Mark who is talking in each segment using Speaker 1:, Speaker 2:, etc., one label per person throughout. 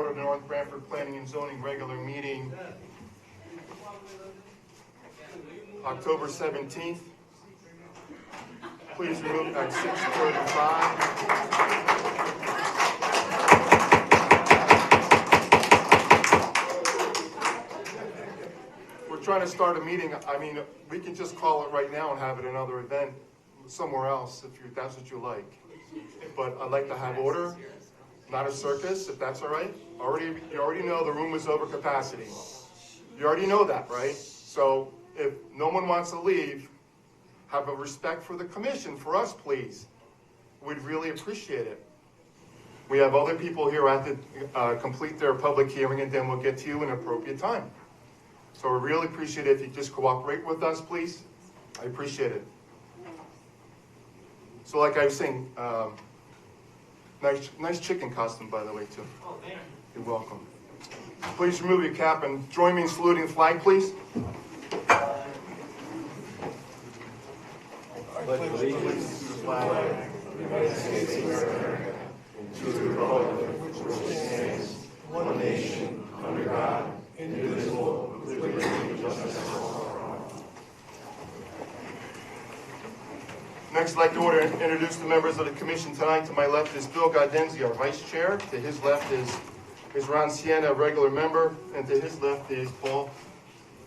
Speaker 1: order the North Branford Planning and Zoning regular meeting, October 17th. Please remove at 6:35. We're trying to start a meeting. I mean, we can just call it right now and have it another event somewhere else if that's what you like. But I'd like to have order, not a circus, if that's all right. You already know the room is over capacity. You already know that, right? So if no one wants to leave, have a respect for the commission, for us, please. We'd really appreciate it. We have other people here at the complete their public hearing, and then we'll get to you in an appropriate time. So we really appreciate it if you just cooperate with us, please. I appreciate it. So like I was saying, nice chicken costume, by the way, too.
Speaker 2: Oh, thank you.
Speaker 1: You're welcome. Please remove your cap and join me in saluting the flag, please.
Speaker 3: Pledge allegiance to the flag of the United States of America and to the republic which stands, one nation, under God, indivisible, with liberty and justice for all.
Speaker 1: Next, I'd like to introduce the members of the commission tonight. To my left is Bill Gaudenzi, our vice chair. To his left is Ron Sienna, a regular member. And to his left is Paul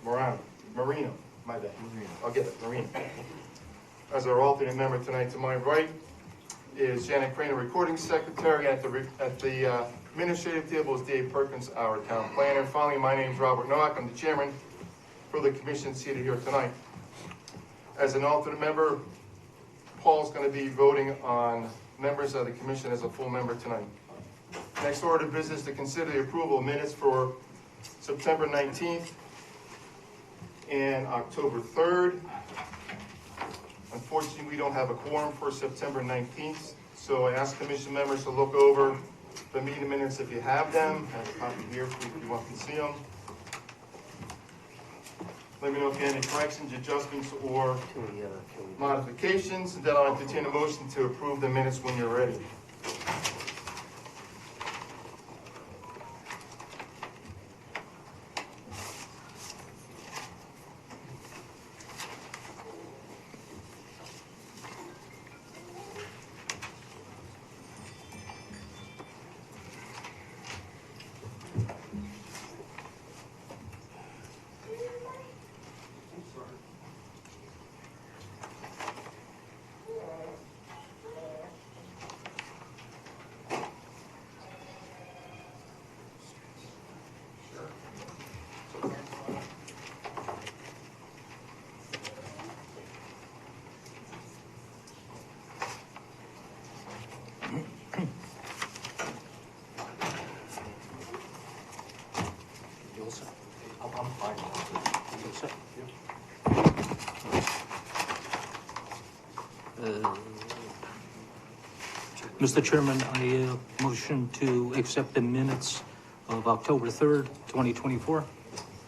Speaker 1: Marino. My bad. I'll get it, Marino. As our alternate member tonight, to my right is Janet Crane, a recording secretary. At the administrative table is Dave Perkins, our town planner. Finally, my name is Robert Nowak. I'm the chairman for the commission seated here tonight. As an alternate member, Paul's going to be voting on members of the commission as a full member tonight. Next order of business to consider the approval of minutes for September 19th and October 3rd. Unfortunately, we don't have a quorum for September 19th, so I ask commission members to look over the meeting minutes if you have them. I have a copy here if you want to see them. Let me know if you have any corrections, adjustments, or modifications, and then I'll entertain a motion to approve the minutes when you're ready.
Speaker 4: Mr. Chairman, I motion to accept the minutes of October 3rd, 2024.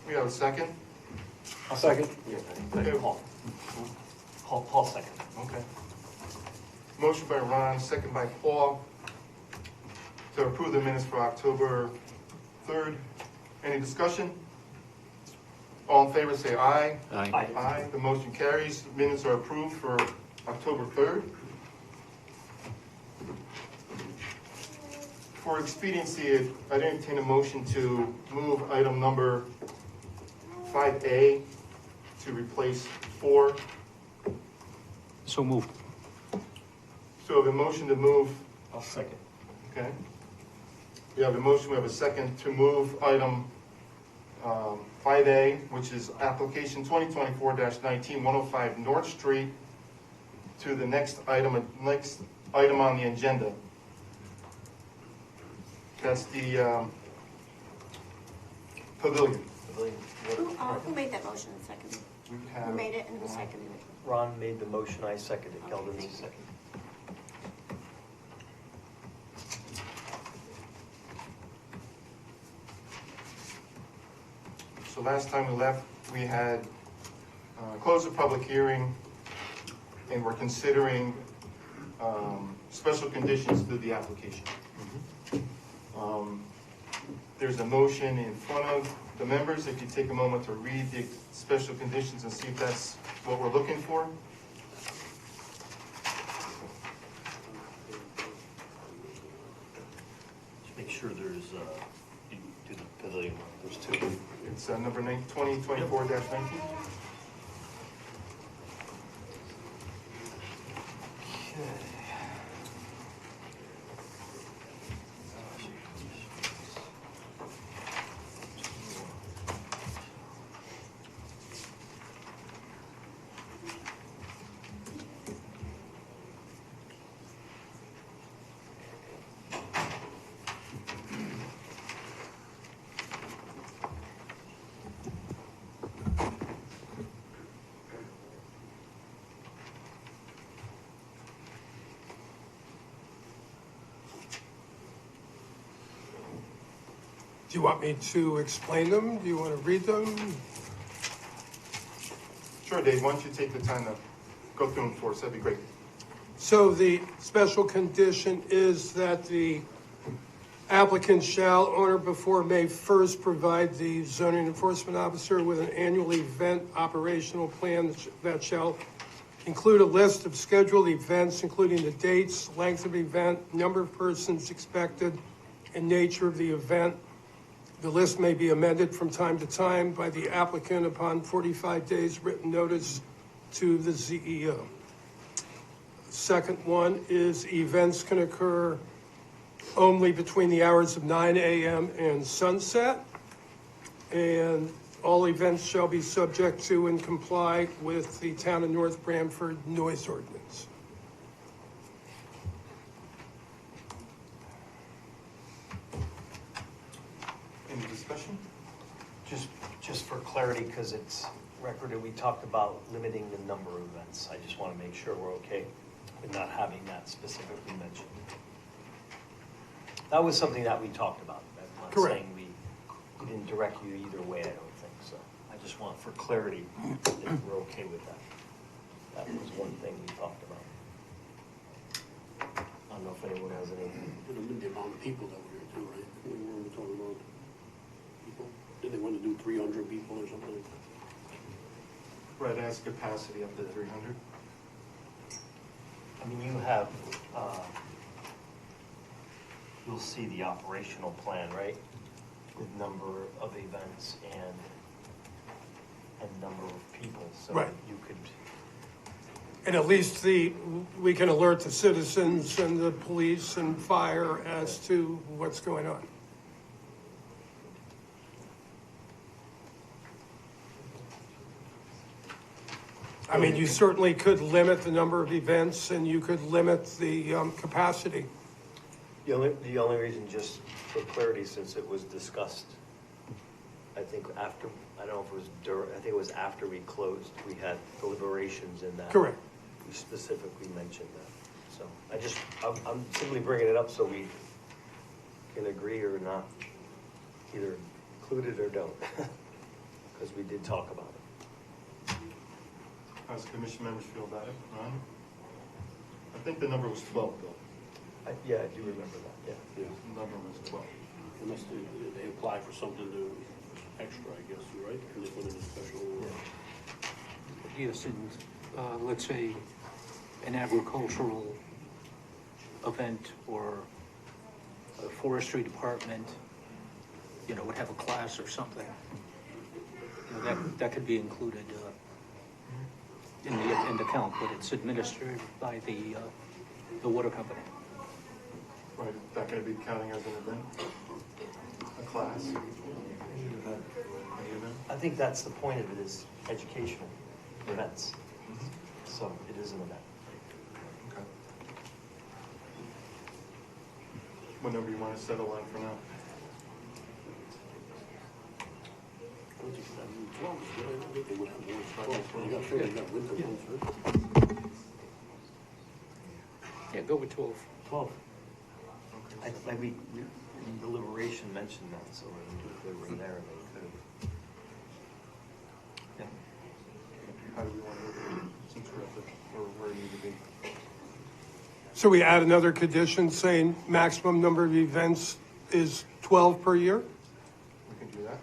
Speaker 1: We have a second?
Speaker 2: I'll second.
Speaker 1: Okay.
Speaker 2: Paul second.
Speaker 1: Okay. Motion by Ron, second by Paul, to approve the minutes for October 3rd. Any discussion? All in favor say aye.
Speaker 4: Aye.
Speaker 1: Aye. The motion carries. Minutes are approved for October 3rd. For expediency, I'd entertain a motion to move item number 5A to replace 4.
Speaker 4: So moved.
Speaker 1: So we have a motion to move.
Speaker 2: I'll second.
Speaker 1: Okay. We have a motion, we have a second to move item 5A, which is application 2024-19, 105 North Street, to the next item on the agenda. That's the Pavilion.
Speaker 5: Who made that motion and seconded it? Who made it and who seconded it?
Speaker 6: Ron made the motion, I seconded, Keldon seconded.
Speaker 1: So last time we left, we had closed the public hearing, and we're considering special conditions to the application. There's a motion in front of the members. If you take a moment to read the special conditions and see if that's what we're looking for.
Speaker 2: Just make sure there's, you do the pavilion, there's two.
Speaker 1: It's number 2024-19.
Speaker 3: Do you want me to explain them? Do you want to read them?
Speaker 1: Sure, Dave, why don't you take the time to go through them for us? That'd be great.
Speaker 3: So the special condition is that the applicant shall, on or before May 1st, provide the zoning enforcement officer with an annual event operational plan that shall include a list of scheduled events, including the dates, length of event, number of persons expected, and nature of the event. The list may be amended from time to time by the applicant upon 45 days written notice to the CEO. Second one is events can occur only between the hours of 9 a.m. and sunset. And all events shall be subject to and comply with the town of North Branford noise ordinance.
Speaker 1: Any discussion?
Speaker 6: Just for clarity, because it's recorded, we talked about limiting the number of events. I just want to make sure we're okay with not having that specifically mentioned. That was something that we talked about. I'm not
Speaker 3: Correct.
Speaker 6: saying we didn't direct you either way, I don't think so. I just want for clarity if we're okay with that. That was one thing we talked about. I don't know if anyone has anything.
Speaker 7: It'll limit the amount of people that were here too, right? We were talking about people. Did they want to do 300 people or something?
Speaker 1: Right, as capacity up to 300.
Speaker 6: I mean, you have, you'll see the operational plan, right? With number of events and number of people, so
Speaker 3: Right.
Speaker 6: you could,
Speaker 3: And at least we can alert the citizens and the police and fire as to what's going on. I mean, you certainly could limit the number of events and you could limit the capacity.
Speaker 6: the only reason, just for clarity, since it was discussed, I think after, I don't know if it was during, I think it was after we closed, we had deliberations in that.
Speaker 3: Correct.
Speaker 6: We specifically mentioned that, so I'm simply bringing it up so we can agree or not, either include it or don't, because we did talk about it.
Speaker 1: How does commission members feel about it? Ron? I think the number was 12, Bill.
Speaker 6: Yeah, I do remember that, yeah.
Speaker 7: Yeah.
Speaker 1: The number was 12.
Speaker 7: Unless they apply for something to extra, I guess, right? And they put in a special.
Speaker 4: Yes, and let's say an agricultural event or a forestry department, would have a class or something. That could be included in the count, but it's administered by the water company.
Speaker 1: Right, is that going to be counting as an event? A class? An event?
Speaker 6: I think that's the point of it, is educational events. So it is an event.
Speaker 1: Okay. What number you want to settle on for now?
Speaker 7: I don't think that 12 is good. I think they would have more than 12. You got sure you got winter months, right?
Speaker 4: Yeah, go with 12.
Speaker 6: 12. We in deliberation mentioned that, so if they were there, they could have. Yeah.
Speaker 1: How do we want to move it since we're at the, or where we need to be?
Speaker 3: So we add another condition saying maximum number of events is 12 per year?
Speaker 1: can do that.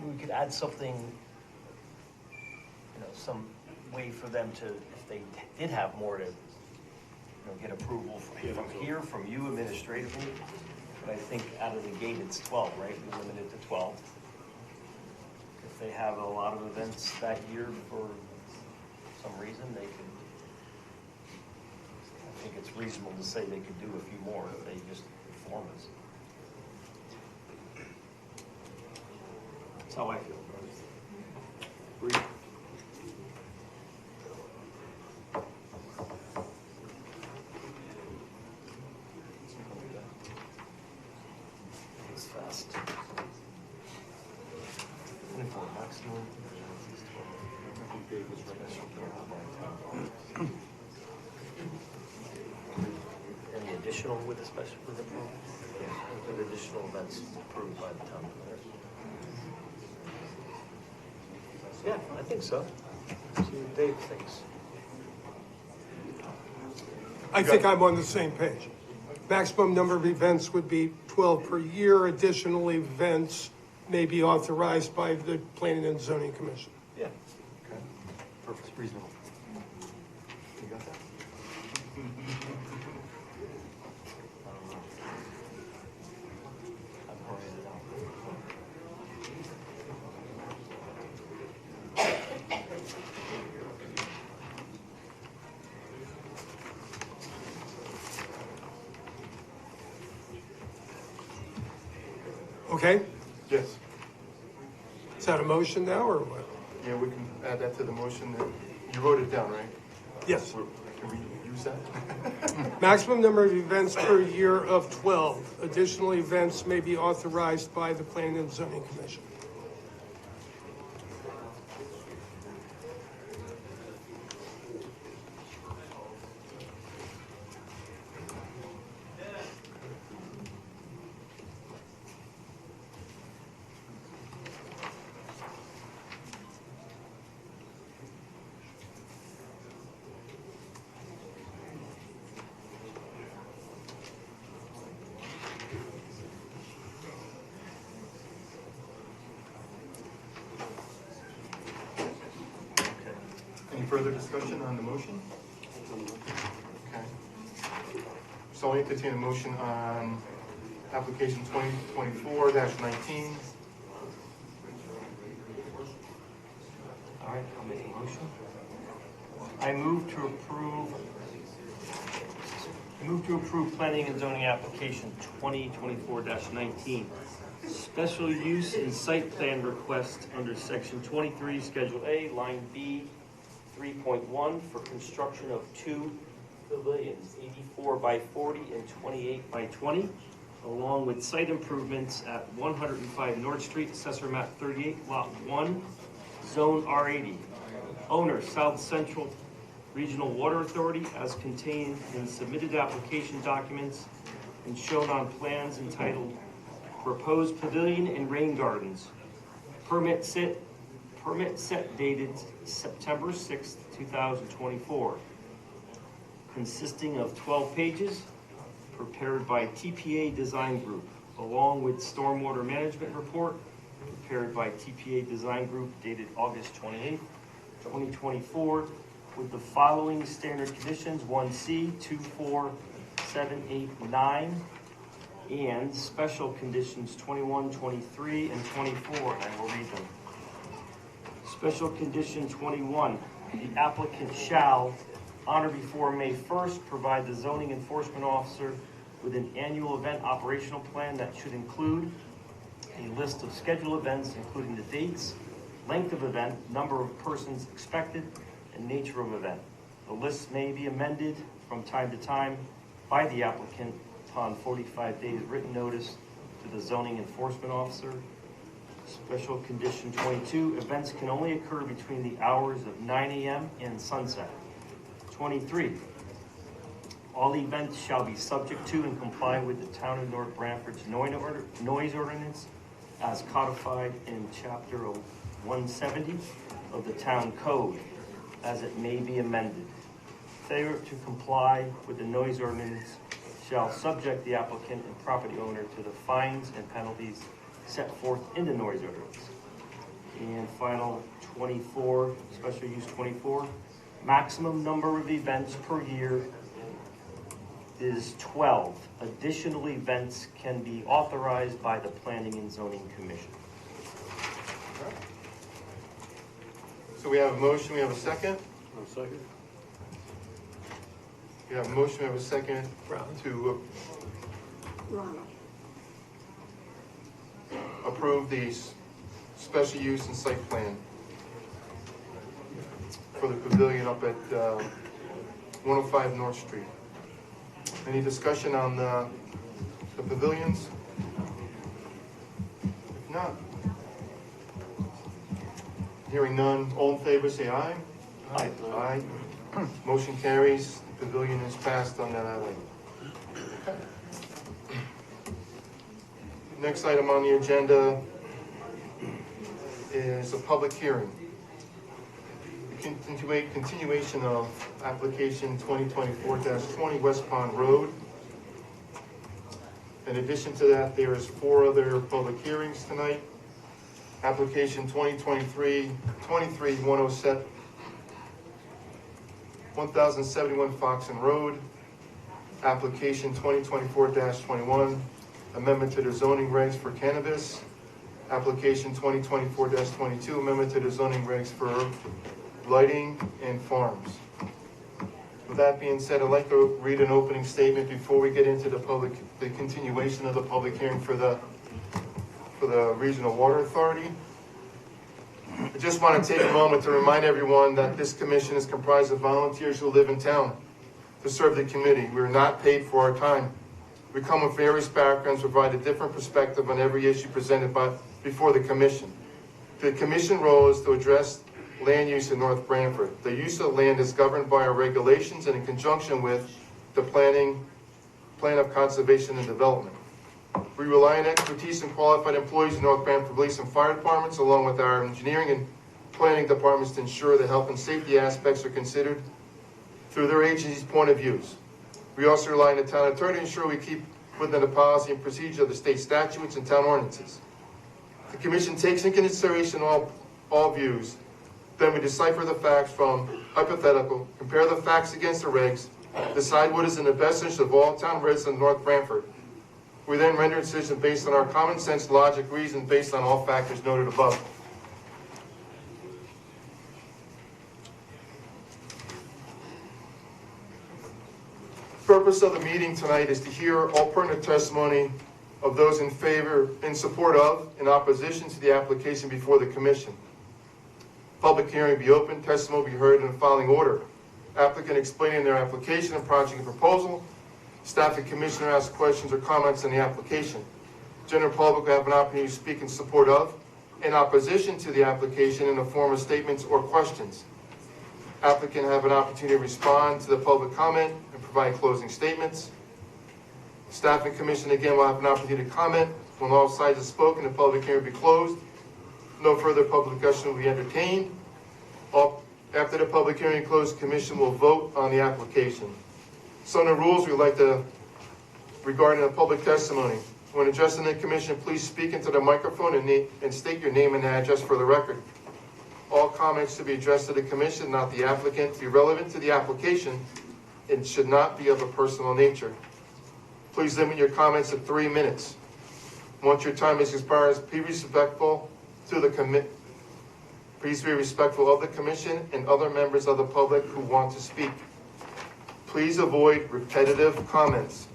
Speaker 6: We could add something, some way for them to, if they did have more to, get approval from here, from you administratively. But I think out of the gate, it's 12, right? We limit it to 12. If they have a lot of events that year for some reason, they could, I think it's reasonable to say they could do a few more if they just inform us. That's how I feel. It's fast. 24 maximum. Any additional with the special with approval? Yeah, with additional events approved by the town planner. Yeah, I think so. See what Dave thinks.
Speaker 3: I think I'm on the same page. Maximum number of events would be 12 per year. Additional events may be authorized by the Planning and Zoning Commission.
Speaker 6: Yeah.
Speaker 1: Okay, perfect, reasonable. You got that?
Speaker 6: I've already done
Speaker 3: Okay?
Speaker 1: Yes.
Speaker 3: Is that a motion now or what?
Speaker 1: Yeah, we can add that to the motion. You wrote it down, right?
Speaker 3: Yes.
Speaker 1: Can we use that?
Speaker 3: Maximum number of events per year of 12. Additional events may be authorized by the Planning and Zoning Commission.
Speaker 1: Any further discussion on the motion? Okay. So I'll entertain a motion on application 2024-19.
Speaker 6: All right, I'll make a motion. I move to approve planning and zoning application 2024-19. Special use and site plan request under section 23, schedule A, line B, 3.1 for construction of 2 pavilions, 84 by 40 and 28 by 20, along with site improvements at 105 North Street, Assessor Map 38, Lot 1, Zone R80. Owner, South Central Regional Water Authority, as contained in submitted application documents and shown on plans entitled Proposed Pavilion and Rain Gardens. Permit set dated September 6th, 2024. Consisting of 12 pages, prepared by TPA Design Group, along with Stormwater Management Report, prepared by TPA Design Group, dated August 28th, 2024, with the following standard conditions: 1C, 2, 4, 7, 8, 9, and special conditions 21, 23, and 24, and I will read them. Special condition 21, the applicant shall, on or before May 1st, provide the zoning enforcement officer with an annual event operational plan that should include a list of scheduled events, including the dates, length of event, number of persons expected, and nature of event. The list may be amended from time to time by the applicant upon 45 days written notice to the zoning enforcement officer. Special condition 22, events can only occur between the hours of 9 a.m. and sunset. 23, all events shall be subject to and comply with the Town of North Branford's noise ordinance as codified in Chapter 170 of the Town Code, as it may be amended. Failure to comply with the noise ordinance
Speaker 8: shall subject the applicant and property owner to the fines and penalties set forth in the noise ordinance. And final 24, special use 24, maximum number of events per year is 12. Additional events can be authorized by the Planning and Zoning Commission.
Speaker 1: So we have a motion, we have a second.
Speaker 7: I'll second.
Speaker 1: We have a motion, we have a second to
Speaker 5: Ronald.
Speaker 1: approve the special use and site plan for the pavilion up at 105 North Street. Any discussion on the pavilions? If not, hearing none, all in favor say aye.
Speaker 8: Aye.
Speaker 1: Aye. Motion carries. The pavilion is passed on that item. Next item on the agenda is a public hearing. Continuation of application 2024-20 West Pond Road. In addition to that, there is 4 other public hearings tonight. Application 2023-107, 1071 Foxon Road. Application 2024-21, amendment to the zoning regs for cannabis. Application 2024-22, amendment to the zoning regs for lighting and farms. With that being said, I'd like to read an opening statement before we get into the continuation of the public hearing for the Regional Water Authority. I just want to take a moment to remind everyone that this commission is comprised of volunteers who live in town to serve the community. We are not paid for our time. We come with various backgrounds, provide a different perspective on every issue presented before the commission. The commission role is to address land use in North Branford. The use of land is governed by our regulations and in conjunction with the plan of conservation and development. We rely on expertise and qualified employees in North Branford Police and Fire Departments, along with our engineering and planning departments, to ensure the health and safety aspects are considered through their agency's point of views. We also rely on the town attorney to ensure we keep within the policy and procedure of the state statutes and town ordinances. The commission takes into consideration all views. Then we decipher the facts from hypothetical, compare the facts against the regs, decide what is in the best interest of all town residents of North Branford. We then render a decision based on our common sense, logic, reason, based on all factors noted above. The purpose of the meeting tonight is to hear all pertinent testimony of those in favor, in support of, in opposition to the application before the commission. Public hearing will be open, testimony will be heard in the following order. Applicant explaining their application and project and proposal. Staff and commissioner ask questions or comments on the application. General public will have an opportunity to speak in support of, in opposition to the application in the form of statements or questions. Applicant will have an opportunity to respond to the public comment and provide closing statements. Staff and commission again will have an opportunity to comment. When all sides have spoken, the public hearing will be closed. No further public discussion will be entertained. After the public hearing closed, the commission will vote on the application. Some of the rules we'd like to, regarding the public testimony. When addressing the commission, please speak into the microphone and state your name and address for the record. All comments should be addressed to the commission, not the applicant. Be relevant to the application and should not be of a personal nature. Please limit your comments to 3 minutes. Once your time is expired, please be respectful to the Please be respectful of the commission and other members of the public who want to speak. Please avoid repetitive comments.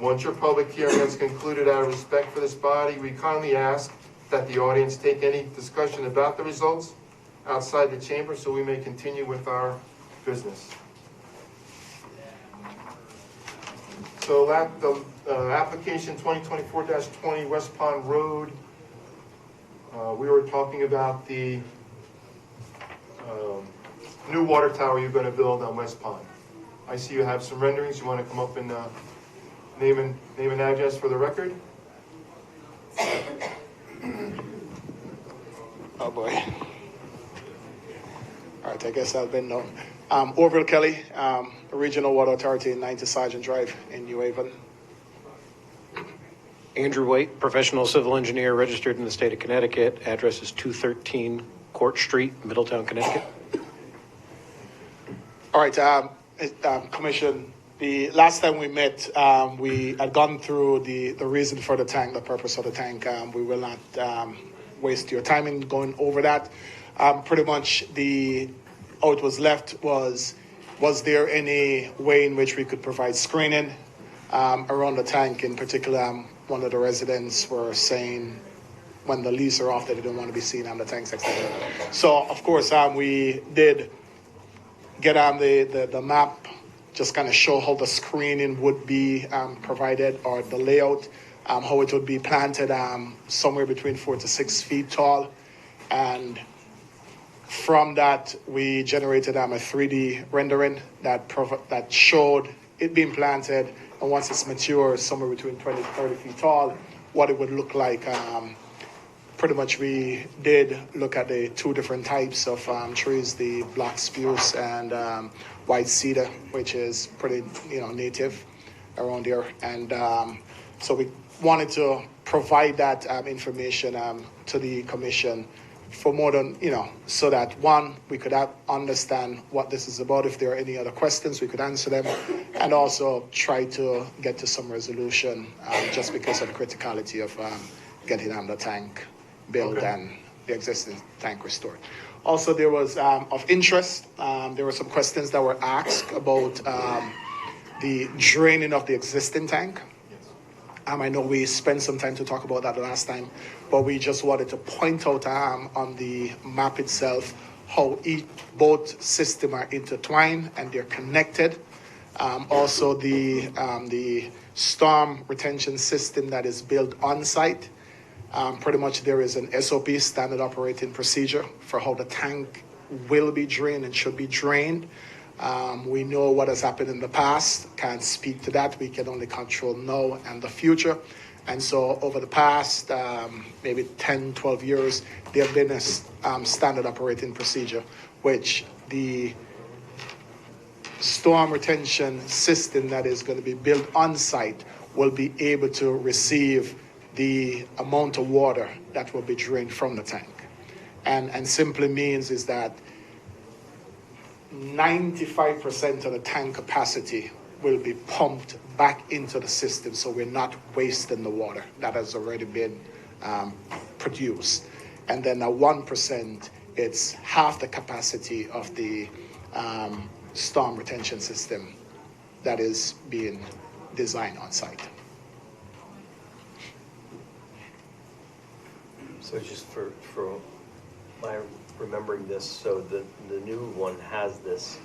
Speaker 1: Once your public hearing has concluded, out of respect for this body, we kindly ask that the audience take any discussion about the results outside the chamber so we may continue with our business. So the application 2024-20 West Pond Road, we were talking about the new water tower you're going to build on West Pond. I see you have some renderings. You want to come up and name and address for the record?
Speaker 9: Oh boy. All right, I guess I've been known. Orville Kelly, Regional Water Authority, 90 Sergeant Drive in New Haven.
Speaker 10: Andrew White, professional civil engineer, registered in the state of Connecticut. Address is 213 Court Street, Middletown, Connecticut.
Speaker 9: All right, Commission, the last time we met, we had gone through the reason for the tank, the purpose of the tank. We will not waste your time in going over that. Pretty much how it was left was there any way in which we could provide screening around the tank? In particular, one of the residents were saying when the leaves are off that they don't want to be seen on the tanks, etc. So, of course, we did get on the map, just kind of show how the screening would be provided, or the layout, how it would be planted somewhere between 4 to 6 feet tall. And from that, we generated a 3D rendering that showed it being planted, and once it's mature, somewhere between 20 to 30 feet tall, what it would look like. Pretty much we did look at the two different types of trees, the black spruce and white cedar, which is pretty native around here. And so we wanted to provide that information to the Commission for more than, so that one, we could understand what this is about. If there are any other questions, we could answer them, and also try to get to some resolution just because of the criticality of getting the tank built and the existing tank restored. Also, there was of interest, there were some questions that were asked about the draining of the existing tank. I know we spent some time to talk about that last time, but we just wanted to point out on the map itself how both systems are intertwined and they're connected. Also, the storm retention system that is built on site. Pretty much there is an SOP, standard operating procedure, for how the tank will be drained and should be drained. We know what has happened in the past, can't speak to that. We can only control now and the future. And so over the past maybe 10, 12 years, there have been a standard operating procedure, which the storm retention system that is going to be built on site will be able to receive the amount of water that will be drained from the tank. And simply means is that 95% of the tank capacity will be pumped back into the system, so we're not wasting the water that has already been produced. And then at 1%, it's half the capacity of the storm retention system that is being designed on site.
Speaker 6: So just for my remembering this, so the new one has this,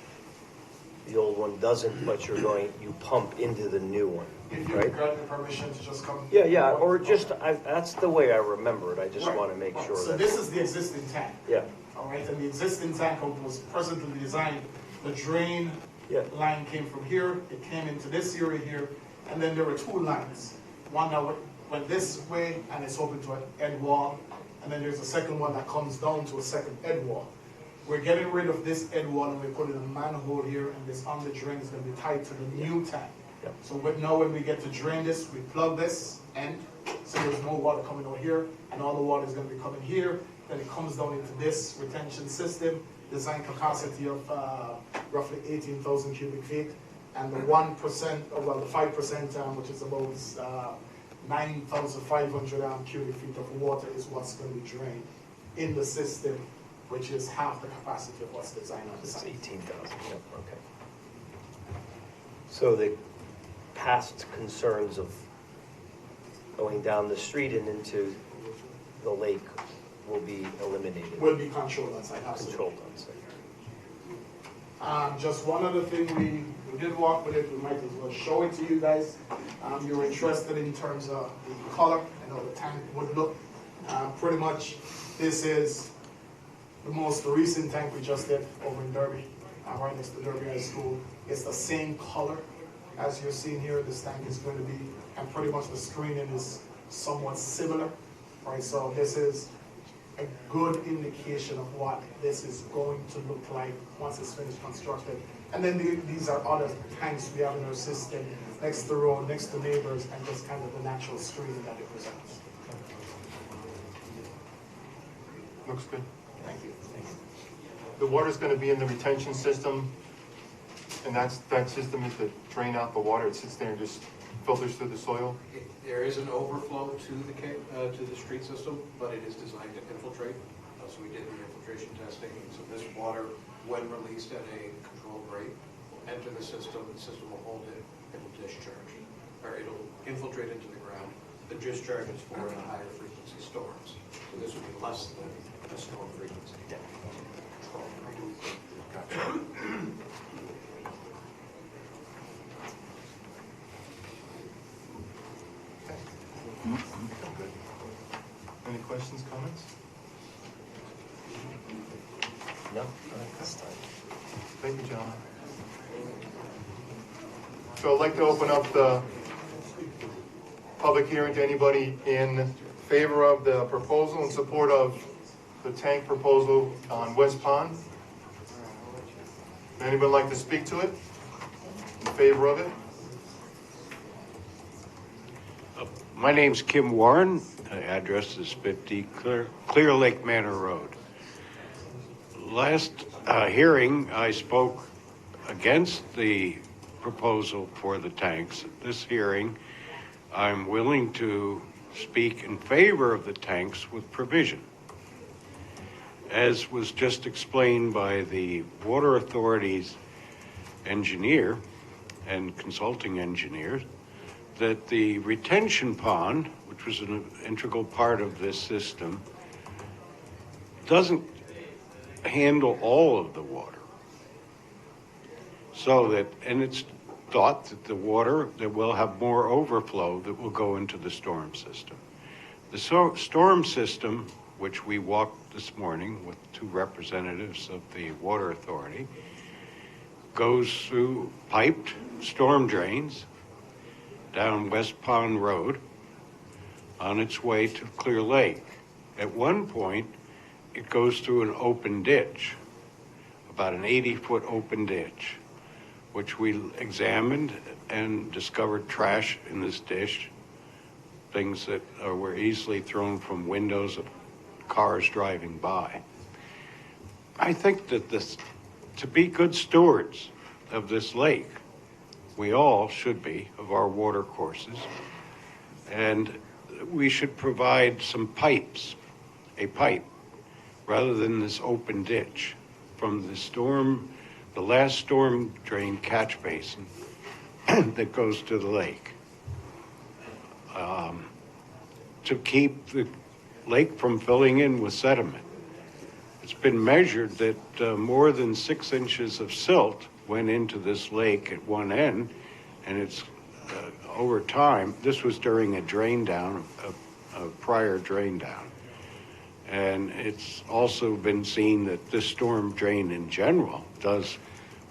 Speaker 6: the old one doesn't, but you pump into the new one,
Speaker 9: If you
Speaker 6: right?
Speaker 9: grant the permission to just come.
Speaker 6: Yeah, or just, that's the way I remember it, I just want to make sure
Speaker 9: So
Speaker 6: that.
Speaker 9: this is the existing tank.
Speaker 6: Yeah,
Speaker 9: All right, and the existing tank was presently designed. The drain line came from here, it came into this area here, and then there were two lines. One that went this way and it's open to an end wall, and then there's a second one that comes down to a second end wall. We're getting rid of this end wall and we're putting a manhole here, and this under drain is going to be tied to the new tank.
Speaker 6: Yeah.
Speaker 9: So now when we get to drain this, we plug this end, so there's no water coming out here, and all the water is going to be coming here. Then it comes down into this retention system, design capacity of roughly 18,000 cubic feet, and the 1%, the 5%, which is about 9,500 cubic feet of water is what's going to be drained in the system, which is half the capacity of what's designed on the
Speaker 6: it's
Speaker 9: site.
Speaker 6: 18,000, okay. So the past concerns of going down the street and into the lake will be eliminated,
Speaker 9: Will be controlled on site, absolutely.
Speaker 6: controlled on site.
Speaker 9: Just one other thing, we did walk with it, we might as well show it to you guys. You're interested in terms of the color and how the tank would look. Pretty much, this is the most recent tank we just did over in Derby, right next to Derby High School. It's the same color as you're seeing here, this tank is going to be, and pretty much the screening is somewhat similar, right? So this is a good indication of what this is going to look like once it's finished constructed. And then these are other tanks we have in our system, next to the road, next to neighbors, and just kind of the natural screening that it presents.
Speaker 1: Looks good. Thank you. The water's gonna be in the retention system, and that system is to drain out the water. It sits there and just filters through the soil.
Speaker 10: There is an overflow to the street system, but it is designed to infiltrate. So we did the infiltration testing. So this water, when released at a controlled rate, will enter the system will hold it, it will discharge, or it'll infiltrate into the ground. The discharge is for the higher frequency storms. So this would be less than a storm frequency.
Speaker 1: Gotcha. Good. Any questions, comments?
Speaker 6: No, not at this time.
Speaker 1: Thank you, gentlemen. So I'd like to open up the public hearing to anybody in favor of the proposal, in support of the tank proposal on West Pond. Anybody like to speak to it? In favor of it?
Speaker 11: My name's Kim Warren. The address is 50 Clear Lake Manor Road. Last hearing, I spoke against the proposal for the tanks. This hearing, I'm willing to speak in favor of the tanks with provision. As was just explained by the Water Authority's engineer and consulting engineers, that the retention pond, which was an integral part of this system, doesn't handle all of the water. So that, and it's thought that the water, that will have more overflow that will go into the storm system. The storm system, which we walked this morning with two representatives of the Water Authority, goes through piped storm drains down West Pond Road on its way to Clear Lake. At one point, it goes through an open ditch, about an 80-foot open ditch, which we examined and discovered trash in this ditch, things that were easily thrown from windows of cars driving by. I think that to be good stewards of this lake, we all should be, of our water courses, and we should provide some pipes, a pipe, rather than this open ditch from the last storm drain catch basin that goes to the lake. To keep the lake from filling in with sediment. It's been measured that more than 6 inches of silt went into this lake at one end, and it's over time, this was during a drain down, a prior drain down. And it's also been seen that this storm drain in general does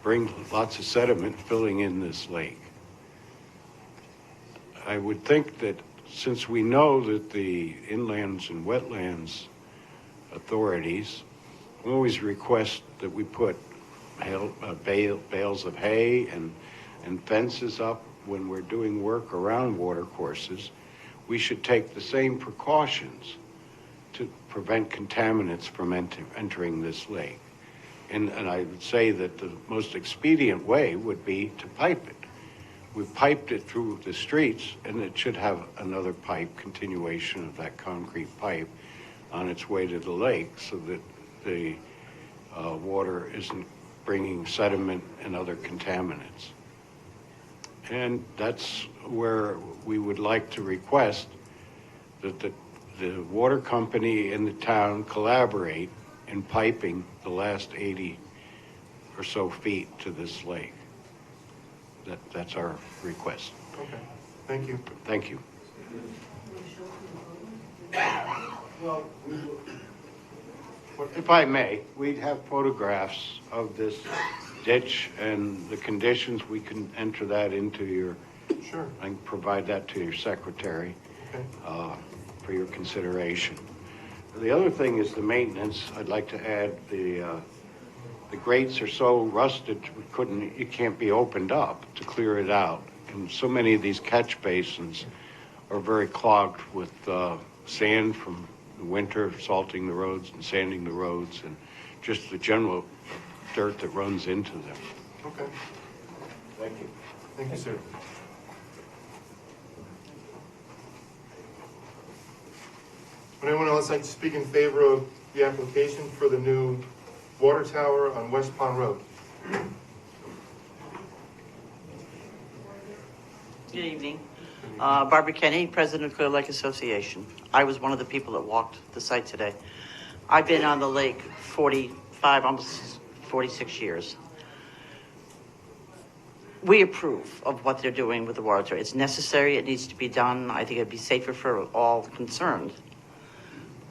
Speaker 11: bring lots of sediment filling in this lake. I would think that since we know that the Inlands and Wetlands authorities always request that we put bales of hay and fences up when we're doing work around water courses, we should take the same precautions to prevent contaminants from entering this lake. And I would say that the most expedient way would be to pipe it. We've piped it through the streets, and it should have another pipe, continuation of that concrete pipe on its way to the lake so that the water isn't bringing sediment and other contaminants. And that's where we would like to request that the water company and the town collaborate in piping the last 80 or so feet to this lake. That's our request.
Speaker 1: Okay, thank you.
Speaker 11: Thank you.
Speaker 9: Well,
Speaker 11: If I may, we'd have photographs of this ditch and the conditions. We can enter that into your,
Speaker 1: Sure.
Speaker 11: I can provide that to your secretary
Speaker 1: Okay.
Speaker 11: for your consideration. The other thing is the maintenance. I'd like to add the grates are so rusted, it can't be opened up to clear it out. And so many of these catch basins are very clogged with sand from the winter, salting the roads and sanding the roads, and just the general dirt that runs into them.
Speaker 1: Okay,
Speaker 6: Thank you.
Speaker 1: thank you, sir. Would anyone else like to speak in favor of the application for the new water tower on West Pond Road?
Speaker 12: Good evening. Barbara Kenny, President of Clear Lake Association. I was one of the people that walked the site today. I've been on the lake 45, almost 46 years. We approve of what they're doing with the water tower. It's necessary, it needs to be done. I think it'd be safer for all concerned.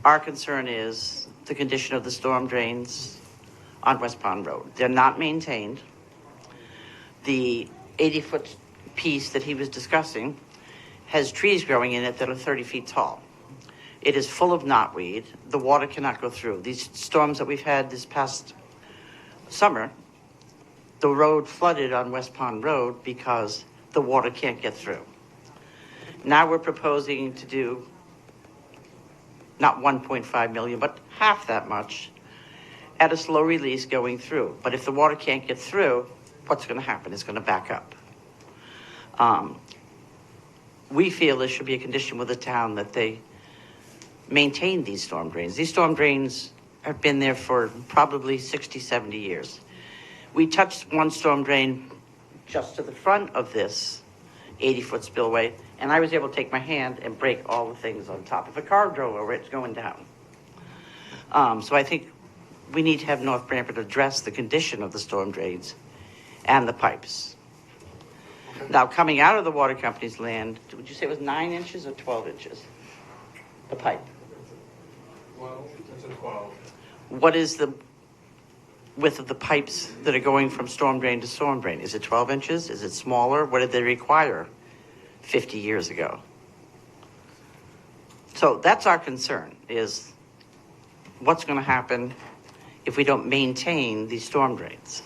Speaker 12: Our concern is the condition of the storm drains on West Pond Road. They're not maintained. The 80-foot piece that he was discussing has trees growing in it that are 30 feet tall. It is full of knotweed. The water cannot go through. These storms that we've had this past summer, the road flooded on West Pond Road because the water can't get through. Now we're proposing to do not 1.5 million, but half that much at a slow release going through. But if the water can't get through, what's going to happen? It's going to back up. We feel there should be a condition with the town that they maintain these storm drains. These storm drains have been there for probably 60, 70 years. We touched one storm drain just to the front of this 80-foot spillway, and I was able to take my hand and break all the things on top. If a car drove over it, it's going down. So I think we need to have North Branford address the condition of the storm drains and the pipes. Now, coming out of the water company's land, would you say it was 9 inches or 12 inches? The pipe.
Speaker 10: Well, it's a 12.
Speaker 12: What is the width of the pipes that are going from storm drain to storm drain? Is it 12 inches? Is it smaller? What did they require 50 years ago? So that's our concern, is what's going to happen if we don't maintain these storm drains.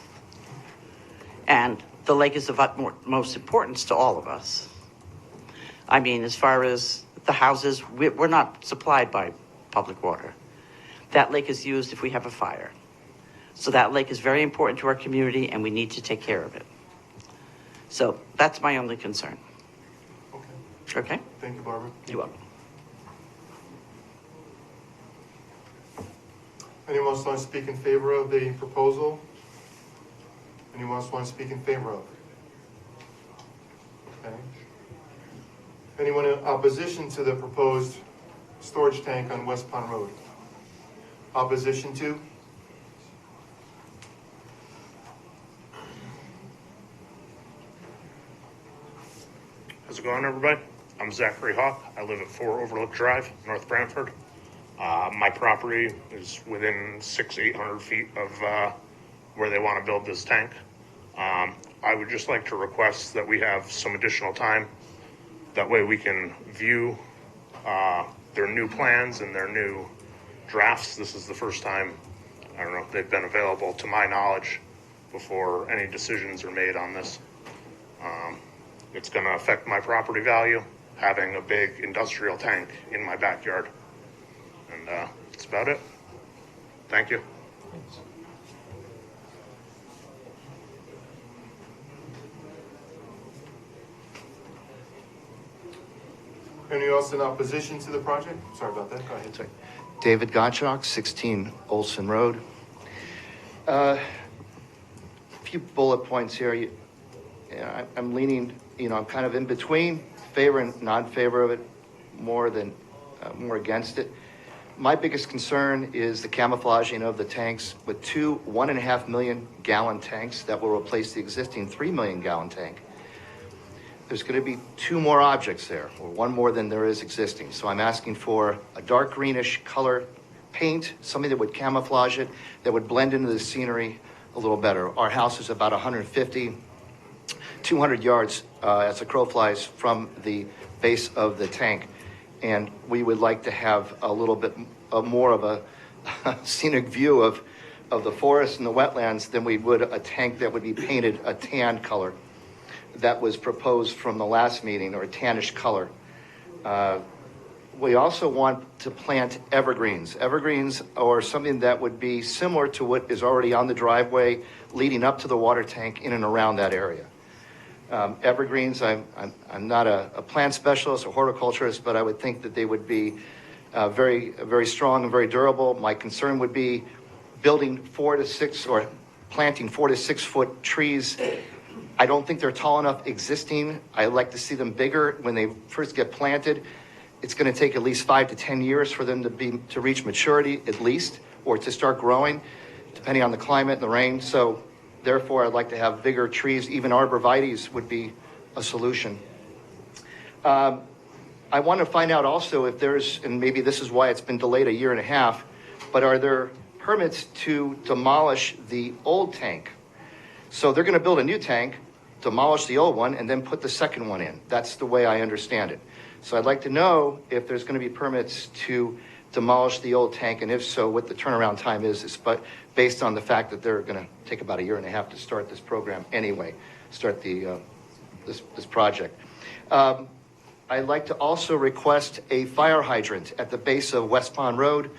Speaker 12: And the lake is of utmost importance to all of us. I mean, as far as the houses, we're not supplied by public water. That lake is used if we have a fire. So that lake is very important to our community, and we need to take care of it. So that's my only concern.
Speaker 1: Okay,
Speaker 12: Okay?
Speaker 1: thank you, Barbara.
Speaker 12: You're welcome.
Speaker 1: Anyone else want to speak in favor of the proposal? Anyone else want to speak in favor of? Okay. Anyone in opposition to the proposed storage tank on West Pond Road? Opposition to?
Speaker 13: How's it going, everybody? I'm Zachary Hawk. I live at 4 Overlook Drive, North Branford. My property is within 800 feet of where they want to build this tank. I would just like to request that we have some additional time. That way we can view their new plans and their new drafts. This is the first time, I don't know, they've been available to my knowledge before any decisions are made on this. It's going to affect my property value, having a big industrial tank in my backyard. And that's about it. Thank you.
Speaker 1: Anyone else in opposition to the project? Sorry about that, go ahead.
Speaker 14: Sorry. David Gottschalk, 16 Olson Road. A few bullet points here. I'm leaning, I'm kind of in between, favor and non-favor of it, more against it. My biggest concern is the camouflaging of the tanks with 2 1.5 million gallon tanks that will replace the existing 3 million gallon tank. There's going to be 2 more objects there, or 1 more than there is existing. So I'm asking for a dark greenish color paint, something that would camouflage it, that would blend into the scenery a little better. Our house is about 200 yards as the crow flies from the base of the tank. And we would like to have a little bit more of a scenic view of the forest and the wetlands than we would a tank that would be painted a tan color that was proposed from the last meeting, or a tannish color. We also want to plant evergreens. Evergreens are something that would be similar to what is already on the driveway leading up to the water tank in and around that area. Evergreens, I'm not a plant specialist or horticulturist, but I would think that they would be very, very strong and very durable. My concern would be building 4 to 6 or planting 4 to 6 foot trees. I don't think they're tall enough existing. I like to see them bigger when they first get planted. It's going to take at least 5 to 10 years for them to reach maturity, at least, or to start growing, depending on the climate and the rain. So therefore, I'd like to have bigger trees. Even arborvitaes would be a solution. I want to find out also if there's, and maybe this is why it's been delayed a year and a half, but are there permits to demolish the old tank? So they're going to build a new tank, demolish the old one, and then put the second one in. That's the way I understand it. So I'd like to know if there's going to be permits to demolish the old tank, and if so, what the turnaround time is, but based on the fact that they're going to take about a year and a half to start this program anyway, start the this project. I'd like to also request a fire hydrant at the base of West Pond Road,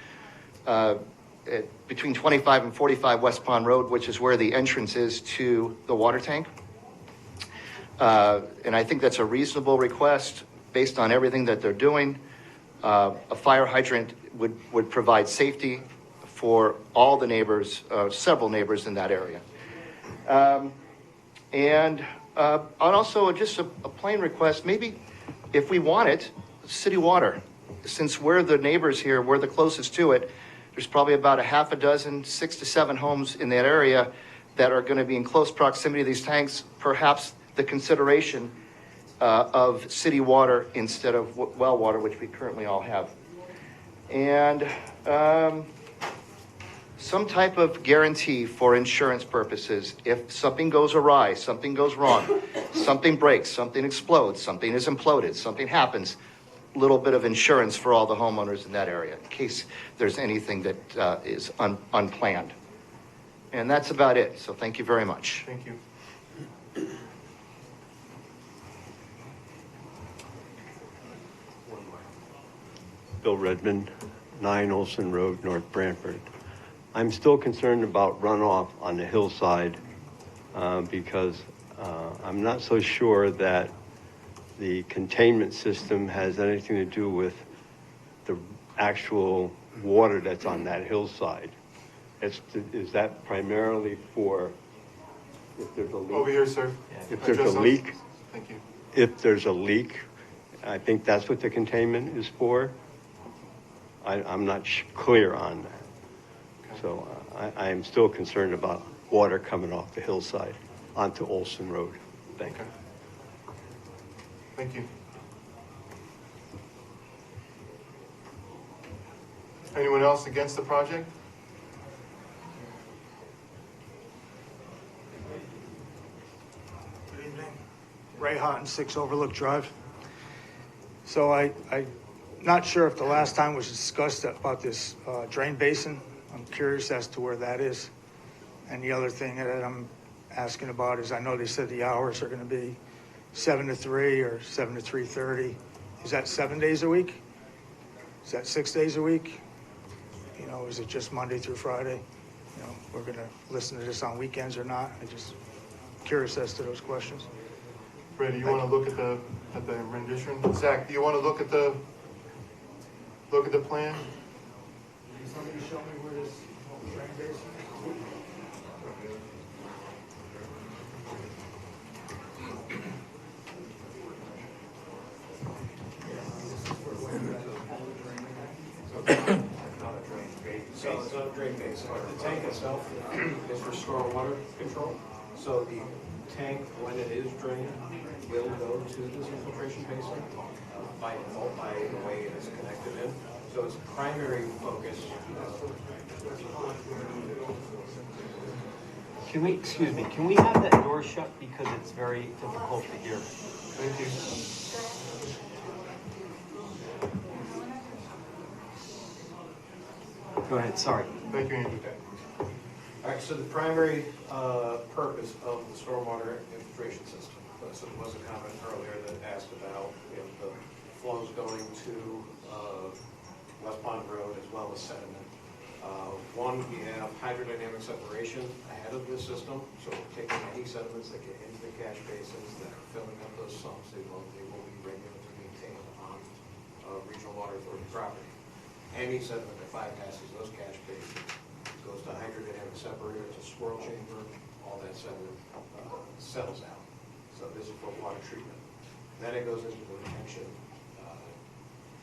Speaker 14: between 25 and 45 West Pond Road, which is where the entrance is to the water tank. And I think that's a reasonable request based on everything that they're doing. A fire hydrant would provide safety for all the neighbors, several neighbors in that area. And also just a plain request, maybe if we want it, city water. Since we're the neighbors here, we're the closest to it, there's probably about a half a dozen, 6 to 7 homes in that area that are going to be in close proximity to these tanks. Perhaps the consideration of city water instead of well water, which we currently all have. And some type of guarantee for insurance purposes. If something goes awry, something goes wrong, something breaks, something explodes, something is imploded, something happens, a little bit of insurance for all the homeowners in that area in case there's anything that is unplanned. And that's about it. So thank you very much.
Speaker 1: Thank you.
Speaker 15: Bill Redmond, 9 Olson Road, North Branford. I'm still concerned about runoff on the hillside because I'm not so sure that the containment system has anything to do with the actual water that's on that hillside. Is that primarily for if there's a leak?
Speaker 1: Over here, sir.
Speaker 15: If there's a leak?
Speaker 1: Thank you.
Speaker 15: If there's a leak, I think that's what the containment is for. I'm not clear on that. Okay. So I am still concerned about water coming off the hillside onto Olson Road. Thank you.
Speaker 1: Thank you. Anyone else against the project?
Speaker 16: Good evening. Ray Houghton, 6 Overlook Drive. So I'm not sure if the last time was discussed about this drain basin. I'm curious as to where that is. And the other thing that I'm asking about is I know they said the hours are going to be 7 to 3 or 7 to 3:30. Is that 7 days a week? Is that 6 days a week? You know, is it just Monday through Friday? You know, we're going to listen to this on weekends or not? I'm just curious as to those questions.
Speaker 1: Ray, do you want to look at the rendition? Zach, do you want to look at the plan?
Speaker 16: Can somebody show me where this drain basin is?
Speaker 10: So it's not a drain basin. The tank itself is for stormwater control. So the tank, when it is drained, will go to this infiltration basin by default, by the way it is connected in. So its primary focus.
Speaker 8: Can we have that door shut because it's very difficult to hear?
Speaker 1: Thank you.
Speaker 8: Go ahead, sorry.
Speaker 1: Thank you, Andrew.
Speaker 10: All right, so the primary purpose of the stormwater infiltration system, so there was a comment earlier that asked about the flows going to West Pond Road as well as sediment. One, we have hydrodynamic separation ahead of this system, so we're taking any sediments that get into the catch basins that are filling up those sumps, they will be regulated and maintained on regional water authority property. Any sediment that bypasses those catch basins goes to hydrodynamic separator, it's a swirl chamber, all that sediment settles out. So this is for water treatment. Then it goes into the retention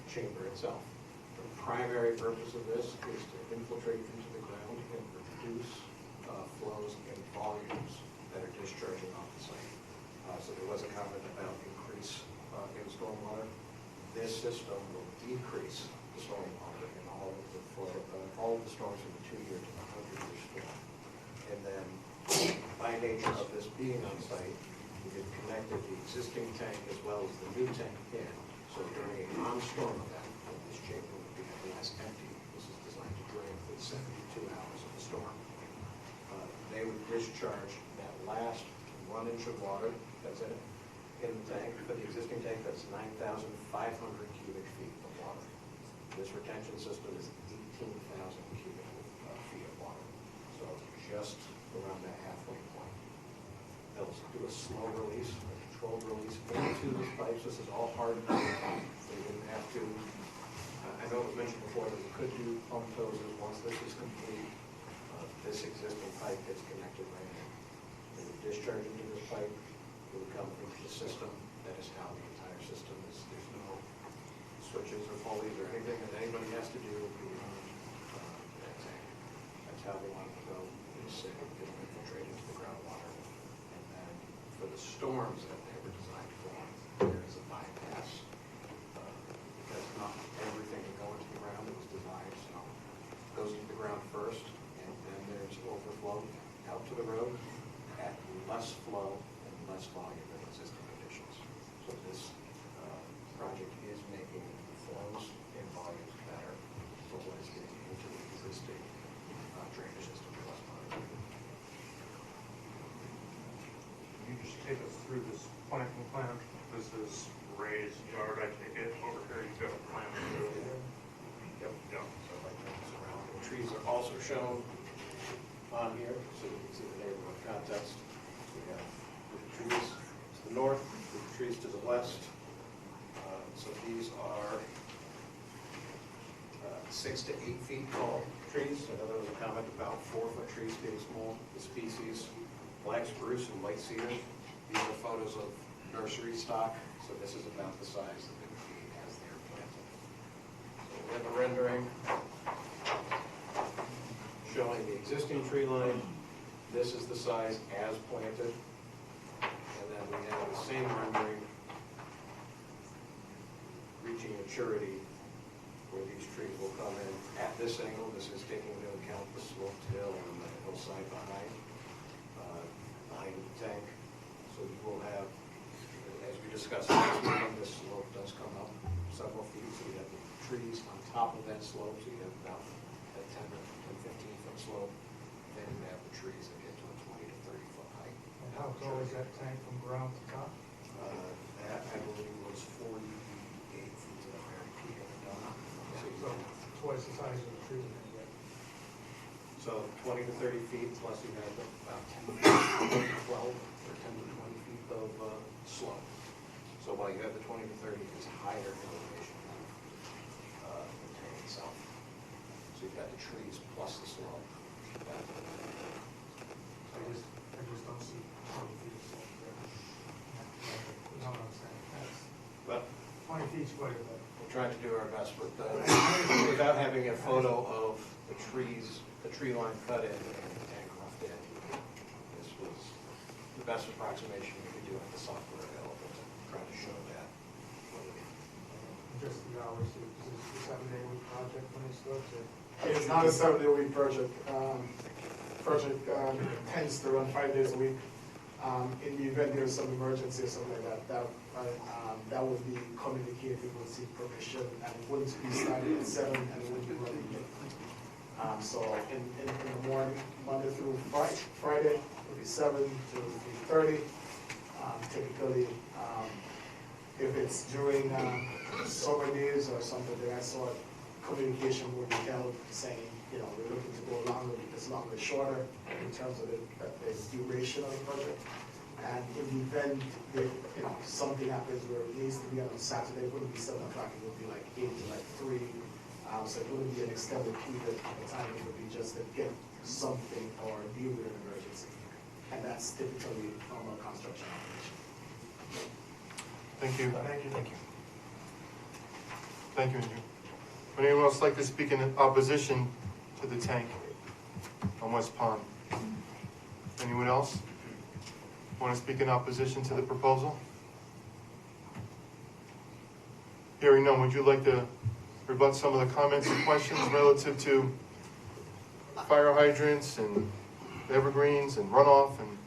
Speaker 10: chamber itself. The primary purpose of this is to infiltrate into the ground and reduce flows and volumes that are discharging off the site. So there was a comment about increase in stormwater. This system will decrease the stormwater in all of the storms in the 2-year to the 100-year storm. And then by nature of this being on site, we have connected the existing tank as well as the new tank in. So during a non-storm event, this chamber would be less empty. This is designed to drain for the 72 hours of the storm. They would discharge that last 1 inch of water that's in the tank. For the existing tank, that's 9,500 cubic feet of water. This retention system is 18,000 cubic feet of water. So just around that halfway point. They'll do a slow release, a controlled release into these pipes. This is all hard. They didn't have to. I know it was mentioned before that we could do pump hoses once this is complete. This existing pipe gets connected right in. They would discharge into this pipe. It would come into the system. That is how the entire system is. There's no switches or pulleys or anything that anybody has to do beyond that tank. That's how they want it to go. It's safe, get them infiltrated into the groundwater. And then for the storms that they were designed for, there is a bypass. Because not everything can go into the ground. It was designed so it goes into the ground first, and then there's overflow out to the road at less flow and less volume than existing conditions. So this project is making flows and volumes better for what is getting into the existing drainage system in West Pond.
Speaker 17: Can you just take us through this planting plan? This is raised yard, I take it. Over here you've got a plan.
Speaker 10: Yep. So like this around. The trees are also shown on here, so you can see the neighborhood context. We have the trees to the north, the trees to the west. So these are 6 to 8 feet tall trees. I know there was a comment about 4-foot trees being small. The species, black spruce and white cedar. These are photos of nursery stock. So this is about the size that they would be as they're planted. So we have a rendering showing the existing tree line. This is the size as planted. And then we have the same rendering reaching maturity where these trees will come in at this angle. This is taking into account the sloped hill and the hillside behind the tank. So you will have, as we discussed last meeting, this slope does come up several feet. So you have the trees on top of that slope. So you have about a 10 or 15 foot slope. Then you have the trees that get to a 20 to 30 foot height.
Speaker 16: And how tall is that tank from ground to top?
Speaker 10: That I believe was 48 feet to the very peak of the dome.
Speaker 16: So twice the size of the tree.
Speaker 10: So 20 to 30 feet, plus you have about 10 to 12 or 10 to 20 feet of slope. So while you have the 20 to 30, it's higher elevation than the tank itself. So you've got the trees plus the slope.
Speaker 16: I just don't see 20 feet of slope there. You know what I'm saying?
Speaker 10: But
Speaker 16: 20 feet's quite a bit.
Speaker 10: we're trying to do our best with without having a photo of the trees, the tree line cut in and the tank roughed in. This was the best approximation we could do with the software available to try to show that.
Speaker 16: Just the hours, is this a 7-day-a-week project when it starts?
Speaker 9: It's not a 7-day-a-week project. Project tends to run 5 days a week. In the event there's some emergency or something like that, that would be communicated, we'll seek permission, and it wouldn't be starting at 7 and it wouldn't be running late. So in the morning, Monday through Friday, it'll be 7 to 3:30. Typically, if it's during summer days or something of that sort, communication will be held saying, we're looking to go longer, because longer, shorter in terms of the duration of the project. And in the event that, something happens where it needs to be on Saturday, it wouldn't be 7 o'clock, it would be like 8 to like 3. So it wouldn't be an extended period of time, it would be just to get something or deal with an emergency. And that's typically normal construction operation.
Speaker 1: Thank you.
Speaker 6: Thank you. Thank you.
Speaker 1: Thank you, Andrew. Would anyone else like to speak in opposition to the tank on West Pond? Anyone else want to speak in opposition to the proposal? Hearing none, would you like to rebut some of the comments and questions relative to fire hydrants and evergreens and runoff? And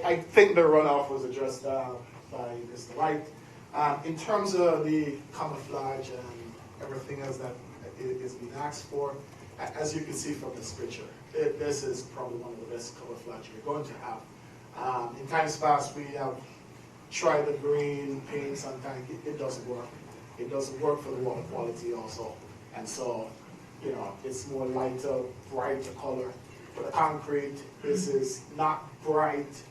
Speaker 9: I think the runoff was addressed by Mr. Wright. In terms of the camouflage and everything else that is being asked for, as you can see from this picture, this is probably one of the best camouflage we're going to have. In times past, we have tried the green paints on tank. It doesn't work. It doesn't work for the water quality also. And so, it's more lighter, brighter color. For the concrete, this is not bright.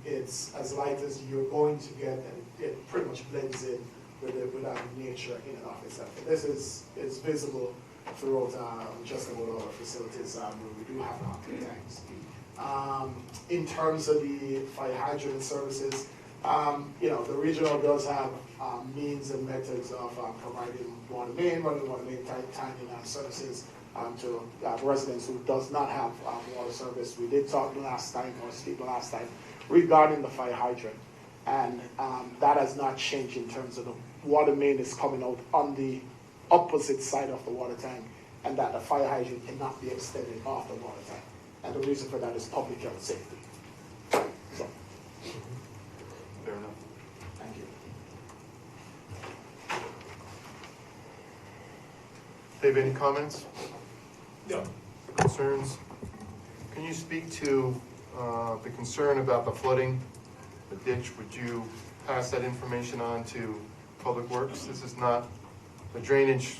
Speaker 9: It's as light as you're going to get, and it pretty much blends in with our nature in and of itself. This is visible throughout just about all our facilities where we do have concrete tanks. In terms of the fire hydrant services, the regional does have means and methods of providing running water main timing services to residents who does not have water service. We did talk last time regarding the fire hydrant, and that has not changed in terms of the water main is coming out on the opposite side of the water tank, and that the fire hydrant cannot be extended off the water tank. And the reason for that is public health safety. So.
Speaker 1: Fair enough.
Speaker 9: Thank you.
Speaker 1: Dave, any comments?
Speaker 7: No.
Speaker 1: Concerns? Can you speak to the concern about the flooding, the ditch? Would you pass that information on to Public Works? This is not, the drainage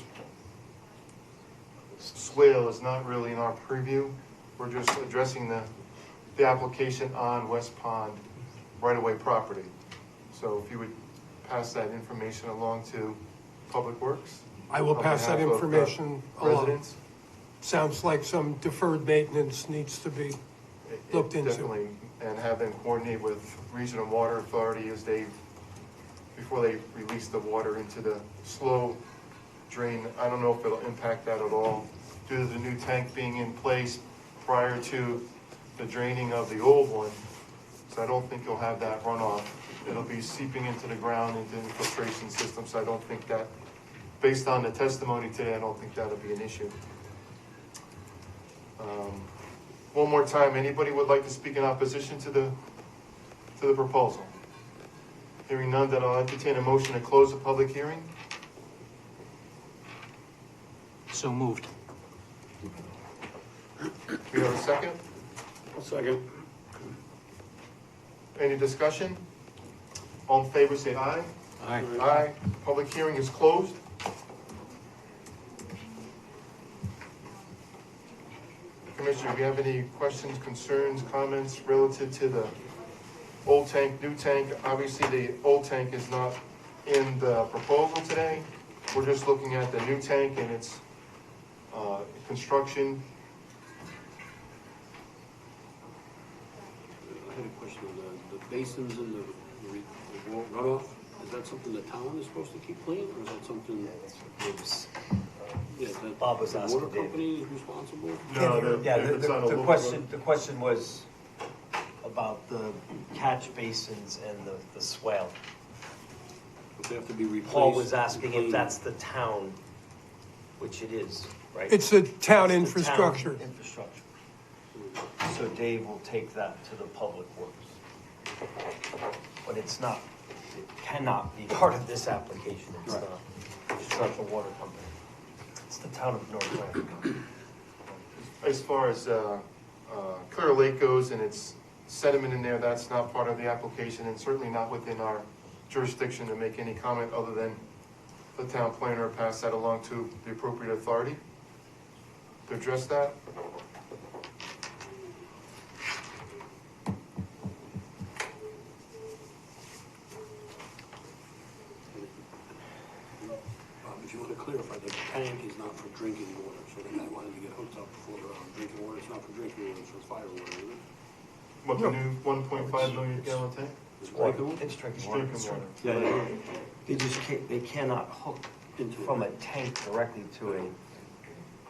Speaker 1: swale is not really in our preview. We're just addressing the application on West Pond right-of-way property. So if you would pass that information along to Public Works?
Speaker 7: I will pass that information along.
Speaker 1: Residents?
Speaker 7: Sounds like some deferred maintenance needs to be looked into.
Speaker 1: Definitely, and have them coordinate with Regional Water Authority as before they release the water into the slow drain. I don't know if it'll impact that at all due to the new tank being in place prior to the draining of the old one. So I don't think you'll have that runoff. It'll be seeping into the ground, into the infiltration system. So I don't think that, based on the testimony today, I don't think that'll be an issue. One more time, anybody would like to speak in opposition to the proposal? Hearing none, then I'll entertain a motion to close the public hearing.
Speaker 4: So moved.
Speaker 1: We have a second?
Speaker 7: A second.
Speaker 1: Any discussion? All in favor, say aye.
Speaker 4: Aye.
Speaker 1: Aye. Public hearing is closed. Commissioner, do you have any questions, concerns, comments relative to the old tank, new tank? Obviously, the old tank is not in the proposal today. We're just looking at the new tank and its construction.
Speaker 7: I had a question on the basins and the runoff. Is that something the town is supposed to keep clean, or is that something
Speaker 6: Bob was
Speaker 7: the
Speaker 6: asking
Speaker 7: water
Speaker 6: Dave.
Speaker 7: company is responsible?
Speaker 1: No,
Speaker 6: Yeah,
Speaker 1: it's on a
Speaker 6: the
Speaker 1: local
Speaker 6: the question was about the catch basins and the swale.
Speaker 7: Would they have to be replaced?
Speaker 6: Paul was asking if
Speaker 7: cleaned?
Speaker 6: that's the town, which it is, right?
Speaker 18: It's a town
Speaker 6: It's the town
Speaker 18: infrastructure.
Speaker 6: infrastructure. So Dave will take that to the Public Works. But it's not, it cannot be part of this application. It's not a water company.
Speaker 8: It's the town of North Branford.
Speaker 1: As far as Clear Lake goes and its sediment in there, that's not part of the application and certainly not within our jurisdiction to make any comment other than the town planner pass that along to the appropriate authority to address that.
Speaker 7: If you want to clarify, the tank is not for drinking water, so the guy wanted to get hooked up for drinking water, it's not for drinking water, it's for fire water, isn't it?
Speaker 1: What, the new 1.5 million gallon tank?
Speaker 8: It's drinking water. It's drinking water.
Speaker 1: Yeah.
Speaker 8: They just can't, they cannot hook from a tank directly to a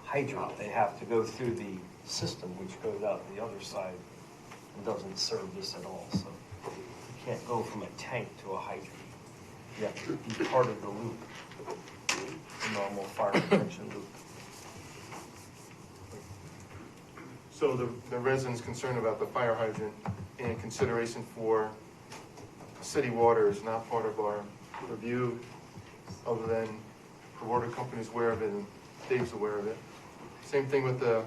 Speaker 8: hydrant. They have to go through the system, which goes out the other side and doesn't serve this at all, so you can't go from a tank to a hydrant. You have to be part of the loop, the normal fire protection loop.
Speaker 1: So the residents concerned about the fire hydrant and consideration for city water is not part of our review, other than the water company's aware of it and Dave's aware of it. Same thing with the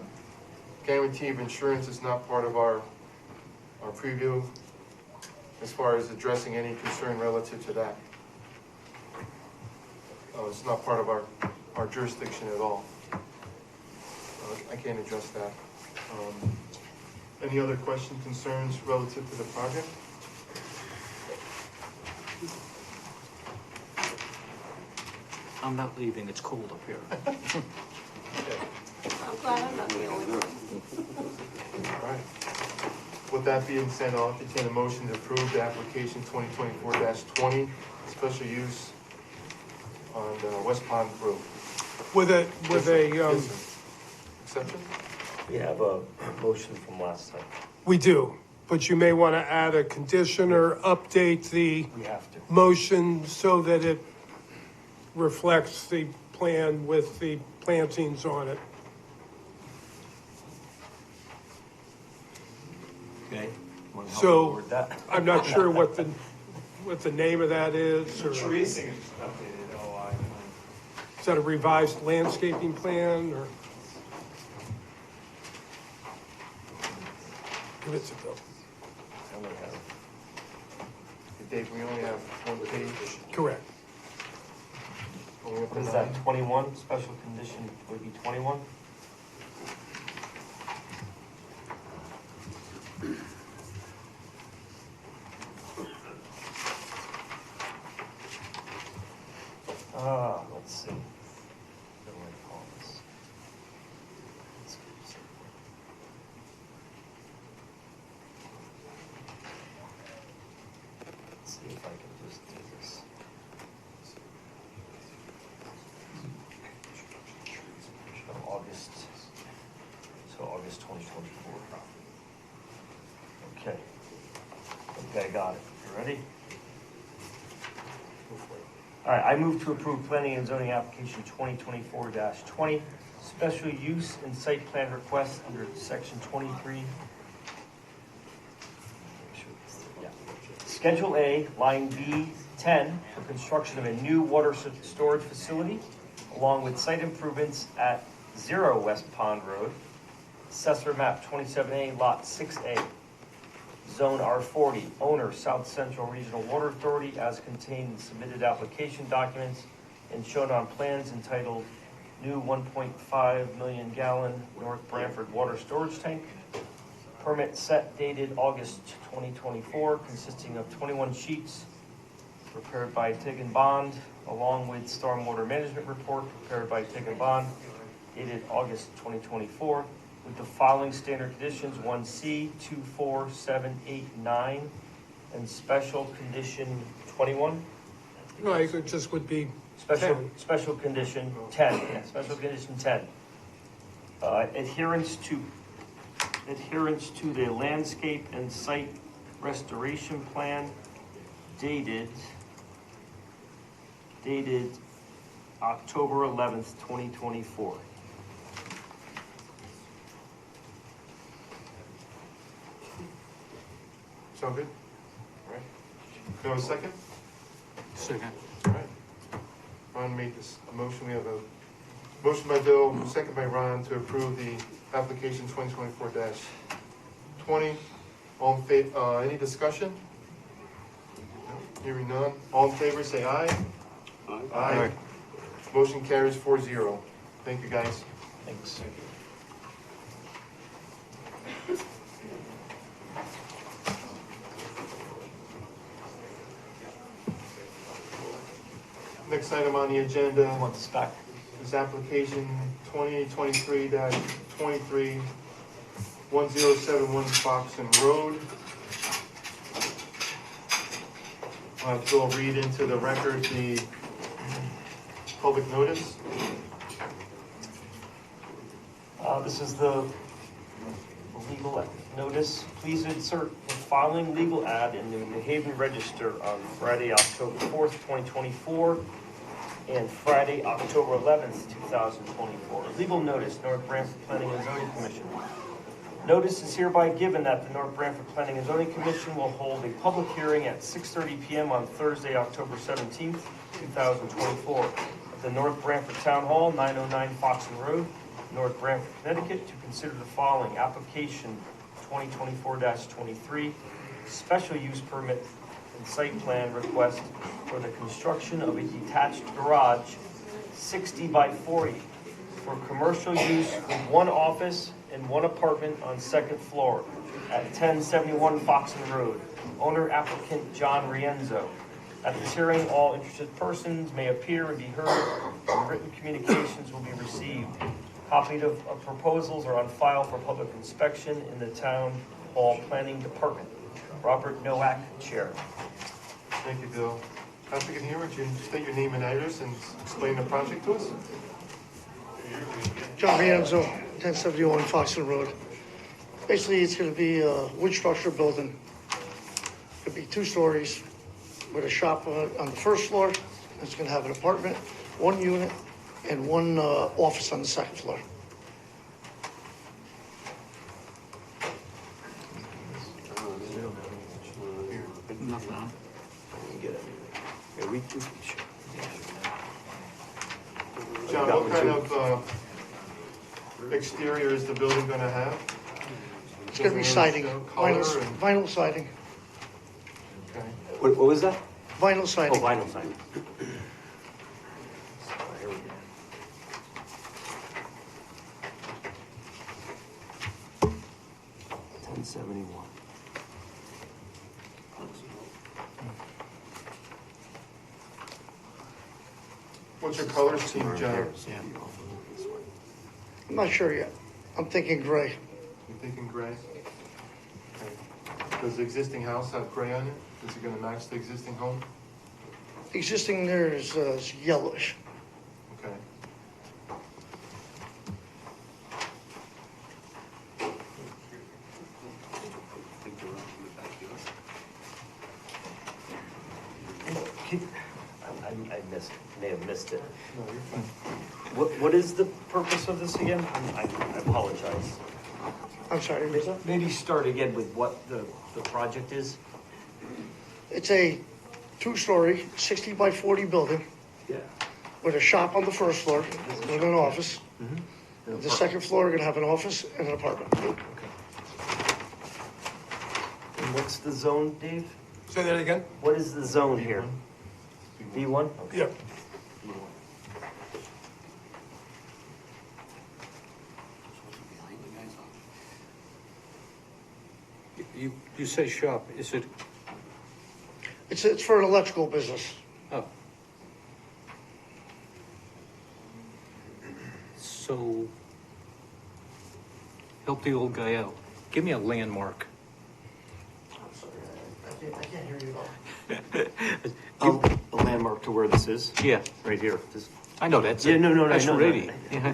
Speaker 1: guarantee of insurance is not part of our preview as far as addressing any concern relative to that. It's not part of our jurisdiction at all. I can't address that. Any other questions, concerns relative to the project?
Speaker 4: I'm not leaving, it's cold up here.
Speaker 5: I'm glad I'm not the only one.
Speaker 1: All right. With that being said, I'll entertain a motion to approve the application 2024-20, special use on West Pond Road.
Speaker 3: With a,
Speaker 1: Yes, sir. Exception?
Speaker 8: We have a motion from last time.
Speaker 3: we do, but you may want to add a condition or update the
Speaker 8: We have to.
Speaker 3: motion so that it reflects the plan with the plantings on it.
Speaker 8: Okay. Want to help me
Speaker 3: So,
Speaker 8: word that?
Speaker 3: I'm not sure what the name of that is, or
Speaker 17: Tracing is updated, OI.
Speaker 3: is that a revised landscaping plan, or? Give it to Bill.
Speaker 8: I only have-
Speaker 1: Dave, we only have one page.
Speaker 3: Correct.
Speaker 1: Only up to
Speaker 8: What is
Speaker 1: 9.
Speaker 8: that, 21, special condition, would it be 21? Let's see. What do I call this? Let's see if I can just do this. August 2024. Okay. Okay, got it. You ready? All right, I move to approve planning and zoning application 2024-20, special use and site plan request under section 23. Yeah. Schedule A, line B10, for construction of a new water storage facility, along with site improvements at 0 West Pond Road, Assessor Map 27A, Lot 6A, Zone R40, owner South Central Regional Water Authority, as contained in submitted application documents and shown on plans entitled New 1.5 million gallon North Branford Water Storage Tank. Permit set dated August 2024, consisting of 21 sheets prepared by Tig and Bond, along with stormwater management report prepared by Tig and Bond, dated August 2024, with the following standard conditions: 1C, 2, 4, 7, 8, 9, and special condition 21.
Speaker 3: No, it just would be
Speaker 8: Special,
Speaker 3: 10.
Speaker 8: special condition 10, yeah, special condition 10. Adherence to the landscape and site restoration plan dated October 11th, 2024.
Speaker 1: Sound good? All right. Can I have a second?
Speaker 4: Second.
Speaker 1: All right. Ron made this motion. We have a Motion by Bill, second by Ron, to approve the application 2024-20. All in favor, any discussion? No? Hearing none. All in favor, say aye. Aye. Motion carries 4-0. Thank you, guys.
Speaker 8: Thanks.
Speaker 1: Next item on the agenda
Speaker 8: Want this back?
Speaker 1: is application 2023-23, 1071 Foxon Road. I'll have Bill read into the record the public notice.
Speaker 8: This is the legal notice. Please insert the following legal ad in the New Haven Register on Friday, October 4th, 2024, and Friday, October 11th, 2024. Legal notice, North Branford Planning and Zoning Commission. Notice is hereby given that the North Branford Planning and Zoning Commission will hold a public hearing at 6:30 p.m. on Thursday, October 17th, 2024, at the North Branford Town Hall, 909 Foxon Road, North Branford, Connecticut, to consider the following: application 2024-23, special use permit and site plan request for the construction of a detached garage 60 by 40 for commercial use with one office and one apartment on second floor at 1071 Foxon Road. Owner applicant John Rienzo. At this hearing, all interested persons may appear and be heard, and written communications will be received. Copies of proposals are on file for public inspection in the Town Hall Planning Department. Robert Nowak, Chair.
Speaker 1: Thank you, Bill. Applicant here, would you state your name and address and explain the project to us?
Speaker 18: John Rienzo, 1071 Foxon Road. Basically, it's going to be a wood structure building. It'll be 2 stories with a shop on the first floor. It's going to have an apartment, 1 unit, and 1 office on the second floor.
Speaker 4: Nothing on.
Speaker 1: John, what kind of exterior is the building going to have?
Speaker 18: It's going to be siding, vinyl siding.
Speaker 1: Okay.
Speaker 8: What was that?
Speaker 18: Vinyl siding.
Speaker 8: Oh, vinyl siding. 1071.
Speaker 1: What's your color scheme, John?
Speaker 18: I'm not sure yet. I'm thinking gray.
Speaker 1: You're thinking gray? Okay. Does the existing house have gray on it? Is it going to match the existing home?
Speaker 18: The existing there is yellowish.
Speaker 1: Okay.
Speaker 8: I may have missed it.
Speaker 1: No, you're fine.
Speaker 8: What is the purpose of this again? I apologize.
Speaker 18: I'm sorry.
Speaker 8: Maybe start again with what the project is.
Speaker 18: It's a 2-story, 60 by 40 building.
Speaker 8: Yeah.
Speaker 18: With a shop on the first floor, with an office.
Speaker 8: Mm-hmm.
Speaker 18: The second floor, we're gonna have an office and an apartment.
Speaker 8: Okay. And what's the zone, Dave?
Speaker 10: Say that again?
Speaker 8: What is the zone here? B1? Okay.
Speaker 10: Yep.
Speaker 4: You say shop, is it?
Speaker 18: It's for an electrical business.
Speaker 4: Oh. So, help the old guy out. Give me a landmark.
Speaker 18: I'm sorry, I can't hear you at all.
Speaker 8: A landmark to where this is?
Speaker 4: Yeah.
Speaker 8: Right here. This,
Speaker 4: I know that's
Speaker 8: yeah,
Speaker 4: it.
Speaker 8: no,
Speaker 4: That's
Speaker 8: no,
Speaker 4: ready.
Speaker 8: no.
Speaker 4: Yeah.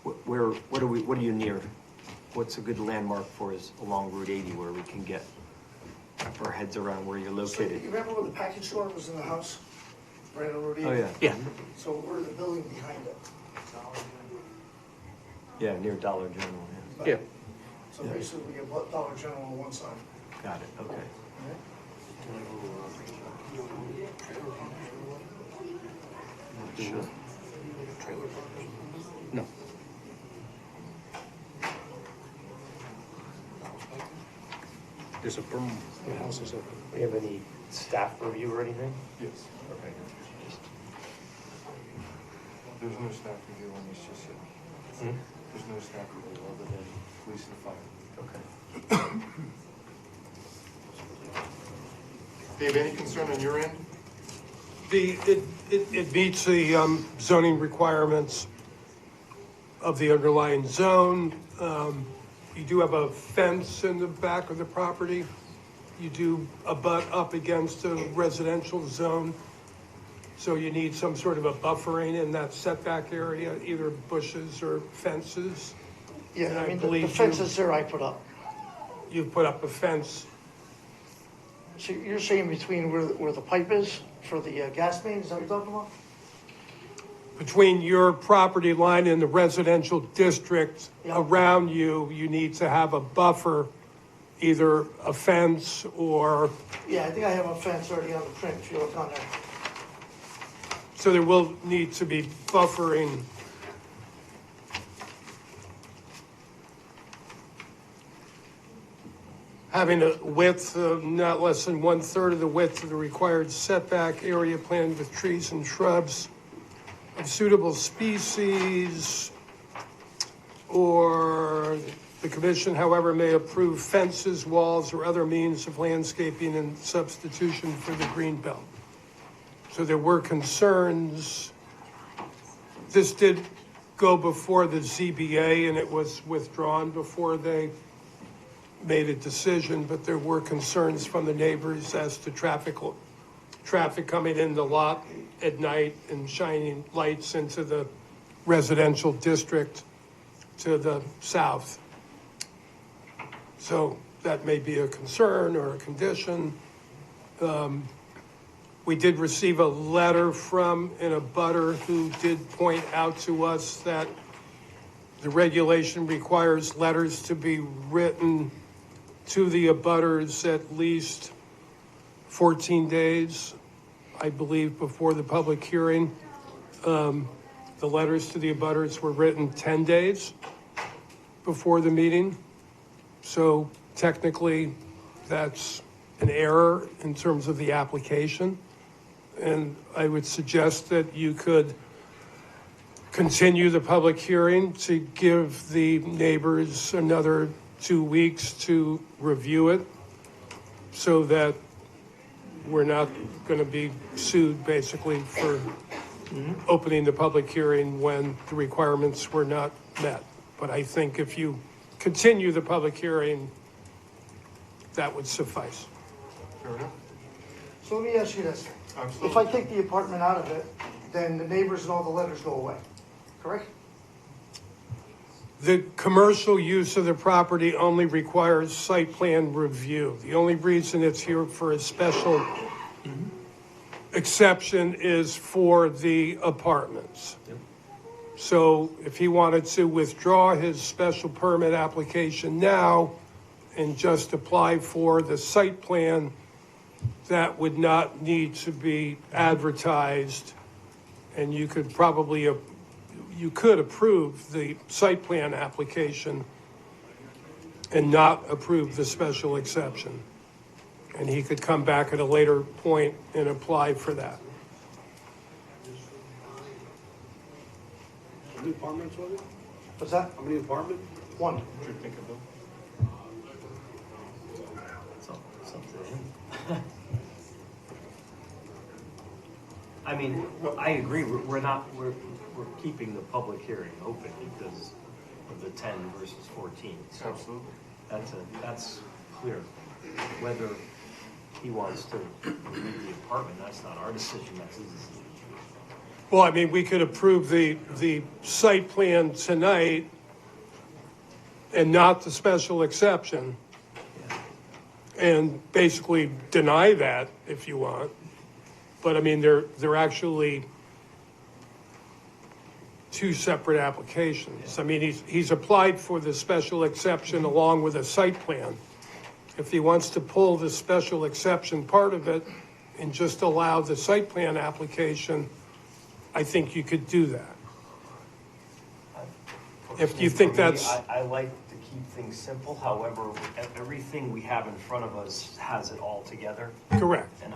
Speaker 8: What are you near? What's a good landmark for us along Route 80 where we can get our heads around where you're
Speaker 18: So
Speaker 8: located?
Speaker 18: you remember when the package store was in the house? Right on Route 80?
Speaker 8: Oh, yeah.
Speaker 4: Yeah.
Speaker 18: So we're in the building behind it.
Speaker 8: Yeah, near Dollar General,
Speaker 4: Yeah.
Speaker 18: So basically, we get Dollar General on one side.
Speaker 8: Got it, okay.
Speaker 18: Sure.
Speaker 4: No. There's a berm. The house is open.
Speaker 8: Do you have any staff review or anything?
Speaker 1: Yes.
Speaker 8: Okay.
Speaker 1: There's no staff review on this, just yet. There's no staff review other than police and fire.
Speaker 8: Okay.
Speaker 1: Dave, any concern on your end?
Speaker 19: It meets the zoning requirements of the underlying zone. You do have a fence in the back of the property. You do abut up against a residential zone. So you need some sort of a buffering in that setback area, either bushes or fences.
Speaker 18: Yeah,
Speaker 19: And
Speaker 18: I mean, the
Speaker 19: believe
Speaker 18: fences there I put up.
Speaker 19: You've put up a fence.
Speaker 18: So you're saying between where the pipe is for the gas main, is that what you're talking about?
Speaker 19: Between your property line and the residential district around you, you need to have a buffer, either a fence or,
Speaker 18: Yeah, I think I have a fence already on the print, if you look on there.
Speaker 19: so there will need to be buffering. Having a width of not less than 1/3 of the width of the required setback area planted with trees and shrubs of suitable species, or the commission, however, may approve fences, walls, or other means of landscaping in substitution for the green belt. So there were concerns. This did go before the ZBA and it was withdrawn before they made a decision, but there were concerns from the neighbors as to traffic coming in the lot at night and shining lights into the residential district to the south. So that may be a concern or a condition. We did receive a letter from an abutter who did point out to us that the regulation requires letters to be written to the abutters at least 14 days, I believe, before the public hearing. The letters to the abutters were written 10 days before the meeting. So technically, that's an error in terms of the application. And I would suggest that you could continue the public hearing to give the neighbors another 2 weeks to review it so that we're not going to be sued basically for opening the public hearing when the requirements were not met. But I think if you continue the public hearing, that would suffice.
Speaker 1: Fair enough.
Speaker 18: So let me ask you this.
Speaker 1: Absolutely.
Speaker 18: If I take the apartment out of it, then the neighbors and all the letters go away, correct?
Speaker 19: The commercial use of the property only requires site plan review. The only reason it's here for a special exception is for the apartments. So if he wanted to withdraw his special permit application now and just apply for the site plan, that would not need to be advertised, and you could probably you could approve the site plan application and not approve the special exception. And he could come back at a later point and apply for that.
Speaker 7: How many apartments are there?
Speaker 18: What's that?
Speaker 7: How many apartments?
Speaker 18: One.
Speaker 8: I mean, I agree, we're keeping the public hearing open because of the 10 versus 14. So
Speaker 1: Absolutely.
Speaker 8: That's clear. Whether he wants to remove the apartment, that's not our decision, that's his decision.
Speaker 19: Well, I mean, we could approve the site plan tonight and not the special exception, and basically deny that if you want. But I mean, they're actually two separate applications. I mean, he's applied for the special exception along with a site plan. If he wants to pull the special exception part of it and just allow the site plan application, I think you could do that. If you think
Speaker 8: For me,
Speaker 19: that's,
Speaker 8: I like to keep things simple, however, everything we have in front of us has it all together.
Speaker 19: correct.
Speaker 8: And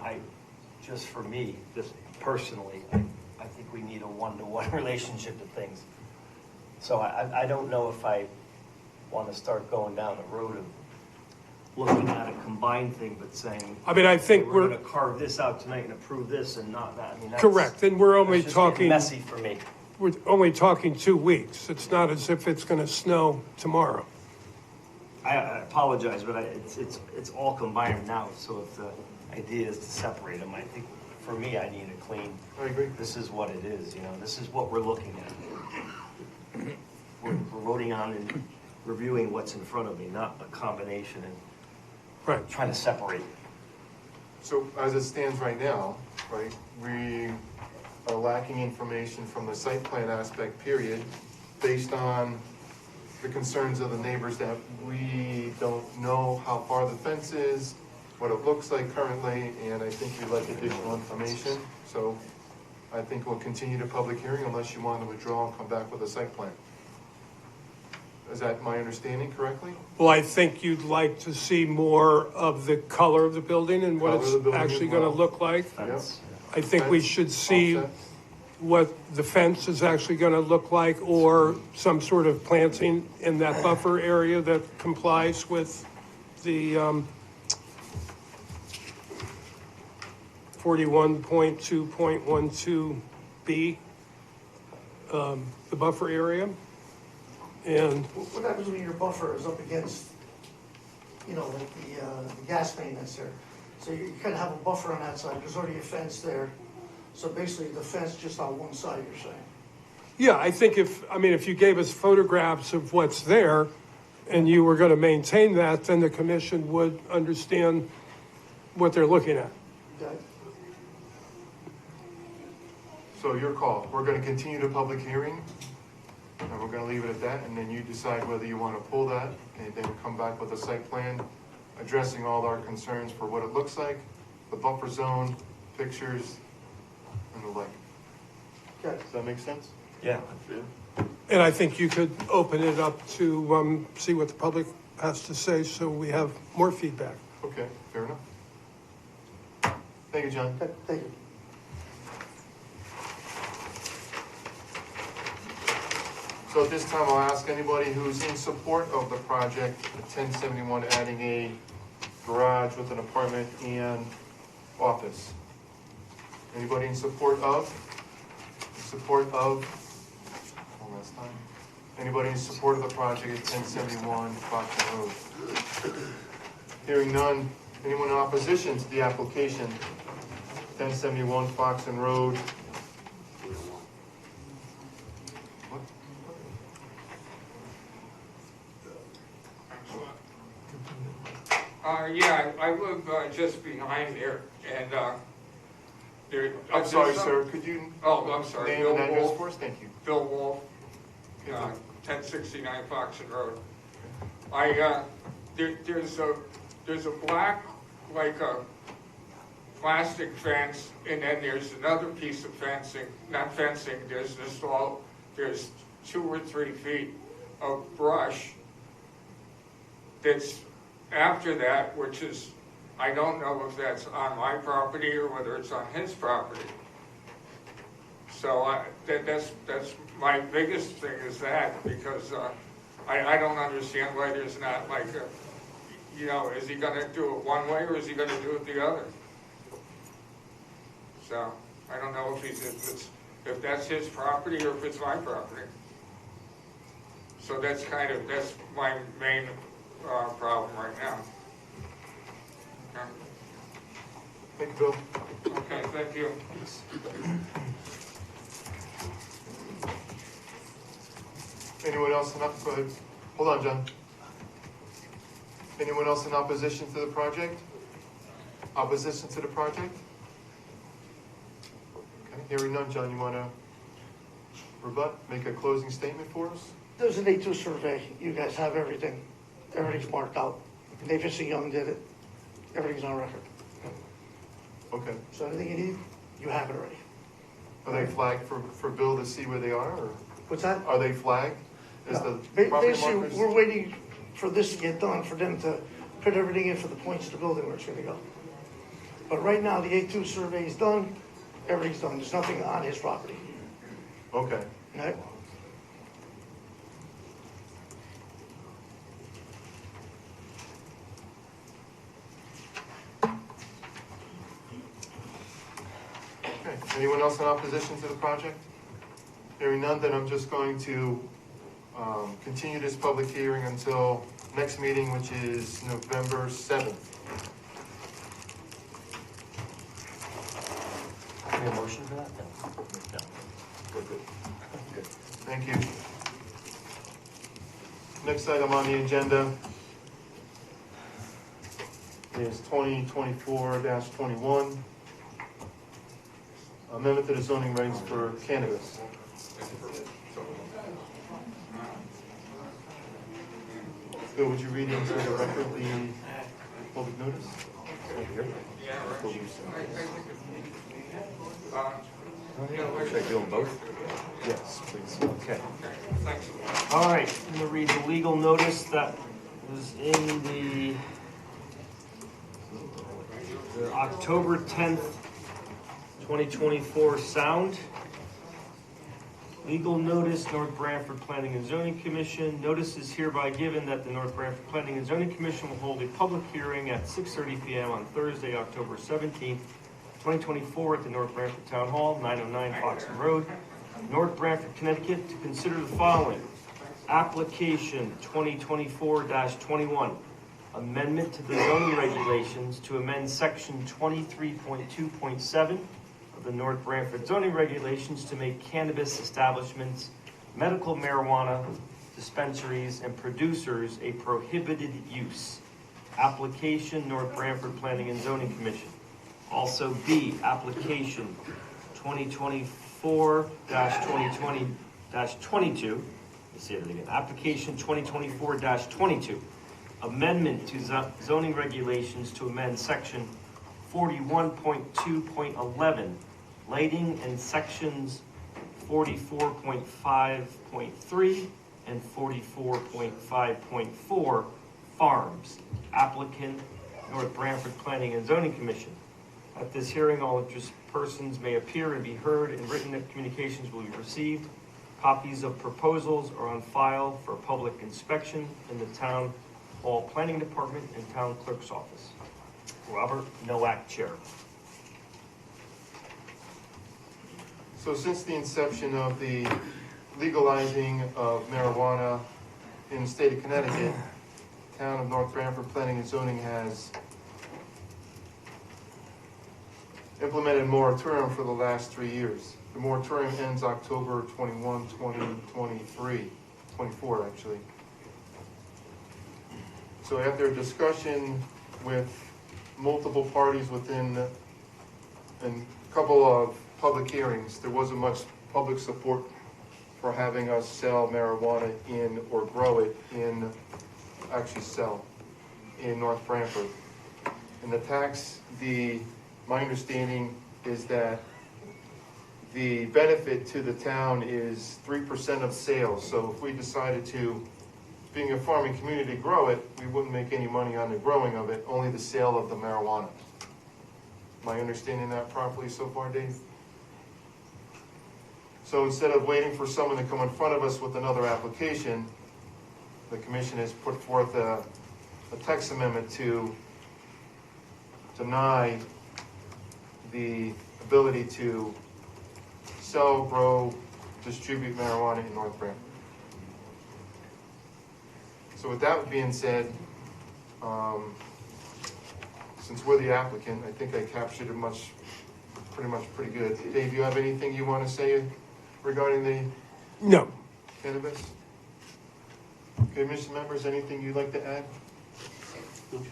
Speaker 8: just for me, just personally, I think we need a one-to-one relationship to things. So I don't know if I want to start going down the road of looking at a combined thing, but saying,
Speaker 19: I mean, I think
Speaker 8: we're
Speaker 19: we're,
Speaker 8: going to carve this out tonight and approve this and not that. I mean, that's.
Speaker 19: correct, and we're only
Speaker 8: that's just getting
Speaker 19: talking,
Speaker 8: messy for me.
Speaker 19: we're only talking 2 weeks. It's not as if it's gonna snow tomorrow.
Speaker 8: I apologize, but it's all combined now, so if the idea is to separate them, I think, for me, I need a clean.
Speaker 1: I agree.
Speaker 8: This is what it is, this is what we're looking at. We're voting on and reviewing what's in front of me, not a combination and
Speaker 19: Right.
Speaker 8: trying to separate.
Speaker 1: So as it stands right now, right, we are lacking information from the site plan aspect, period, based on the concerns of the neighbors that we don't know how far the fence is, what it looks like currently, and I think we'd like additional information. So I think we'll continue the public hearing unless you want to withdraw and come back with a site plan. Is that my understanding correctly?
Speaker 19: Well, I think you'd like to see more of the color of the building and what
Speaker 1: Color of the
Speaker 19: it's
Speaker 1: building
Speaker 19: actually
Speaker 1: as
Speaker 19: gonna
Speaker 1: well.
Speaker 19: look like.
Speaker 1: Yep.
Speaker 19: I think we
Speaker 1: Fence,
Speaker 19: should see
Speaker 1: offset.
Speaker 19: what the fence is actually gonna look like, or some sort of planting in that buffer area that complies with the 41.2.12B, the buffer area. And
Speaker 18: What happens when your buffer is up against, like the gas main that's there? So you kind of have a buffer on that side, there's already a fence there. So basically the fence just on one side, you're saying?
Speaker 19: yeah, I think if you gave us photographs of what's there and you were gonna maintain that, then the commission would understand what they're looking at.
Speaker 18: Okay.
Speaker 1: So your call. We're gonna continue the public hearing, and we're gonna leave it at that, and then you decide whether you wanna pull that, and then come back with a site plan addressing all our concerns for what it looks like, the buffer zone, pictures, and the like.
Speaker 18: Okay.
Speaker 1: Does that make sense?
Speaker 8: Yeah.
Speaker 19: And I think you could open it up to see what the public has to say, so we have more feedback.
Speaker 1: Okay, fair enough. Thank you, John.
Speaker 18: Okay, thank you.
Speaker 1: So at this time, I'll ask anybody who's in support of the project, the 1071, adding a garage with an apartment and office. Anybody in support of? One last time. Anybody in support of the project at 1071 Foxon Road? Hearing none. Anyone in opposition to the application? 1071 Foxon Road.
Speaker 20: Yeah, I live just behind there, and there.
Speaker 1: I'm sorry, sir, could you?
Speaker 20: Oh, I'm sorry.
Speaker 1: Name
Speaker 20: Bill
Speaker 1: and address
Speaker 20: Wolf.
Speaker 1: for us? Thank you.
Speaker 20: Bill Wolf, 1069 Foxon Road. There's a black, like a plastic fence, and then there's another piece of fencing, not fencing, there's 2 or 3 feet of brush that's after that, which is, I don't know if that's on my property or whether it's on his property. So that's my biggest thing is that, because I don't understand why there's not like a, is he gonna do it one way or is he gonna do it the other? So I don't know if that's his property or if it's my property. So that's my main problem right now. Okay.
Speaker 1: Thank you, Bill.
Speaker 20: Okay, thank you.
Speaker 1: Anyone else go ahead. Hold on, John. Anyone else in opposition to the project? Opposition to the project? Okay, hearing none, John, you wanna rebut, make a closing statement for us?
Speaker 18: There's an A2 survey, you guys have everything, everything's marked out. Davis and Young did it, everything's on record.
Speaker 1: Okay.
Speaker 18: So anything you need, you have it already.
Speaker 1: Are they flagged for Bill to see where they are, or?
Speaker 18: What's that?
Speaker 1: Are they flagged? Is
Speaker 18: No.
Speaker 1: the property
Speaker 18: Basically,
Speaker 1: markers?
Speaker 18: we're waiting for this to get done, for them to put everything in for the points of the building where it's gonna go. But right now, the A2 survey is done, everything's done, there's nothing on his property,
Speaker 1: Okay.
Speaker 18: right?
Speaker 1: Okay. Anyone else in opposition to the project? Hearing none, then I'm just going to continue this public hearing until next meeting, which is November 7th.
Speaker 8: Any motion for that? No.
Speaker 1: Good. Thank you. Next item on the agenda is 2024-21, amendment to the zoning regs for cannabis. Bill, would you read into the record the public notice?
Speaker 8: Should I do them both?
Speaker 1: Yes, please.
Speaker 8: Okay. All right, I'm gonna read the legal notice that was in the October 10th, 2024 sound. Legal notice, North Branford Planning and Zoning Commission. Notice is hereby given that the North Branford Planning and Zoning Commission will hold a public hearing at 6:30 p.m. on Thursday, October 17th, 2024 at the North Branford Town Hall, 909 Foxon Road, North Branford, Connecticut, to consider the following. Application 2024-21, amendment to the zoning regulations to amend section 23.2.7 of the North Branford zoning regulations to make cannabis establishments, medical marijuana dispensaries, and producers a prohibited use. Application North Branford Planning and Zoning Commission. Also B, application 2024-2020-22. Let's see it again. Application 2024-22. Amendment to zoning regulations to amend section 41.2.11, lighting, and sections 44.5.3 and 44.5.4, farms. Applicant, North Branford Planning and Zoning Commission. At this hearing, all interested persons may appear and be heard, and written communications will be received. Copies of proposals are on file for public inspection in the Town Hall Planning Department and Town Clerk's Office. Robert Nowak, Chair.
Speaker 1: So since the inception of the legalizing of marijuana in the state of Connecticut, Town of North Branford Planning and Zoning has implemented a moratorium for the last 3 years. The moratorium ends October 21, 2023, 24 actually. So after a discussion with multiple parties within and a couple of public hearings, there wasn't much public support for having us sell marijuana in or grow it in, actually sell in North Branford. And my understanding is that the benefit to the town is 3% of sales. So if we decided to, being a farming community, grow it, we wouldn't make any money on the growing of it, only the sale of the marijuana. Am I understanding that properly so far, Dave? So instead of waiting for someone to come in front of us with another application, the commission has put forth a text amendment to deny the ability to sell, grow, distribute marijuana in North Branford. So with that being said, since we're the applicant, I think I captured it pretty good. Dave, do you have anything you want to say regarding the
Speaker 19: No.
Speaker 1: cannabis? Commission members, anything you'd like to add? Okay.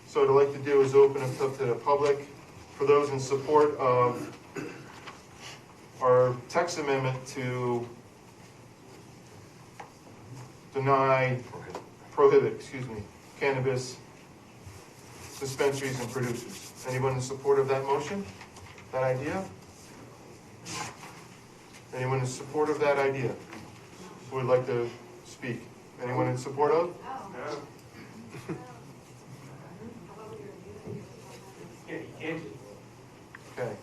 Speaker 1: So what I'd like to do is open it up to the public. For those in support of our text amendment to prohibit, cannabis dispensaries and producers. Anyone in support of that motion, that idea? Anyone in support of that idea? Who would like to speak? Anyone in support of? Okay.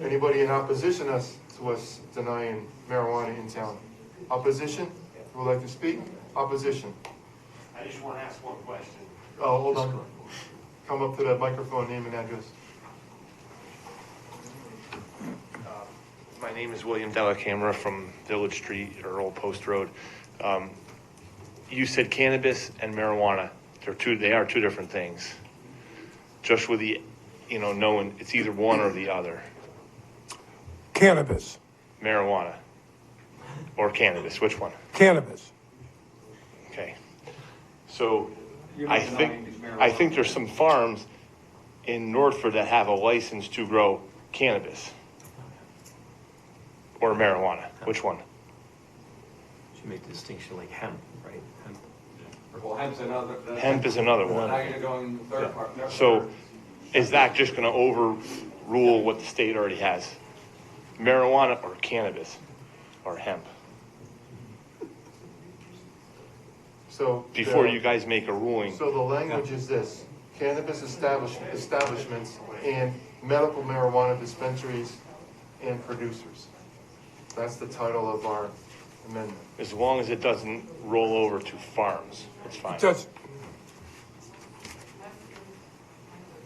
Speaker 1: Anybody in opposition to us denying marijuana in town? Opposition? Who would like to speak? Opposition?
Speaker 21: I just want to ask one question.
Speaker 1: Oh, hold on. Come up to that microphone, name and address.
Speaker 21: My name is William Della Camera from Village Street or Old Post Road. You said cannabis and marijuana. They are two different things. Just with the, knowing it's either one or the other.
Speaker 19: Cannabis.
Speaker 21: Marijuana. Or cannabis, which one?
Speaker 19: Cannabis.
Speaker 21: Okay. So I think there's some farms in Northford that have a license to grow cannabis. Or marijuana, which one?
Speaker 8: Should make the distinction like hemp, right? Hemp.
Speaker 21: Well, hemp is another one.
Speaker 22: Now you're going third part.
Speaker 21: So is that just going to overrule what the state already has? Marijuana or cannabis or hemp?
Speaker 1: So
Speaker 21: before you guys make a ruling.
Speaker 1: So the language is this: cannabis establishments and medical marijuana dispensaries and producers. That's the title of our amendment.
Speaker 21: As long as it doesn't roll over to farms, it's fine.
Speaker 19: It does.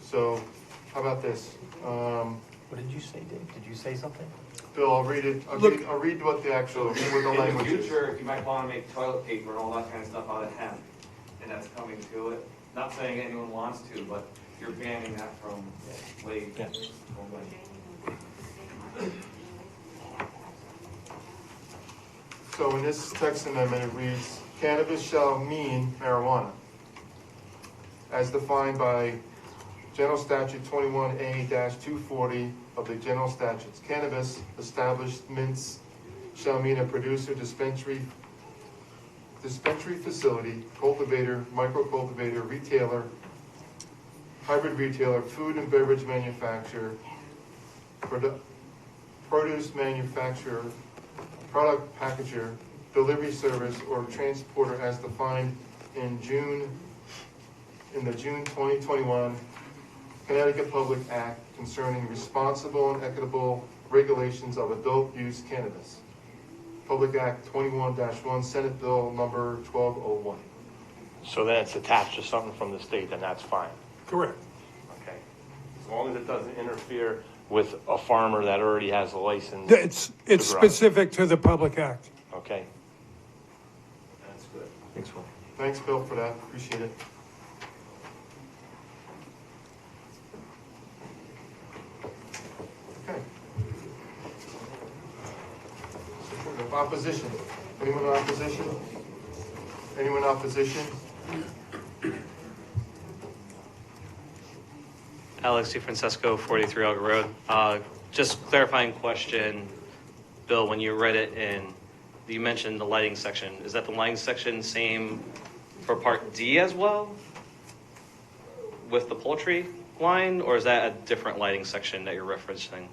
Speaker 1: So, how about this?
Speaker 8: What did you say, Dave? Did you say something?
Speaker 1: Bill, I'll read it. I'll read what the actual, what the
Speaker 22: In
Speaker 1: language
Speaker 22: the
Speaker 1: is.
Speaker 22: future, if you might want to make toilet paper and all that kind of stuff out of hemp, and that's coming to it. Not saying anyone wants to, but you're banning that from way.
Speaker 8: Yes.
Speaker 1: So in this text amendment, it reads, cannabis shall mean marijuana, as defined by General Statute 21A-240 of the General Statutes. Cannabis establishments shall mean a producer, dispensary facility, cultivator, micro-cultivator, retailer, hybrid retailer, food and beverage manufacturer, produce manufacturer, product packager, delivery service, or transporter as defined in the June 2021 Connecticut Public Act concerning responsible and equitable regulations of adult use cannabis. Public Act 21-1, Senate Bill number 1201.
Speaker 21: So then it's attached to something from the state, then that's fine.
Speaker 19: Correct.
Speaker 21: Okay. As long as it doesn't interfere with a farmer that already has a license.
Speaker 19: It's specific to the Public Act.
Speaker 21: Okay.
Speaker 8: That's good. Thanks, Will.
Speaker 1: Thanks, Bill, for that. Appreciate it. Okay. Opposition. Anyone in opposition? Anyone in opposition?
Speaker 23: Alex DeFrancesco, 43 Alga Road. Just clarifying question, Bill, when you read it in, you mentioned the lighting section. Is that the lighting section same for Part D as well with the poultry line, or is that a different lighting section that you're referencing?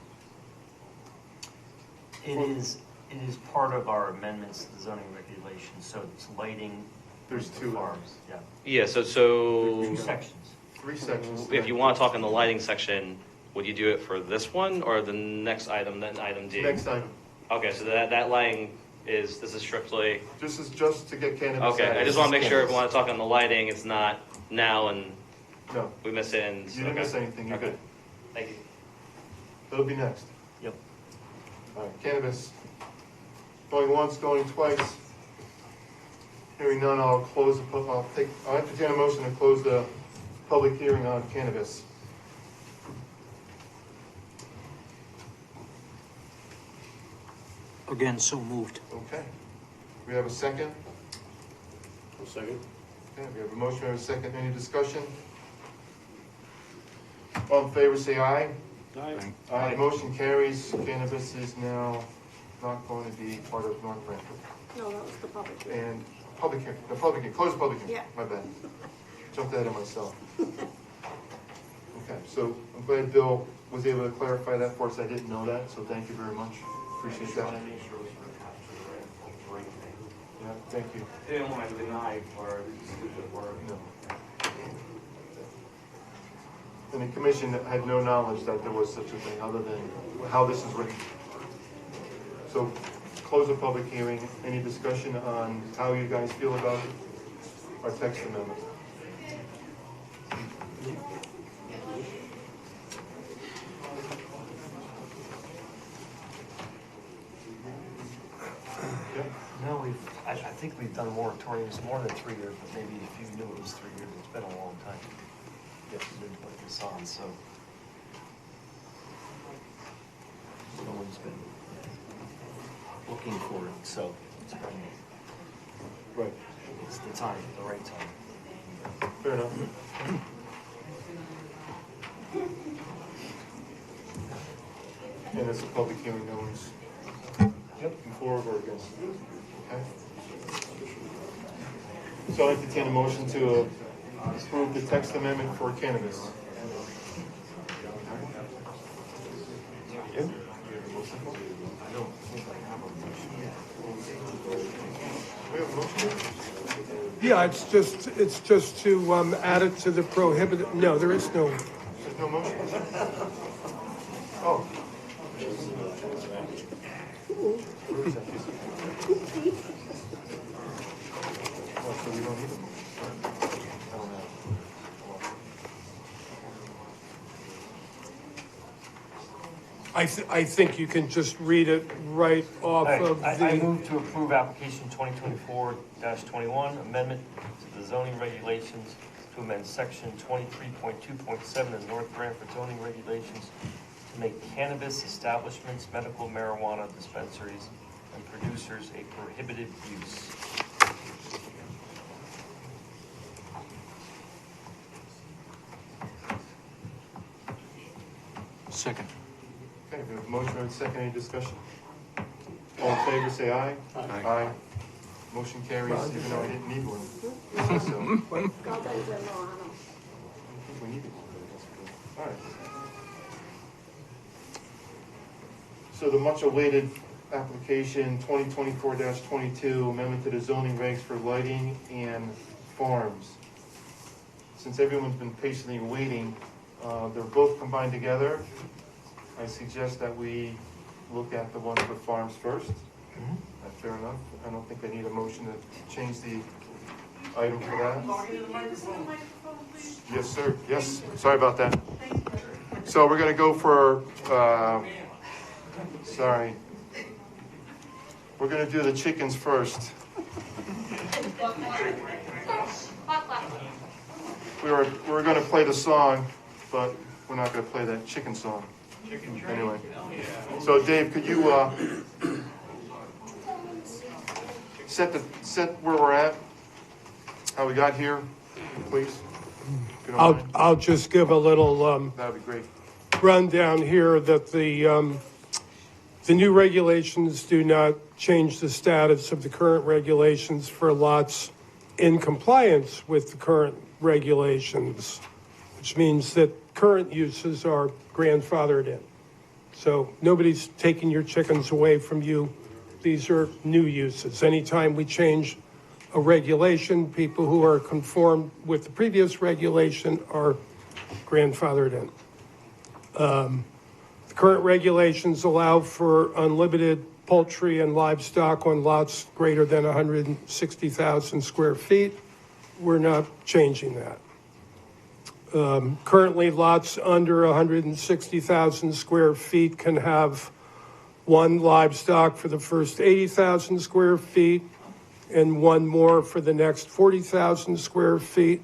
Speaker 8: It is part of our amendments to the zoning regulations, so it's lighting.
Speaker 1: There's two
Speaker 8: farms, yeah.
Speaker 23: Yeah, so
Speaker 8: Two sections.
Speaker 1: Three sections.
Speaker 23: if you want to talk in the lighting section, would you do it for this one or the next item, then item D?
Speaker 1: Next item.
Speaker 23: Okay, so that lighting this is strictly.
Speaker 1: This is just to get cannabis.
Speaker 23: Okay, I just want to make sure if we want to talk on the lighting, it's not now and
Speaker 1: No.
Speaker 23: we miss it. And,
Speaker 1: You didn't miss anything. You're good.
Speaker 23: Thank you.
Speaker 1: It'll be next.
Speaker 23: Yep.
Speaker 1: All right, cannabis. Going once, going twice. Hearing none, I'll entertain a motion to close the public hearing on cannabis.
Speaker 4: Again, so moved.
Speaker 1: Okay. We have a second?
Speaker 7: A second.
Speaker 1: Okay, we have a motion, we have a second. Any discussion? All in favor, say aye.
Speaker 7: Aye.
Speaker 1: Aye. Motion carries. Cannabis is now not going to be part of North Branford.
Speaker 5: No, that was the public hearing.
Speaker 1: And public hearing, close the public hearing.
Speaker 5: Yeah.
Speaker 1: My bad. Jumped ahead of myself. Okay, so I'm glad Bill was able to clarify that for us. I didn't know that, so thank you very much. Appreciate that. Yeah, thank you.
Speaker 22: Didn't want to deny or stupid work.
Speaker 1: No. And the commission had no knowledge that there was such a thing other than how this is written. So close the public hearing. Any discussion on how you guys feel about our text amendment?
Speaker 6: No, I think we've done moratoriums more than 3 years, but maybe if you knew it was 3 years, it's been a long time. Yes, we've been putting this on, so. No one's been looking for it, so it's been,
Speaker 1: right.
Speaker 6: It's the time, the right time.
Speaker 1: Fair enough. And it's a public hearing, no one's in favor or against. Okay. So I entertain a motion to approve the text amendment for cannabis.
Speaker 6: I don't think I have a motion.
Speaker 1: We have a motion?
Speaker 19: Yeah, it's just to add it to the prohibited, no, there is no.
Speaker 1: There's no motion? Oh. So we don't need a motion. I don't know.
Speaker 19: I think you can just read it right off of the.
Speaker 6: I move to approve application 2024-21, amendment to the zoning regulations to amend section 23.2.7 of North Branford zoning regulations to make cannabis establishments, medical marijuana dispensaries, and producers a prohibited use.
Speaker 4: Second.
Speaker 1: Okay, we have a motion and a second. Any discussion? All in favor, say aye.
Speaker 4: Aye.
Speaker 1: Aye. Motion carries, even though I didn't need one. So, I think we needed one, but that's good. All right. So the much-awaited application 2024-22, amendment to the zoning regs for lighting and farms. Since everyone's been patiently waiting, they're both combined together. I suggest that we look at the one for farms first. That's fair enough. I don't think I need a motion to change the item for that. Yes, sir. Yes, sorry about that. So we're gonna go for, sorry. We're gonna do the chickens first. We were gonna play the song, but we're not gonna play that chicken song. Anyway, so Dave, could you set where we're at, how we got here, please? If you don't mind.
Speaker 19: I'll just give a little
Speaker 1: That'd be great.
Speaker 19: rundown here that the new regulations do not change the status of the current regulations for lots in compliance with the current regulations, which means that current uses are grandfathered in. So nobody's taking your chickens away from you. These are new uses. Anytime we change a regulation, people who are conformed with the previous regulation are grandfathered in. The current regulations allow for unlimited poultry and livestock on lots greater than 160,000 square feet. We're not changing that. Currently, lots under 160,000 square feet can have one livestock for the first 80,000 square feet and one more for the next 40,000 square feet.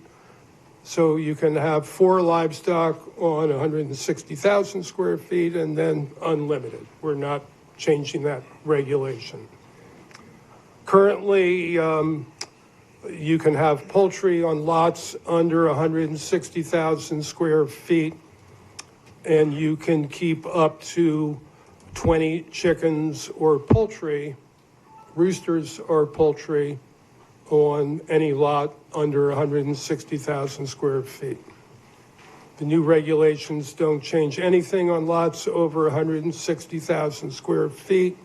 Speaker 19: So you can have 4 livestock on 160,000 square feet and then unlimited. We're not changing that regulation. Currently, you can have poultry on lots under 160,000 square feet, and you can keep up to 20 chickens or poultry, roosters or poultry, on any lot under 160,000 square feet. The new regulations don't change anything on lots over 160,000 square feet.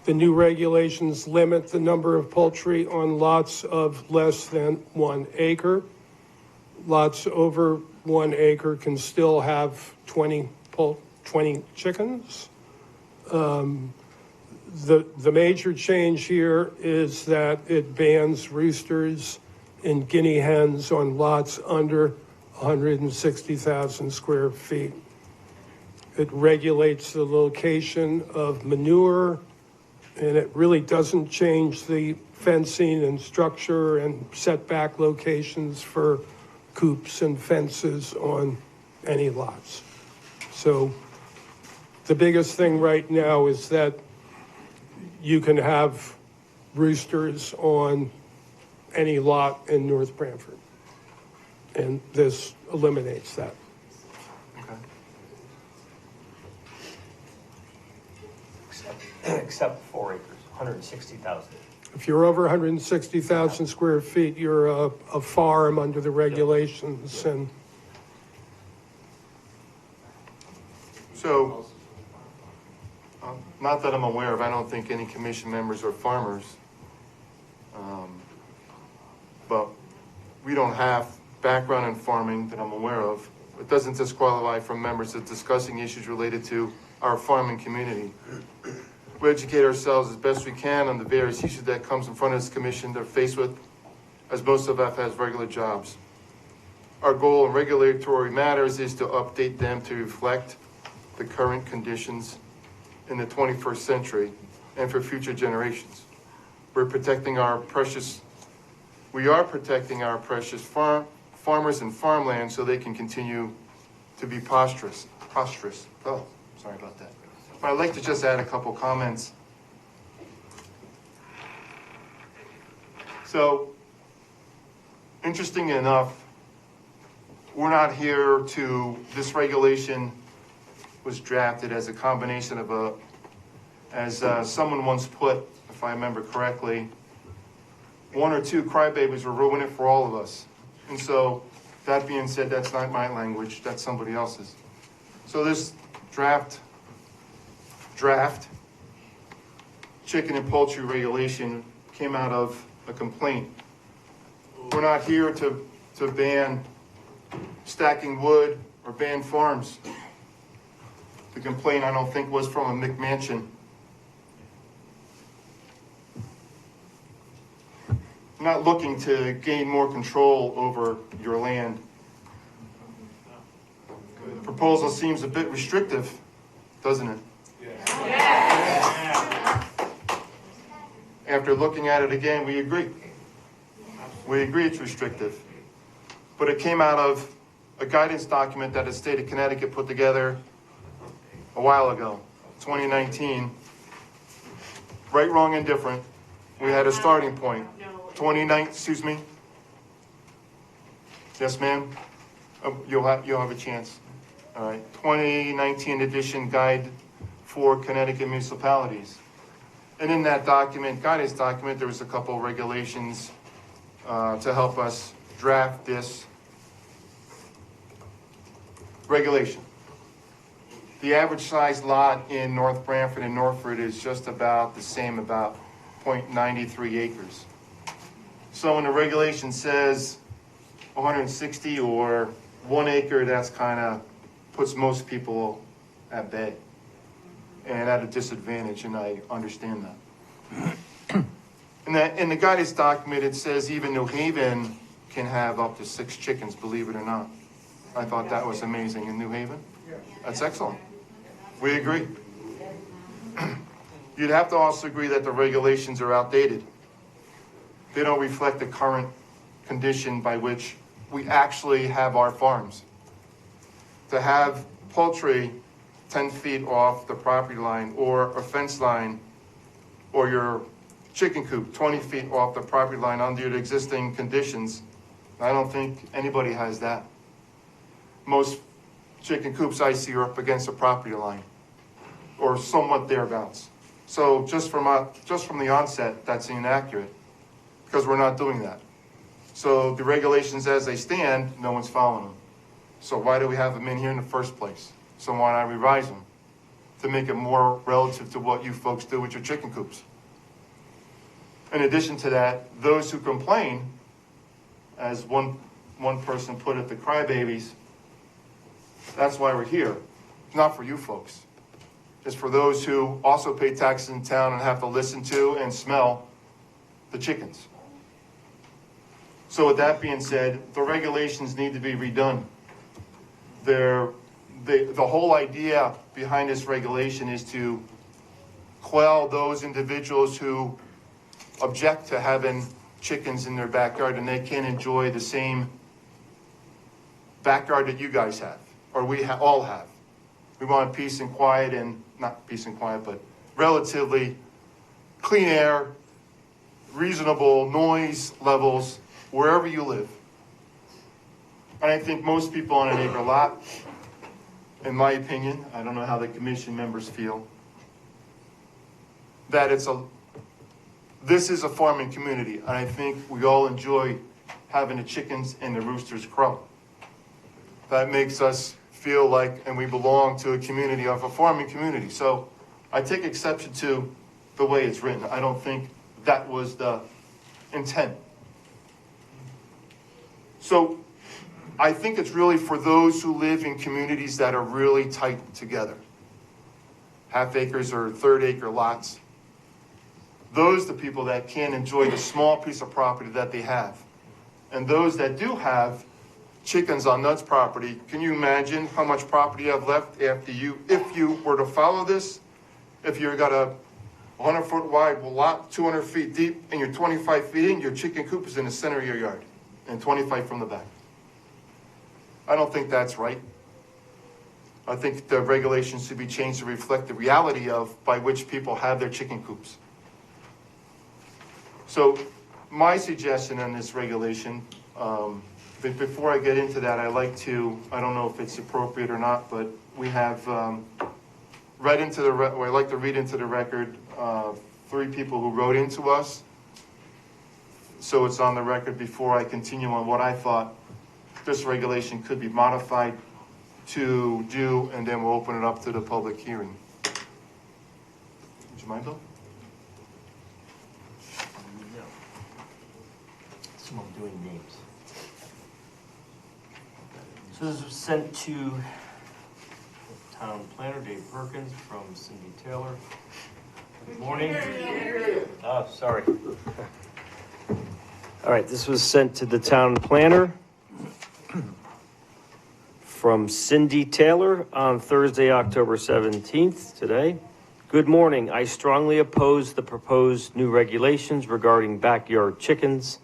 Speaker 19: The new regulations limit the number of poultry on lots of less than 1 acre. Lots over 1 acre can still have 20 chickens. The major change here is that it bans roosters and guinea hens on lots under 160,000 square feet. It regulates the location of manure, and it really doesn't change the fencing and structure and setback locations for coops and fences on any lots. So the biggest thing right now is that you can have roosters on any lot in North Branford. And this eliminates that.
Speaker 6: Except 4 acres, 160,000.
Speaker 19: If you're over 160,000 square feet, you're a farm under the regulations. And
Speaker 1: So, not that I'm aware of, I don't think any commission members are farmers. But we don't have background in farming that I'm aware of. It doesn't disqualify from members of discussing issues related to our farming community. We educate ourselves as best we can on the various issues that comes in front of this commission they're faced with, as most of us have regular jobs. Our goal in regulatory matters is to update them to reflect the current conditions in the 21st century and for future generations. We are protecting our precious farmers and farmland so they can continue to be prosperous. Oh, sorry about that. But I'd like to just add a couple comments. So, interesting enough, we're not here this regulation was drafted as a combination of as someone once put, if I remember correctly, 1 or 2 crybabies will ruin it for all of us. And so, that being said, that's not my language, that's somebody else's. So this draft chicken and poultry regulation came out of a complaint. We're not here to ban stacking wood or ban farms. The complaint, I don't think, was from a McMansion. I'm not looking to gain more control over your land. The proposal seems a bit restrictive, doesn't it? Yeah. After looking at it again, we agree. We agree it's restrictive. But it came out of a guidance document that the state of Connecticut put together a while ago, 2019. Right, wrong, and different. We had a starting point. 29, excuse me? Yes, ma'am? You'll have a chance. All right, 2019 edition guide for Connecticut municipalities. And in that document, guidance document, there was a couple of regulations to help us draft this regulation. The average size lot in North Branford and Northford is just about the same, about 0.93 acres. So when the regulation says 160 or 1 acre, that's kind of puts most people at bay and at a disadvantage, and I understand that. In the guidance document, it says even New Haven can have up to 6 chickens, believe it or not. I thought that was amazing. In New Haven? That's excellent. We agree. You'd have to also agree that the regulations are outdated. They don't reflect the current condition by which we actually have our farms. To have poultry 10 feet off the property line, or a fence line, or your chicken coop 20 feet off the property line under the existing conditions, I don't think anybody has that. Most chicken coops I see are up against the property line, or somewhat thereabouts. So just from the onset, that's inaccurate, because we're not doing that. So the regulations as they stand, no one's following them. So why do we have them in here in the first place? So why not revise them to make it more relative to what you folks do with your chicken coops? In addition to that, those who complain, as one person put it, the crybabies, that's why we're here. It's not for you folks. It's for those who also pay taxes in town and have to listen to and smell the chickens. So with that being said, the regulations need to be redone. The whole idea behind this regulation is to quell those individuals who object to having chickens in their backyard and they can't enjoy the same backyard that you guys have, or we all have. We want peace and quiet, and not peace and quiet, but relatively clean air, reasonable noise levels wherever you live. And I think most people on an acre lot, in my opinion, I don't know how the commission members feel, that this is a farming community, and I think we all enjoy having the chickens and the roosters crow. That makes us feel like, and we belong to a community of a farming community. So I take exception to the way it's written. I don't think that was the intent. So I think it's really for those who live in communities that are really tight together. Half acres or third acre lots. Those are the people that can enjoy the small piece of property that they have. And those that do have chickens on that property, can you imagine how much property you have left after if you were to follow this? If you've got a 100-foot wide lot, 200 feet deep, and you're 25 feet in, your chicken coop is in the center of your yard and 25 from the back. I don't think that's right. I think the regulations should be changed to reflect the reality of by which people have their chicken coops. So my suggestion on this regulation, but before I get into that, I don't know if it's appropriate or not, but we have I'd like to read into the record 3 people who wrote into us. So it's on the record before I continue on what I thought this regulation could be modified to do, and then we'll open it up to the public hearing. Would you mind, Bill?
Speaker 8: No. Someone doing names. So this was sent to Town Planner Dave Perkins from Cindy Taylor. Good morning. Oh, sorry. All right, this was sent to the Town Planner from Cindy Taylor on Thursday, October 17th, today. Good morning. I strongly oppose the proposed new regulations regarding backyard chickens.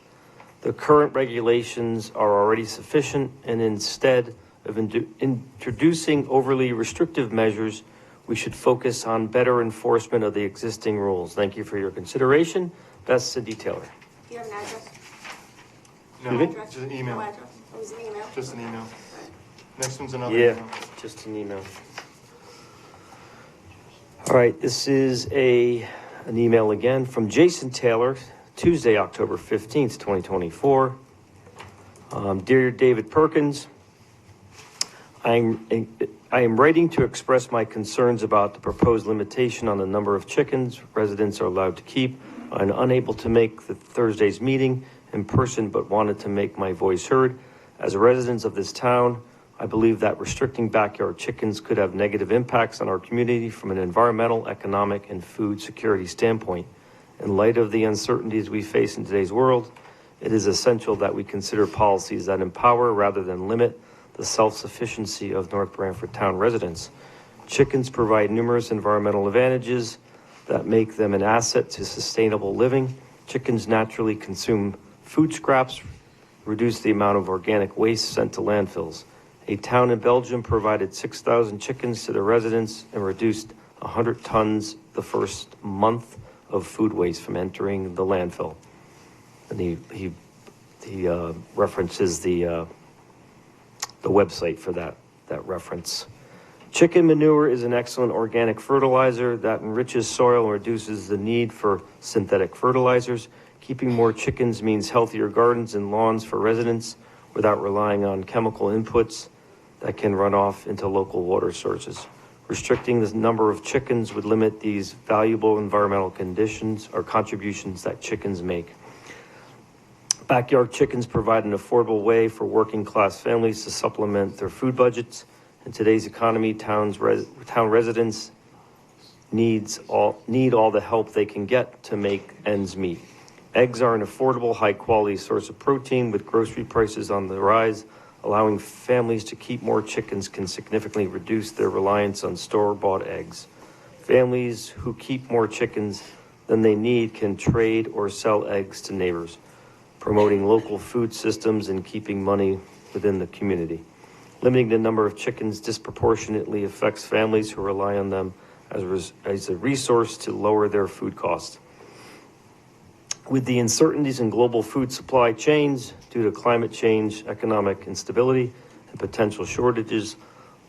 Speaker 8: The current regulations are already sufficient, and instead of introducing overly restrictive measures, we should focus on better enforcement of the existing rules. Thank you for your consideration. Best, Cindy Taylor.
Speaker 5: Do you have an address?
Speaker 1: No,
Speaker 5: Address?
Speaker 1: just an email.
Speaker 5: No address. It was an email?
Speaker 1: Just an email. Next one's another
Speaker 8: Yeah,
Speaker 1: email.
Speaker 8: just an email. All right, this is an email again from Jason Taylor, Tuesday, October 15th, 2024. Dear David Perkins, I am writing to express my concerns about the proposed limitation on the number of chickens residents are allowed to keep. I'm unable to make the Thursday's meeting in person, but wanted to make my voice heard. As a resident of this town, I believe that restricting backyard chickens could have negative impacts on our community from an environmental, economic, and food security standpoint. In light of the uncertainties we face in today's world, it is essential that we consider policies that empower rather than limit the self-sufficiency of North Branford town residents. Chickens provide numerous environmental advantages that make them an asset to sustainable living. Chickens naturally consume food scraps, reduce the amount of organic waste sent to landfills. A town in Belgium provided 6,000 chickens to the residents and reduced 100 tons the first month of food waste from entering the landfill. And he references the website for that reference. Chicken manure is an excellent organic fertilizer that enriches soil and reduces the need for synthetic fertilizers. Keeping more chickens means healthier gardens and lawns for residents without relying on chemical inputs that can run off into local water sources. Restricting the number of chickens would limit these valuable environmental conditions or contributions that chickens make. Backyard chickens provide an affordable way for working class families to supplement their food budgets. In today's economy, town residents need all the help they can get to make ends meet. Eggs are an affordable, high-quality source of protein. With grocery prices on the rise, allowing families to keep more chickens can significantly reduce their reliance on store-bought eggs. Families who keep more chickens than they need can trade or sell eggs to neighbors, promoting local food systems and keeping money within the community. Limiting the number of chickens disproportionately affects families who rely on them as a resource to lower their food costs. With the uncertainties in global food supply chains due to climate change, economic instability, and potential shortages,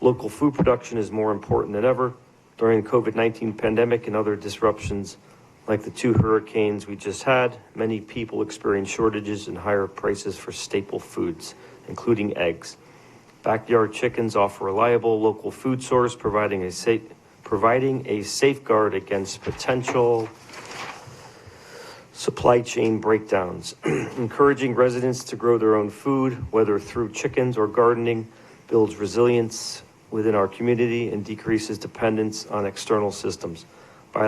Speaker 8: local food production is more important than ever. During the COVID-19 pandemic and other disruptions, like the 2 hurricanes we just had, many people experienced shortages and higher prices for staple foods, including eggs. Backyard chickens offer a reliable local food source, providing a safeguard against potential supply chain breakdowns. Encouraging residents to grow their own food, whether through chickens or gardening, builds resilience within our community and decreases dependence on external systems. By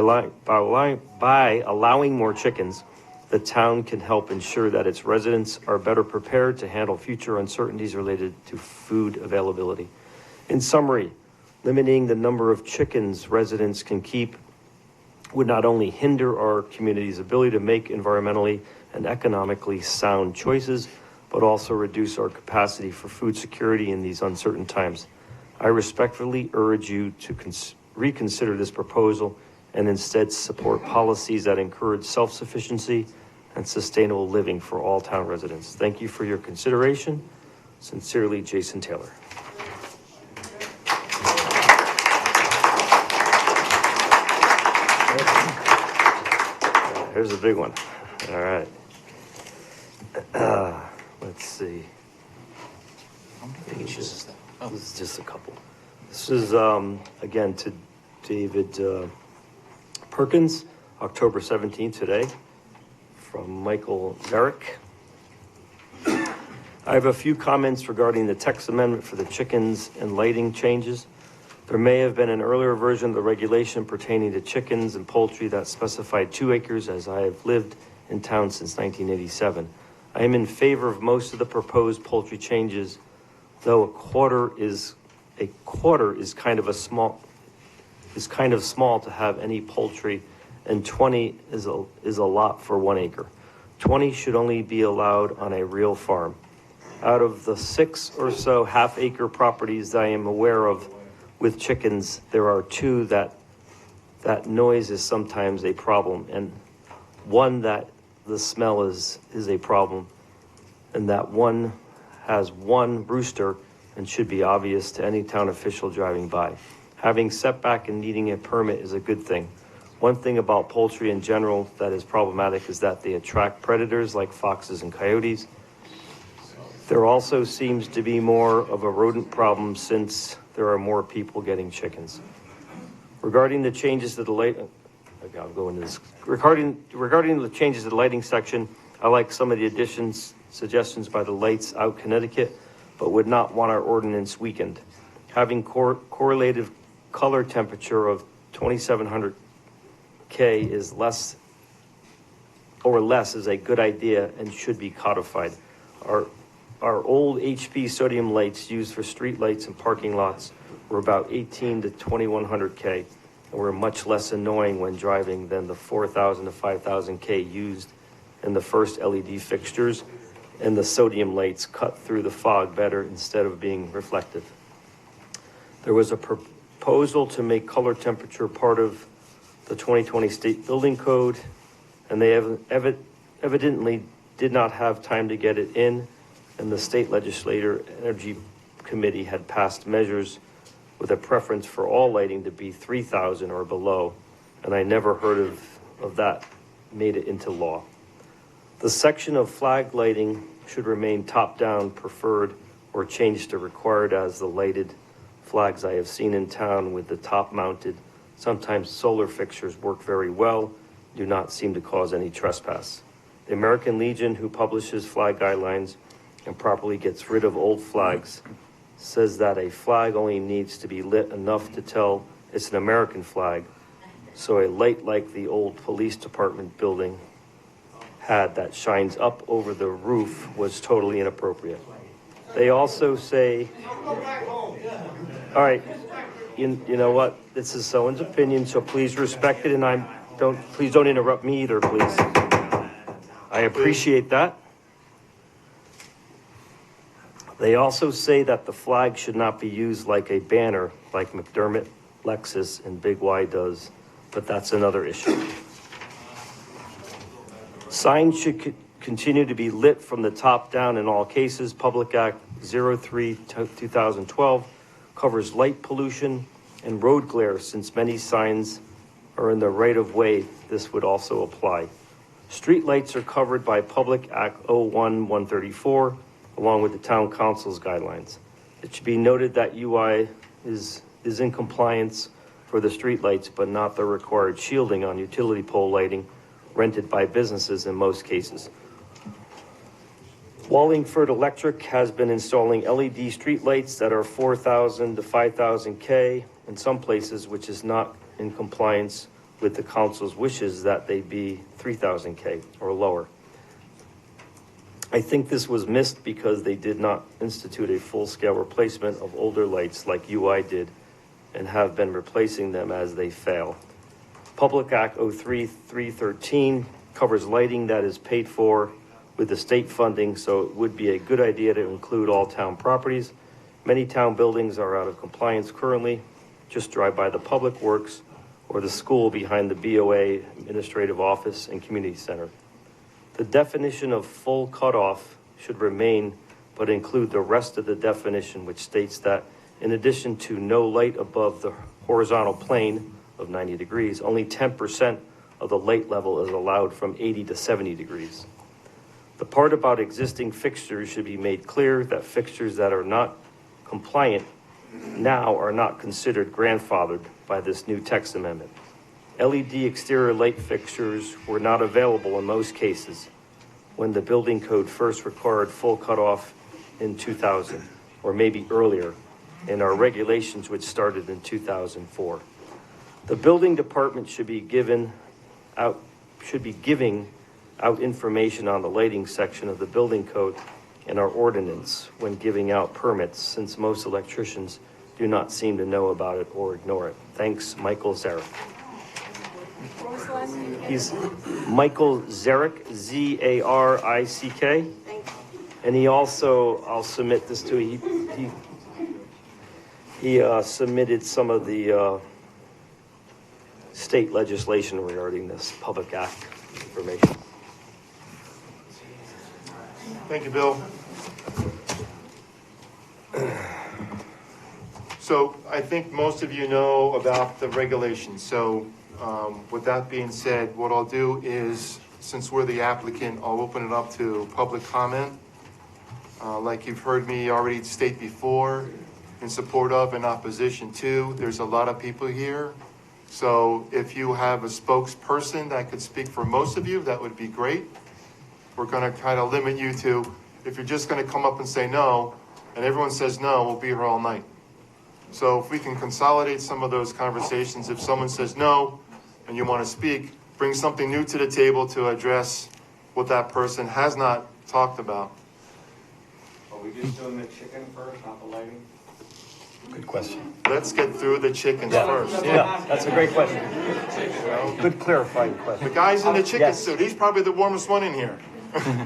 Speaker 8: allowing more chickens, the town can help ensure that its residents are better prepared to handle future uncertainties related to food availability. In summary, limiting the number of chickens residents can keep would not only hinder our community's ability to make environmentally and economically sound choices, but also reduce our capacity for food security in these uncertain times. I respectfully urge you to reconsider this proposal and instead support policies that encourage self-sufficiency and sustainable living for all town residents. Thank you for your consideration. Sincerely, Jason Taylor. Here's a big one. All right. Let's see.
Speaker 4: How many pages is that? Oh.
Speaker 8: This is just a couple. This is, again, to David Perkins, October 17th today, from Michael Zarek. I have a few comments regarding the text amendment for the chickens and lighting changes. There may have been an earlier version of the regulation pertaining to chickens and poultry that specified 2 acres, as I have lived in town since 1987. I am in favor of most of the proposed poultry changes, though a quarter is kind of small to have any poultry, and 20 is a lot for 1 acre. 20 should only be allowed on a real farm. Out of the 6 or so half-acre properties that I am aware of with chickens, there are 2 that noise is sometimes a problem, and 1 that the smell is a problem, and that one has 1 rooster and should be obvious to any town official driving by. Having setback and needing a permit is a good thing. One thing about poultry in general that is problematic is that they attract predators like foxes and coyotes. There also seems to be more of a rodent problem since there are more people getting chickens. Regarding the changes to the regarding the changes to the lighting section, I like some of the suggestions by the Lights Out Connecticut, but would not want our ordinance weakened. Having correlative color temperature of 2700 K is less is a good idea and should be codified. Our old HP sodium lights used for street lights and parking lots were about 18 to 2100 K and were much less annoying when driving than the 4000 to 5000 K used in the first LED fixtures, and the sodium lights cut through the fog better instead of being reflective. There was a proposal to make color temperature part of the 2020 state building code, and they evidently did not have time to get it in, and the state legislature energy committee had passed measures with a preference for all lighting to be 3,000 or below, and I never heard of that made it into law. The section of flag lighting should remain top-down preferred
Speaker 6: or changed to required, as the lighted flags I have seen in town with the top mounted, sometimes solar fixtures work very well, do not seem to cause any trespass. The American Legion, who publishes flag guidelines and properly gets rid of old flags, says that a flag only needs to be lit enough to tell it's an American flag, so a light like the old police department building had that shines up over the roof was totally inappropriate. They also say, all right, you know what? This is someone's opinion, so please respect it, and please don't interrupt me either, please. I appreciate that. They also say that the flag should not be used like a banner, like McDermott, Lexus, and Big Y does, but that's another issue. Signs should continue to be lit from the top down in all cases. Public Act 03/2012 covers light pollution and road glare. Since many signs are in the right of way, this would also apply. Street lights are covered by Public Act 01/134, along with the Town Council's guidelines. It should be noted that UI is in compliance for the street lights, but not the required shielding on utility pole lighting rented by businesses in most cases. Wallingford Electric has been installing LED street lights that are 4,000 to 5,000 K in some places, which is not in compliance with the council's wishes that they be 3,000 K or lower. I think this was missed because they did not institute a full-scale replacement of older lights like UI did and have been replacing them as they fail. Public Act 03/313 covers lighting that is paid for with the state funding, so it would be a good idea to include all town properties. Many town buildings are out of compliance currently. Just drive by the Public Works or the school behind the BOA Administrative Office and Community Center. The definition of full cutoff should remain, but include the rest of the definition, which states that in addition to no light above the horizontal plane of 90 degrees, only 10% of the light level is allowed from 80 to 70 degrees. The part about existing fixtures should be made clear that fixtures that are not compliant now are not considered grandfathered by this new text amendment. LED exterior light fixtures were not available in most cases when the building code first required full cutoff in 2000, or maybe earlier, in our regulations, which started in 2004. The building department should be giving out information on the lighting section of the building code and our ordinance when giving out permits, since most electricians do not seem to know about it or ignore it. Thanks, Michael Zarek.
Speaker 5: What was the last name?
Speaker 6: He's Michael Zarek, Z-A-R-I-C-K.
Speaker 5: Thank you.
Speaker 6: And he also, I'll submit this to, he submitted some of the state legislation regarding this Public Act information.
Speaker 1: Thank you, Bill. So I think most of you know about the regulations. So with that being said, what I'll do is, since we're the applicant, I'll open it up to public comment. Like you've heard me already state before, in support of and opposition to, there's a lot of people here. So if you have a spokesperson that could speak for most of you, that would be great. We're gonna kind of limit you to, if you're just gonna come up and say no, and everyone says no, we'll be here all night. So if we can consolidate some of those conversations, if someone says no, and you wanna speak, bring something new to the table to address what that person has not talked about.
Speaker 22: Are we just doing the chicken first, not the lighting?
Speaker 6: Good question.
Speaker 1: Let's get through the chickens first.
Speaker 6: Yeah, that's a great question. Good clarifying question.
Speaker 1: The guy's in the chicken suit, he's probably the warmest one in here.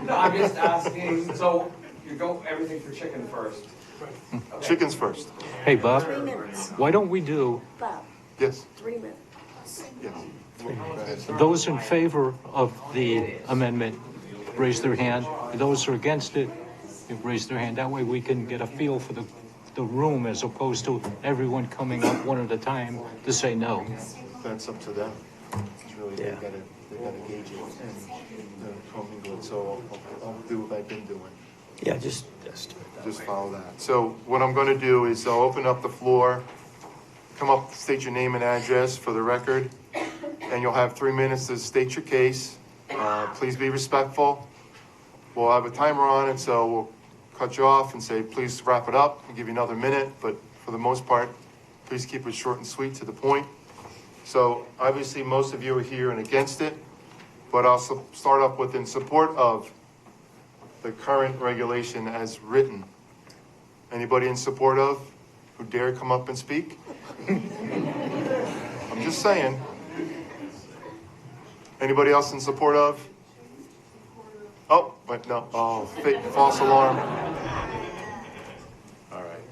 Speaker 22: No, I'm just asking, so you go everything for chicken first? Okay.
Speaker 1: Chickens first.
Speaker 4: Hey, Bob,
Speaker 5: 3 minutes.
Speaker 4: why don't we do,
Speaker 5: Bob,
Speaker 1: Yes,
Speaker 5: 3 minutes.
Speaker 1: yes.
Speaker 4: those in favor of the amendment, raise their hand. Those who are against it, raise their hand. That way we can get a feel for the room as opposed to everyone coming up one at a time to say no.
Speaker 1: That's up to them. It's really, they gotta gauge it and commingle it, so I'll do what I've been doing.
Speaker 6: Yeah, just
Speaker 1: follow that. So what I'm going to do is I'll open up the floor, come up, state your name and address for the record, and you'll have 3 minutes to state your case. Please be respectful. We'll have a timer on it, so we'll cut you off and say, please wrap it up and give you another minute. But for the most part, please keep it short and sweet to the point. So obviously, most of you are here and against it, but I'll start off with in support of the current regulation as written. Anybody in support of who dare come up and speak? I'm just saying. Anybody else in support of? Oh, wait, no. Oh, false alarm. All right.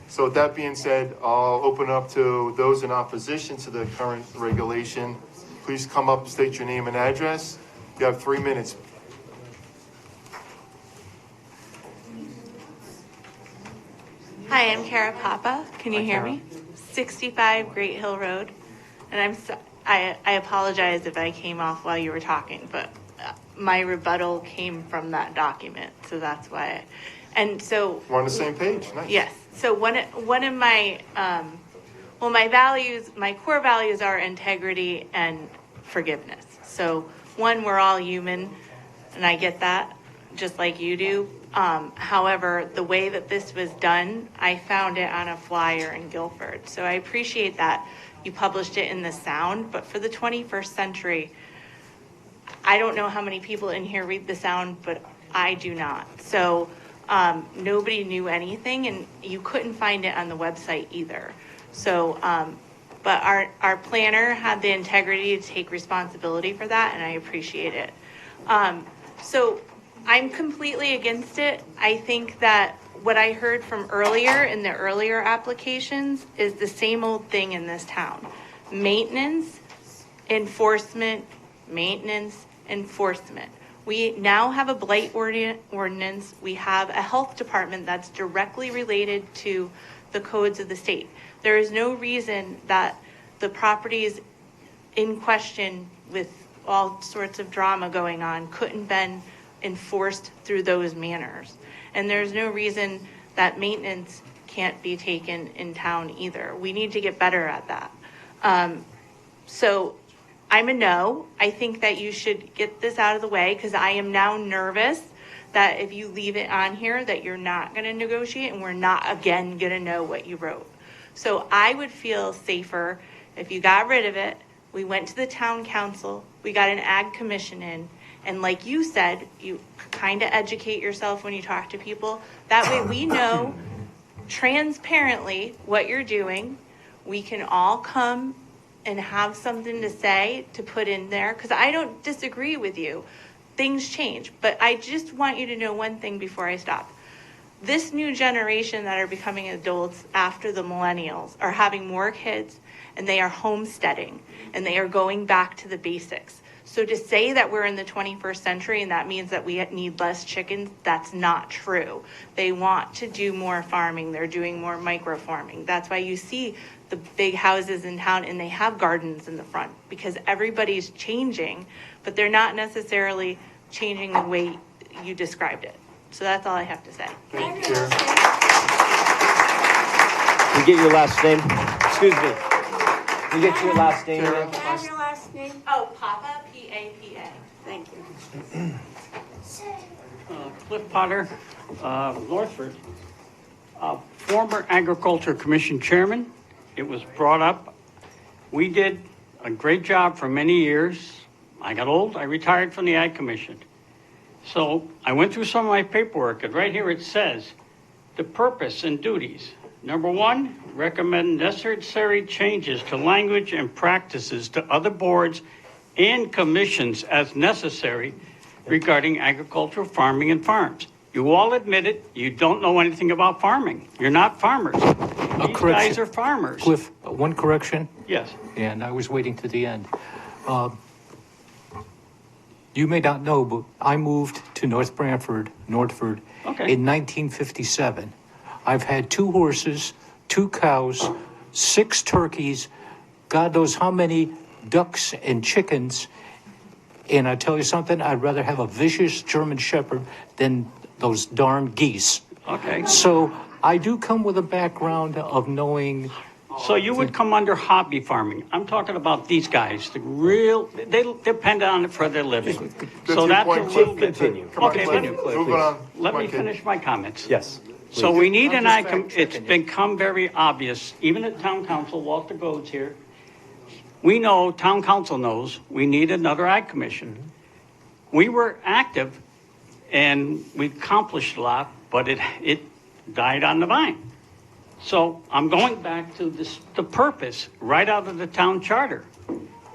Speaker 1: So with that being said, I'll open up to those in opposition to the current regulation. Please come up, state your name and address. You have 3 minutes.
Speaker 2: Hi, I'm Kara Papa. Can you hear me? 65 Great Hill Road. And I apologize if I came off while you were talking, but my rebuttal came from that document, so that's why. And so
Speaker 1: we're on the same page. Nice.
Speaker 2: Yes. So one of my my values, my core values are integrity and forgiveness. So one, we're all human, and I get that, just like you do. However, the way that this was done, I found it on a flyer in Guilford. So I appreciate that you published it in the Sound, but for the 21st century, I don't know how many people in here read the Sound, but I do not. So nobody knew anything, and you couldn't find it on the website either. So, but our planner had the integrity to take responsibility for that, and I appreciate it. So I'm completely against it. I think that what I heard from earlier in the earlier applications is the same old thing in this town. Maintenance, enforcement, maintenance, enforcement. We now have a blight ordinance. We have a health department that's directly related to the codes of the state. There is no reason that the properties in question with all sorts of drama going on couldn't been enforced through those manners. And there's no reason that maintenance can't be taken in town either. We need to get better at that. So I'm a no. I think that you should get this out of the way because I am now nervous that if you leave it on here that you're not going to negotiate and we're not again going to know what you wrote. So I would feel safer if you got rid of it. We went to the town council, we got an ag commission in, and like you said, you kind of educate yourself when you talk to people. That way we know transparently what you're doing. We can all come and have something to say to put in there, because I don't disagree with you. Things change, but I just want you to know one thing before I stop. This new generation that are becoming adults after the millennials are having more kids, and they are homesteading, and they are going back to the basics. So to say that we're in the 21st century and that means that we need less chickens, that's not true. They want to do more farming. They're doing more micro farming. That's why you see the big houses in town and they have gardens in the front, because everybody's changing, but they're not necessarily changing the way you described it. So that's all I have to say.
Speaker 6: Can you get your last name? Excuse me. Can you get your last name?
Speaker 5: Can I have your last name?
Speaker 2: Oh, Papa, P-A-P-A.
Speaker 5: Thank you.
Speaker 11: Cliff Potter, Northford. Former Agriculture Commission Chairman. It was brought up. We did a great job for many years. I got old, I retired from the Ag Commission. So I went through some of my paperwork, and right here it says, the purpose and duties. Number one, recommend necessary changes to language and practices to other boards and commissions as necessary regarding agricultural farming and farms. You all admitted you don't know anything about farming. You're not farmers. These guys are farmers.
Speaker 4: Cliff, one correction.
Speaker 11: Yes.
Speaker 4: And I was waiting to the end. You may not know, but I moved to North Branford, Northford, in 1957. I've had 2 horses, 2 cows, 6 turkeys, God knows how many ducks and chickens. And I tell you something, I'd rather have a vicious German Shepherd than those darn geese.
Speaker 11: Okay.
Speaker 4: So I do come with a background of knowing.
Speaker 11: So you would come under hobby farming. I'm talking about these guys, they depend on it for their living. So that's a little bit.
Speaker 6: Continue.
Speaker 11: Okay,
Speaker 1: Moving on.
Speaker 11: let me
Speaker 1: Come on, kid.
Speaker 11: finish my comments.
Speaker 6: Yes.
Speaker 11: So
Speaker 6: please.
Speaker 11: we need an
Speaker 4: I'm just
Speaker 11: ag, it's become very obvious, even at town council, Walter Godes here. We know, town council knows, we need another ag commission. We were active and we accomplished a lot, but it died on the vine. So I'm going back to the purpose right out of the town charter.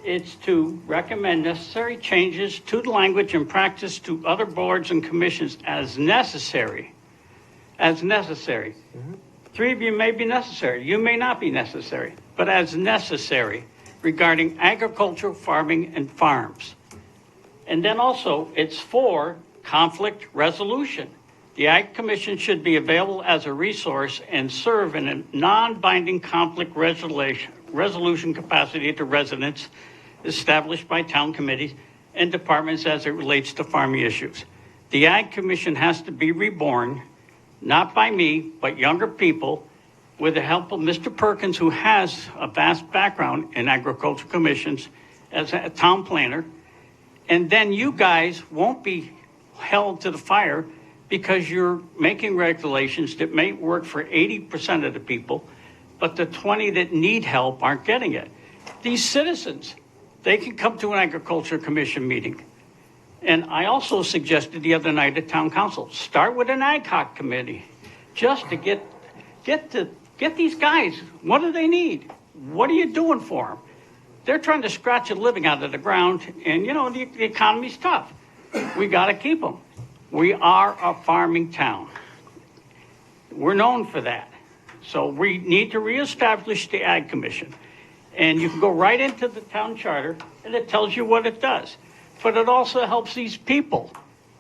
Speaker 11: It's to recommend necessary changes to the language and practice to other boards and commissions as necessary. As necessary. Three of you may be necessary. You may not be necessary, but as necessary regarding agriculture, farming, and farms. And then also, it's for conflict resolution. The Ag Commission should be available as a resource and serve in a non-binding conflict resolution capacity to residents established by town committees and departments as it relates to farming issues. The Ag Commission has to be reborn, not by me, but younger people, with the help of Mr. Perkins, who has a vast background in agricultural commissions as a town planner. And then you guys won't be held to the fire because you're making regulations that may work for 80% of the people, but the 20 that need help aren't getting it. These citizens, they can come to an agriculture commission meeting. And I also suggested the other night at town council, start with an ad hoc committee, just to get these guys. What do they need? What are you doing for them? They're trying to scratch a living out of the ground, and you know, the economy's tough. We got to keep them. We are a farming town. We're known for that. So we need to reestablish the Ag Commission. And you can go right into the town charter, and it tells you what it does. But it also helps these people.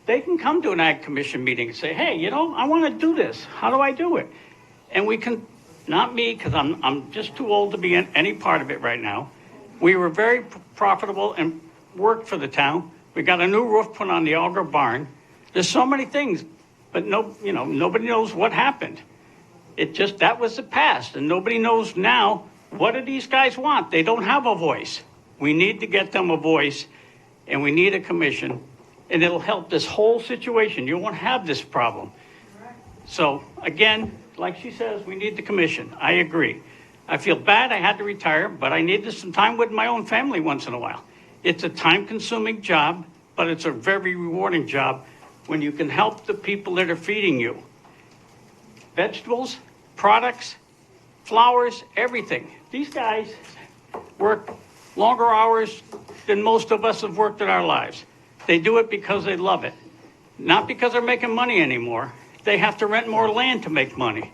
Speaker 11: They can come to an Ag Commission meeting and say, hey, you know, I want to do this. How do I do it? And we can, not me, because I'm just too old to be in any part of it right now. We were very profitable and worked for the town. We got a new roof put on the Auger barn. There's so many things, but nobody knows what happened. That was the past, and nobody knows now, what do these guys want? They don't have a voice. We need to get them a voice, and we need a commission, and it'll help this whole situation. You won't have this problem. So again, like she says, we need the commission. I agree. I feel bad I had to retire, but I needed some time with my own family once in a while. It's a time-consuming job, but it's a very rewarding job when you can help the people that are feeding you. Vegetables, products, flowers, everything. These guys work longer hours than most of us have worked in our lives. They do it because they love it, not because they're making money anymore. They have to rent more land to make money.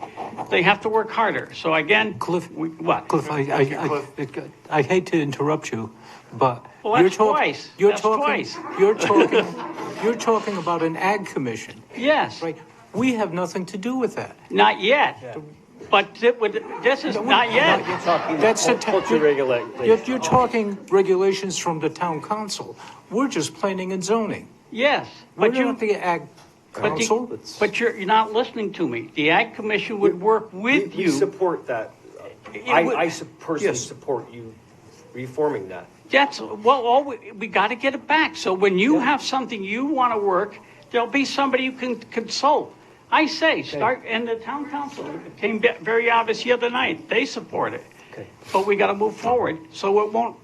Speaker 11: They have to work harder. So again,
Speaker 4: Cliff,
Speaker 11: what?
Speaker 4: Cliff, I hate to interrupt you, but
Speaker 11: well, that's twice.
Speaker 4: You're talking about an ag commission.
Speaker 11: Yes.
Speaker 4: Right. We have nothing to do with that.
Speaker 11: Not yet. Yeah. But this is not yet.
Speaker 6: You're talking
Speaker 4: That's
Speaker 6: culture regulations.
Speaker 4: You're talking regulations from the town council. We're just planning and zoning.
Speaker 11: Yes.
Speaker 4: But you're not the ag council.
Speaker 11: But you're not listening to me. The ag commission would work with you.
Speaker 6: We support that. I personally support you reforming that.
Speaker 11: We got to get it back. So when you have something you want to work, there'll be somebody you can consult. I say, start, and the town council, it came very obvious the other night, they support it.
Speaker 6: Okay.
Speaker 11: But we got to move forward, so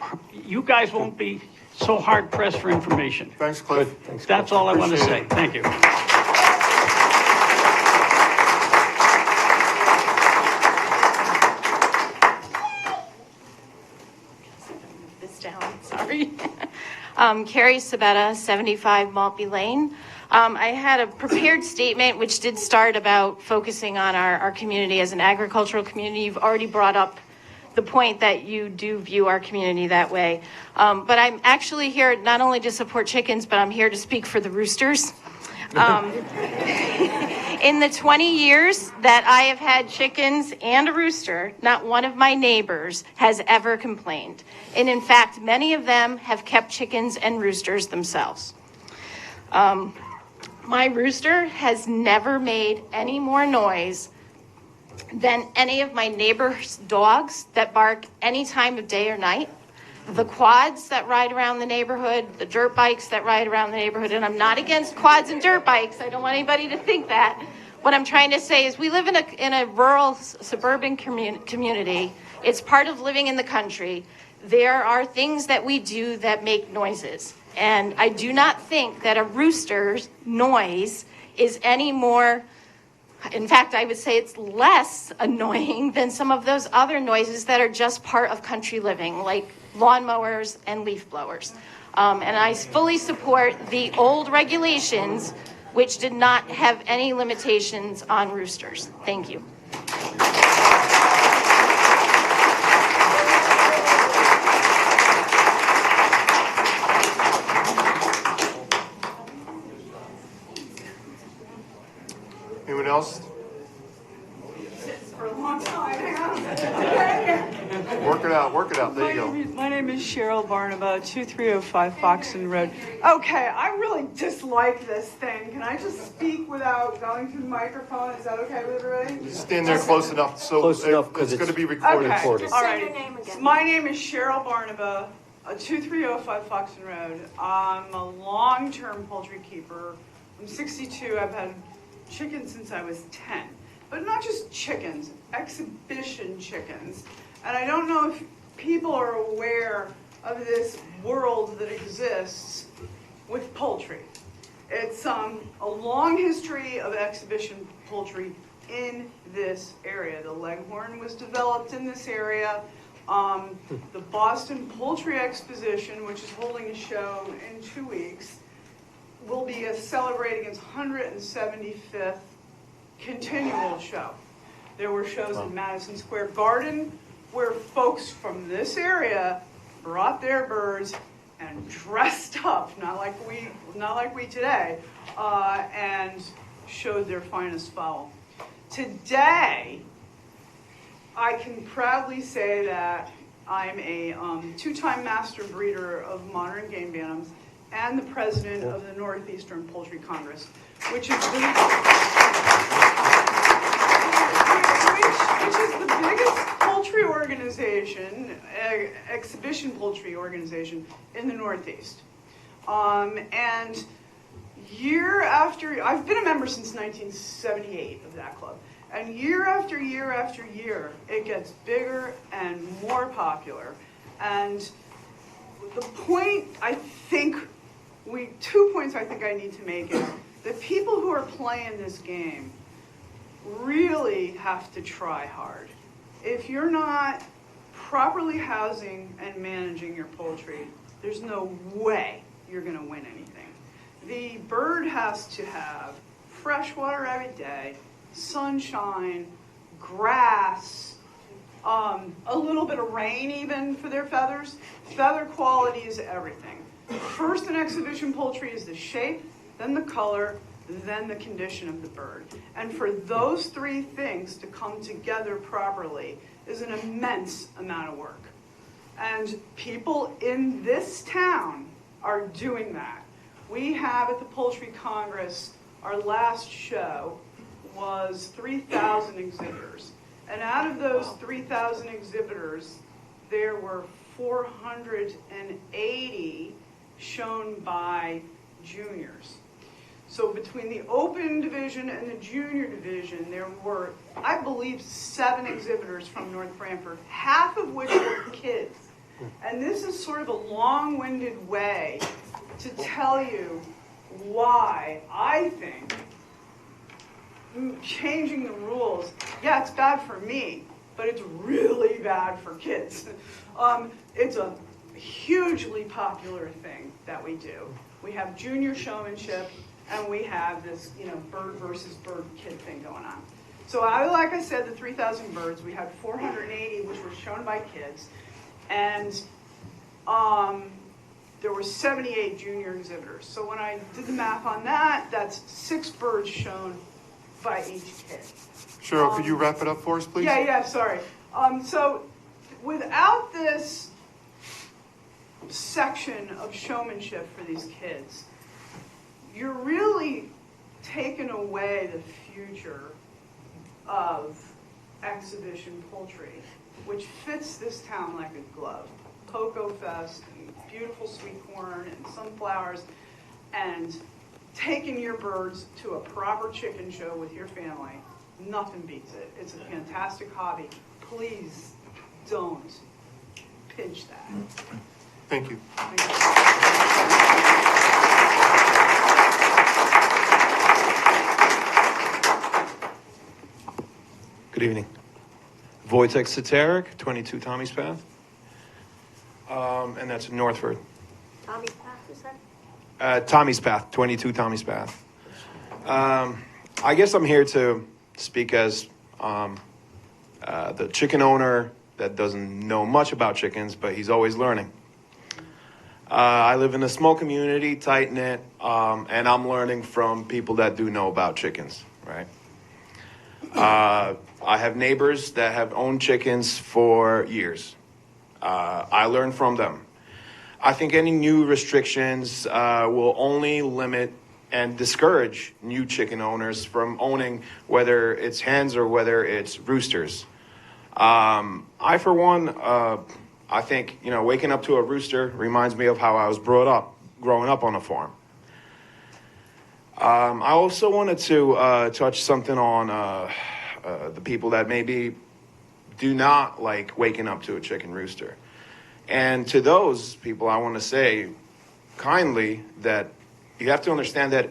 Speaker 11: you guys won't be so hard pressed for information.
Speaker 1: Thanks, Cliff.
Speaker 11: That's all I want to say. Thank you.
Speaker 5: This down, sorry. Carrie Sabetta, 75 Maltby Lane. I had a prepared statement which did start about focusing on our community as an agricultural community. You've already brought up the point that you do view our community that way. But I'm actually here not only to support chickens, but I'm here to speak for the roosters. In the 20 years that I have had chickens and a rooster, not one of my neighbors has ever complained. And in fact, many of them have kept chickens and roosters themselves. My rooster has never made any more noise than any of my neighbor's dogs that bark any time of day or night, the quads that ride around the neighborhood, the dirt bikes that ride around the neighborhood. And I'm not against quads and dirt bikes. I don't want anybody to think that. What I'm trying to say is we live in a rural suburban community. It's part of living in the country. There are things that we do that make noises. And I do not think that a rooster's noise is any more, in fact, I would say it's less annoying than some of those other noises that are just part of country living, like lawnmowers and leaf blowers. And I fully support the old regulations, which did not have any limitations on roosters. Thank you.
Speaker 1: Anyone else?
Speaker 12: For a long time. Hang on.
Speaker 1: Work it out. There you go.
Speaker 12: My name is Cheryl Barnaba, 2305 Foxon Road. Okay, I really dislike this thing. Can I just speak without going through the microphone? Is that okay with everybody?
Speaker 1: Just stand there close enough, so
Speaker 6: Close enough, 'cause
Speaker 1: it's going to be
Speaker 6: it's
Speaker 1: recorded.
Speaker 12: Okay,
Speaker 6: Just
Speaker 12: all
Speaker 6: say
Speaker 12: right.
Speaker 6: your name again.
Speaker 12: My name is Cheryl Barnaba, 2305 Foxon Road. I'm a long-term poultry keeper. I'm 62. I've had chickens since I was 10. But not just chickens, exhibition chickens. And I don't know if people are aware of this world that exists with poultry. It's a long history of exhibition poultry in this area. The Leghorn was developed in this area. The Boston Poultry Exposition, which is holding a show in 2 weeks, will be celebrating its 175th continual show. There were shows in Madison Square Garden where folks from this area brought their birds and dressed up, not like we today, and showed their finest fowl. Today, I can proudly say that I'm a two-time master breeder of modern game bantams and the president of the Northeastern Poultry Congress, which is the biggest poultry organization, exhibition poultry organization in the Northeast. And year after, I've been a member since 1978 of that club. And year after year after year, it gets bigger and more popular. And the point I think, 2 points I think I need to make is the people who are playing this game really have to try hard. If you're not properly housing and managing your poultry, there's no way you're going to win anything. The bird has to have fresh water every day, sunshine, grass, a little bit of rain even for their feathers. Feather quality is everything. First in exhibition poultry is the shape, then the color, then the condition of the bird. And for those three things to come together properly is an immense amount of work. And people in this town are doing that. We have at the Poultry Congress, our last show was 3,000 exhibitors. And out of those 3,000 exhibitors, there were 480 shown by juniors. So between the open division and the junior division, there were, I believe, 7 exhibitors from North Branford, half of which were kids. And this is sort of a long-winded way to tell you why I think changing the rules, yeah, it's bad for me, but it's really bad for kids. It's a hugely popular thing that we do. We have junior showmanship, and we have this, bird versus bird kid thing going on. So like I said, the 3,000 birds, we had 480, which were shown by kids, and there were 78 junior exhibitors. So when I did the math on that, that's 6 birds shown by each kid.
Speaker 1: Cheryl, could you wrap it up for us, please?
Speaker 12: Yeah, sorry. So without this section of showmanship for these kids, you're really taken away the future of exhibition poultry, which fits this town like a glove. Poco Fest, and beautiful sweet corn and sunflowers, and taking your birds to a proper chicken show with your family, nothing beats it. It's a fantastic hobby. Please don't pinch that.
Speaker 1: Thank you.
Speaker 13: Good evening. Wojtek Saterik, 22 Tommy's Path. And that's in Northford.
Speaker 14: Tommy's Path, you said?
Speaker 13: Tommy's Path, 22 Tommy's Path. I guess I'm here to speak as the chicken owner that doesn't know much about chickens, but he's always learning. I live in a small community, tight-knit, and I'm learning from people that do know about chickens, right? I have neighbors that have owned chickens for years. I learn from them. I think any new restrictions will only limit and discourage new chicken owners from owning, whether it's hens or whether it's roosters. I, for one, I think, waking up to a rooster reminds me of how I was growing up on a farm. I also wanted to touch something on the people that maybe do not like waking up to a chicken rooster. And to those people, I want to say kindly that you have to understand that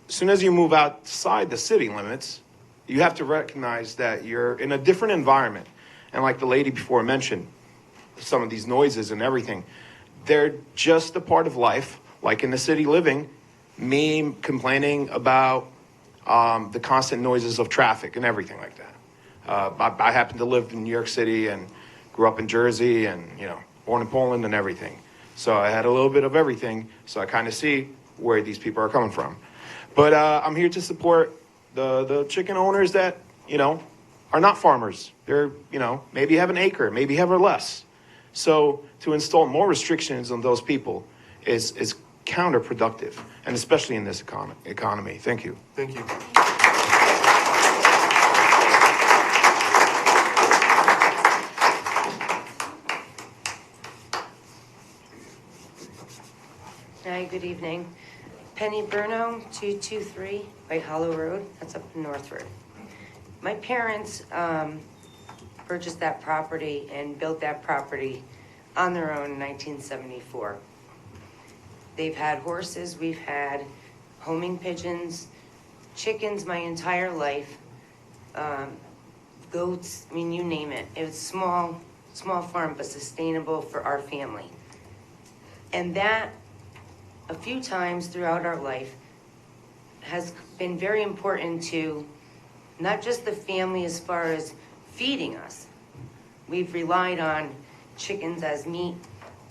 Speaker 13: as soon as you move outside the city limits, you have to recognize that you're in a different environment. And like the lady before mentioned, some of these noises and everything, they're just a part of life, like in the city living, me complaining about the constant noises of traffic and everything like that. I happen to live in New York City and grew up in Jersey and, born in Poland and everything. So I had a little bit of everything. So I kind of see where these people are coming from. But I'm here to support the chicken owners that, are not farmers. They're, maybe have an acre, maybe have less. So to install more restrictions on those people is counterproductive, and especially in this economy. Thank you.
Speaker 1: Thank you.
Speaker 14: Hi, good evening. Penny Bruno, 223 White Hollow Road. That's up in Northford. My parents purchased that property and built that property on their own in 1974. They've had horses, we've had homing pigeons, chickens my entire life, goats, you name it. It was small farm, but sustainable for our family. And that, a few times throughout our life, has been very important to not just the family as far as feeding us. We've relied on chickens as meat,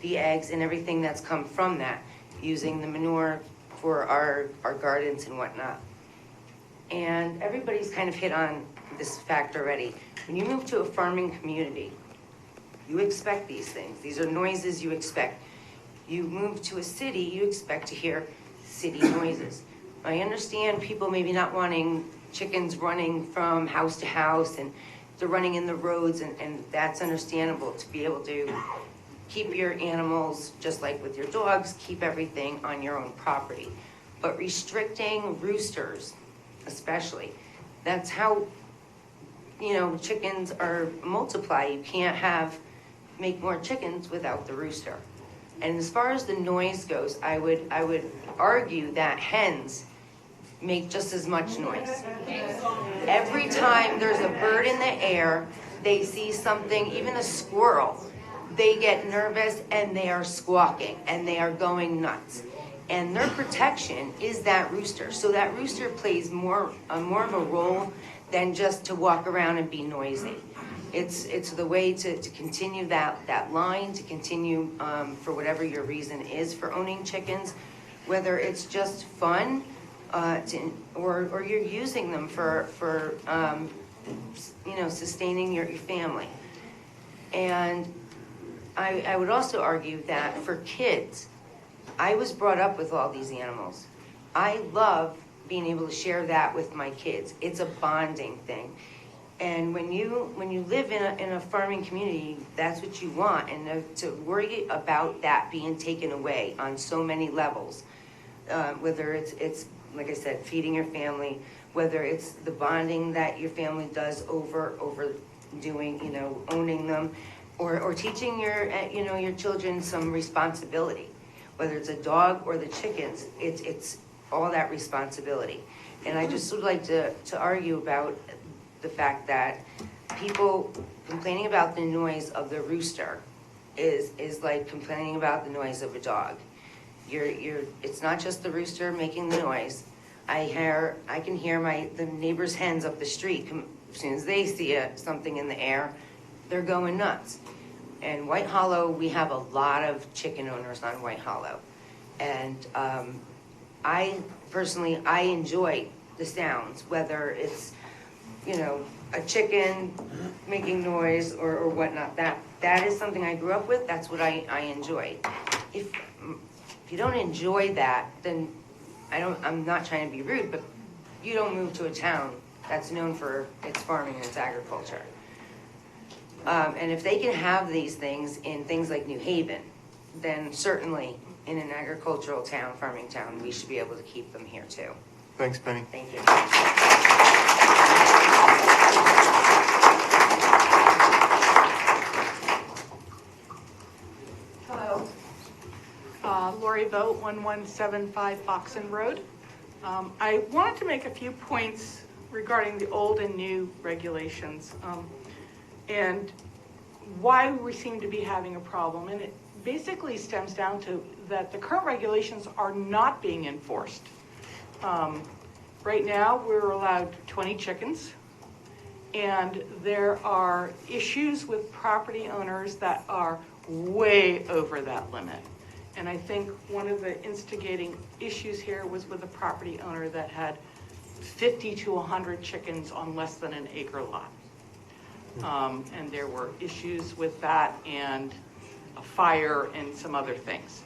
Speaker 14: the eggs, and everything that's come from that, using the manure for our gardens and whatnot. And everybody's kind of hit on this fact already. When you move to a farming community, you expect these things. These are noises you expect. You move to a city, you expect to hear city noises. I understand people maybe not wanting chickens running from house to house and they're running in the roads, and that's understandable to be able to keep your animals, just like with your dogs, keep everything on your own property. But restricting roosters, especially, that's how, chickens are multiply. You can't make more chickens without the rooster. And as far as the noise goes, I would argue that hens make just as much noise. Every time there's a bird in the air, they see something, even a squirrel, they get nervous and they are squawking and they are going nuts. And their protection is that rooster. So that rooster plays more of a role than just to walk around and be noisy. It's the way to continue that line, to continue for whatever your reason is for owning chickens, whether it's just fun or you're using them for sustaining your family. And I would also argue that for kids, I was brought up with all these animals. I love being able to share that with my kids. It's a bonding thing. And when you live in a farming community, that's what you want. And to worry about that being taken away on so many levels, whether it's like I said, feeding your family, whether it's the bonding that your family does over doing, owning them, or teaching your children some responsibility, whether it's a dog or the chickens, it's all that responsibility. And I just would like to argue about the fact that people complaining about the noise of the rooster is like complaining about the noise of a dog. It's not just the rooster making the noise. I can hear the neighbor's hens up the street. As soon as they see something in the air, they're going nuts. And White Hollow, we have a lot of chicken owners on White Hollow. And I personally enjoy the sounds, whether it's, a chicken making noise or whatnot. That is something I grew up with. That's what I enjoy. If you don't enjoy that, then I'm not trying to be rude, but you don't move to a town that's known for its farming and its agriculture. And if they can have these things in things like New Haven, then certainly in an agricultural town, farming town, we should be able to keep them here too.
Speaker 1: Thanks, Penny.
Speaker 14: Thank you.
Speaker 9: Hello. Lori Vogt, 1175 Foxon Road. I wanted to make a few points regarding the old and new regulations and why we seem to be having a problem. And it basically stems down to that the current regulations are not being enforced. Right now, we're allowed 20 chickens, and there are issues with property owners that are way over that limit. And I think one of the instigating issues here was with a property owner that had 50 to 100 chickens on less than an acre lot. And there were issues with that and a fire and some other things.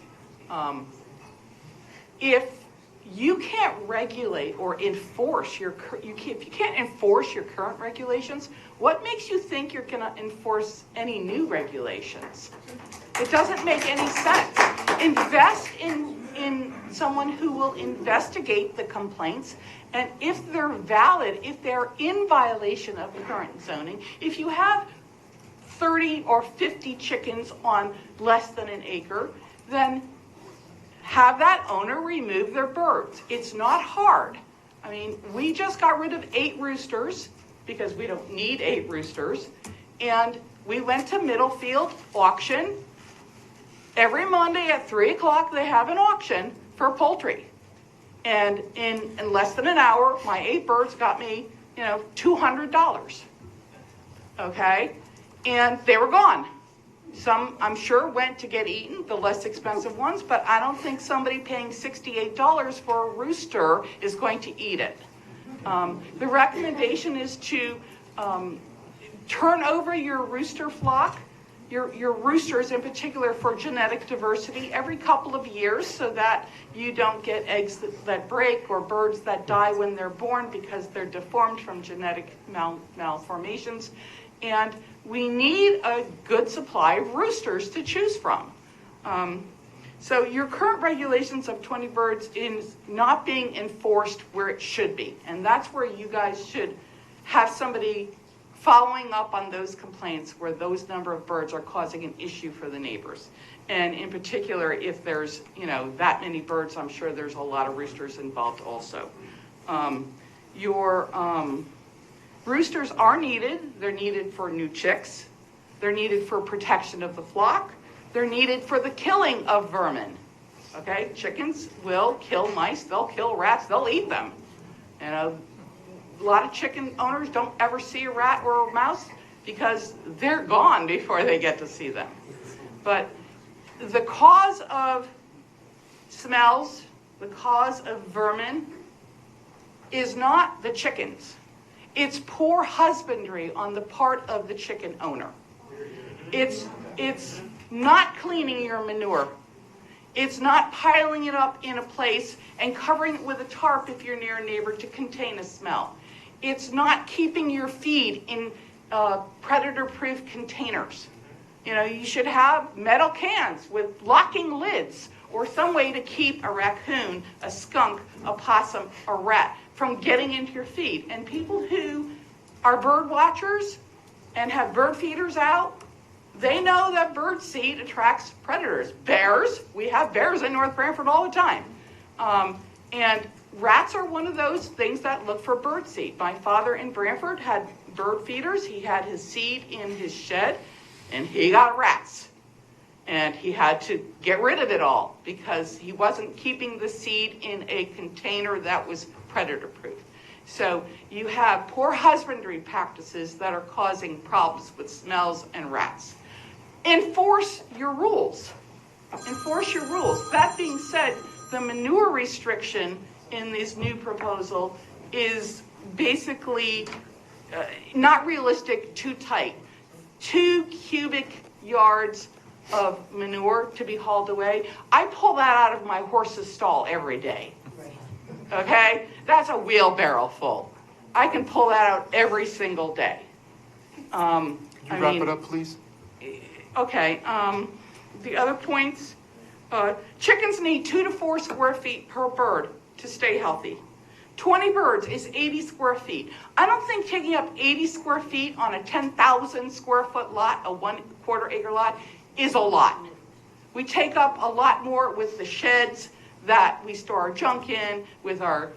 Speaker 9: If you can't regulate or enforce if you can't enforce your current regulations, what makes you think you're going to enforce any new regulations? It doesn't make any sense. Invest in someone who will investigate the complaints, and if they're valid, if they're in violation of current zoning, if you have 30 or 50 chickens on less than an acre, then have that owner remove their birds. It's not hard. I mean, we just got rid of 8 roosters because we don't need 8 roosters. And we went to Middlefield auction. Every Monday at 3 o'clock, they have an auction for poultry. And in less than an hour, my 8 birds got me, $200. Okay? And they were gone. Some, I'm sure, went to get eaten, the less expensive ones, but I don't think somebody paying $68 for a rooster is going to eat it. The recommendation is to turn over your rooster flock, your roosters in particular, for genetic diversity every couple of years so that you don't get eggs that break or birds that die when they're born because they're deformed from genetic malformations. And we need a good supply of roosters to choose from. So your current regulations of 20 birds is not being enforced where it should be. And that's where you guys should have somebody following up on those complaints where those number of birds are causing an issue for the neighbors. And in particular, if there's, that many birds, I'm sure there's a lot of roosters involved also. Roosters are needed. They're needed for new chicks. They're needed for protection of the flock. They're needed for the killing of vermin. Okay, chickens will kill mice. They'll kill rats. They'll eat them. A lot of chicken owners don't ever see a rat or a mouse because they're gone before they get to see them. But the cause of smells, the cause of vermin is not the chickens. It's poor husbandry on the part of the chicken owner. It's not cleaning your manure. It's not piling it up in a place and covering it with a tarp if you're near a neighbor to contain a smell. It's not keeping your feed in predator-proof containers. You know, you should have metal cans with locking lids or some way to keep a raccoon, a skunk, a possum, a rat from getting into your feed. And people who are bird watchers and have bird feeders out, they know that bird seed attracts predators. Bears, we have bears in North Branford all the time. And rats are one of those things that look for bird seed. My father in Branford had bird feeders. He had his seed in his shed, and he got rats. And he had to get rid of it all because he wasn't keeping the seed in a container that was predator-proof. So you have poor husbandry practices that are causing problems with smells and rats. Enforce your rules. Enforce your rules. That being said, the manure restriction in this new proposal is basically not realistic, too tight. 2 cubic yards of manure to be hauled away. I pull that out of my horse's stall every day. Okay? That's a wheelbarrow full. I can pull that out every single day.
Speaker 1: Could you wrap it up, please?
Speaker 9: Okay. The other points, chickens need 2 to 4 square feet per bird to stay healthy. 20 birds is 80 square feet. I don't think taking up 80 square feet on a 10,000 square foot lot, a 1/4 acre lot, is a lot. We take up a lot more with the sheds that we store our junk in, with our,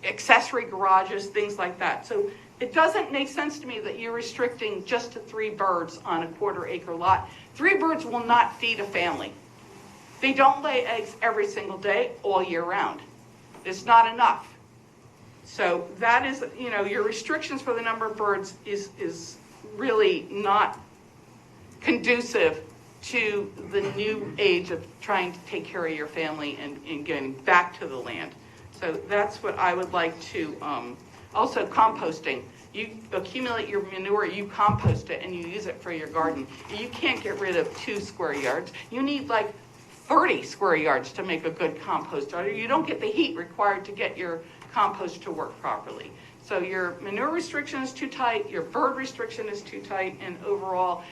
Speaker 9: accessory garages, things like that. So it doesn't make sense to me that you're restricting just to 3 birds on a 1/4 acre lot. 3 birds will not feed a family. They don't lay eggs every single day, all year round. It's not enough. So that is, your restrictions for the number of birds is really not conducive to the new age of trying to take care of your family and getting back to the land. So that's what I would like to, also composting. You accumulate your manure, you compost it, and you use it for your garden. You can't get rid of 2 square yards. You need like 30 square yards to make a good compost, or you don't get the heat required to get your compost to work properly. So your manure restriction is too tight, your bird restriction is too tight, and overall,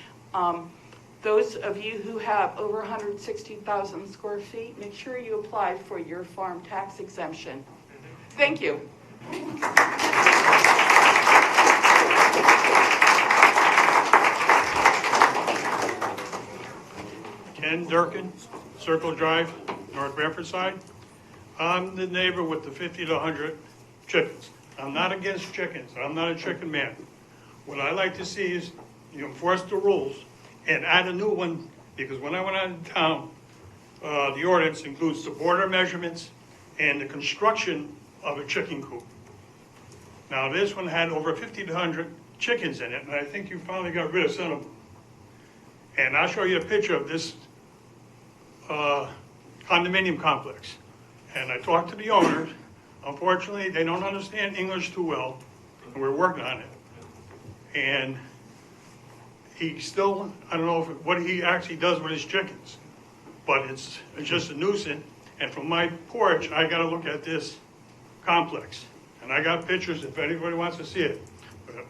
Speaker 9: those of you who have over 160,000 square feet, make sure you apply for your farm tax exemption. Thank you.
Speaker 15: Ken Durkin, Circle Drive, North Branford side. I'm the neighbor with the 50 to 100 chickens. I'm not against chickens. I'm not a chicken man. What I like to see is you enforce the rules and add a new one, because when I went out of town, the ordinance includes the border measurements and the construction of a chicken coop. Now this one had over 50 to 100 chickens in it, and I think you finally got rid of some of them. And I'll show you a picture of this condominium complex. And I talked to the owners. Unfortunately, they don't understand English too well, and we're working on it. And he still, I don't know what he actually does with his chickens, but it's just a nuisance. And from my porch, I gotta look at this complex. And I got pictures if anybody wants to see it.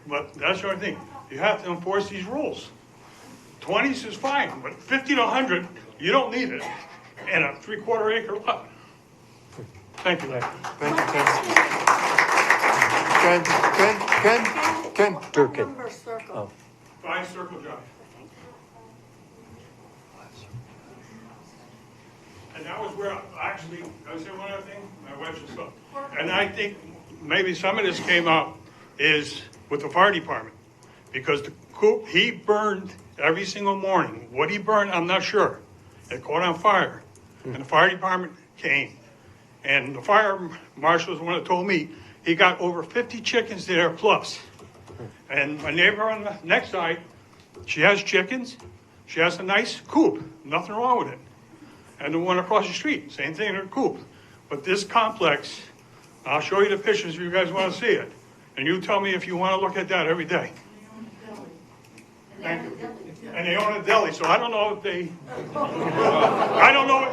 Speaker 15: But that's the only thing. You have to enforce these rules. 20s is fine, but 50 to 100, you don't need it. And a 3/4 acre lot. Thank you.
Speaker 1: Thank you, Ken.
Speaker 4: Durkin.
Speaker 15: Oh. 5 Circle Drive. And that was where, actually, can I say one other thing? My wife just saw. And I think maybe some of this came out is with the fire department. Because the coop, he burned every single morning. What he burned, I'm not sure. It caught on fire. And the fire department came. And the fire marshal was the one that told me he got over 50 chickens there plus. And my neighbor on the next side, she has chickens. She has a nice coop. Nothing wrong with it. And the one across the street, same thing in her coop. But this complex, I'll show you the pictures if you guys want to see it. And you tell me if you want to look at that every day. Thank you. and they own a deli, so I don't know if they, I don't know.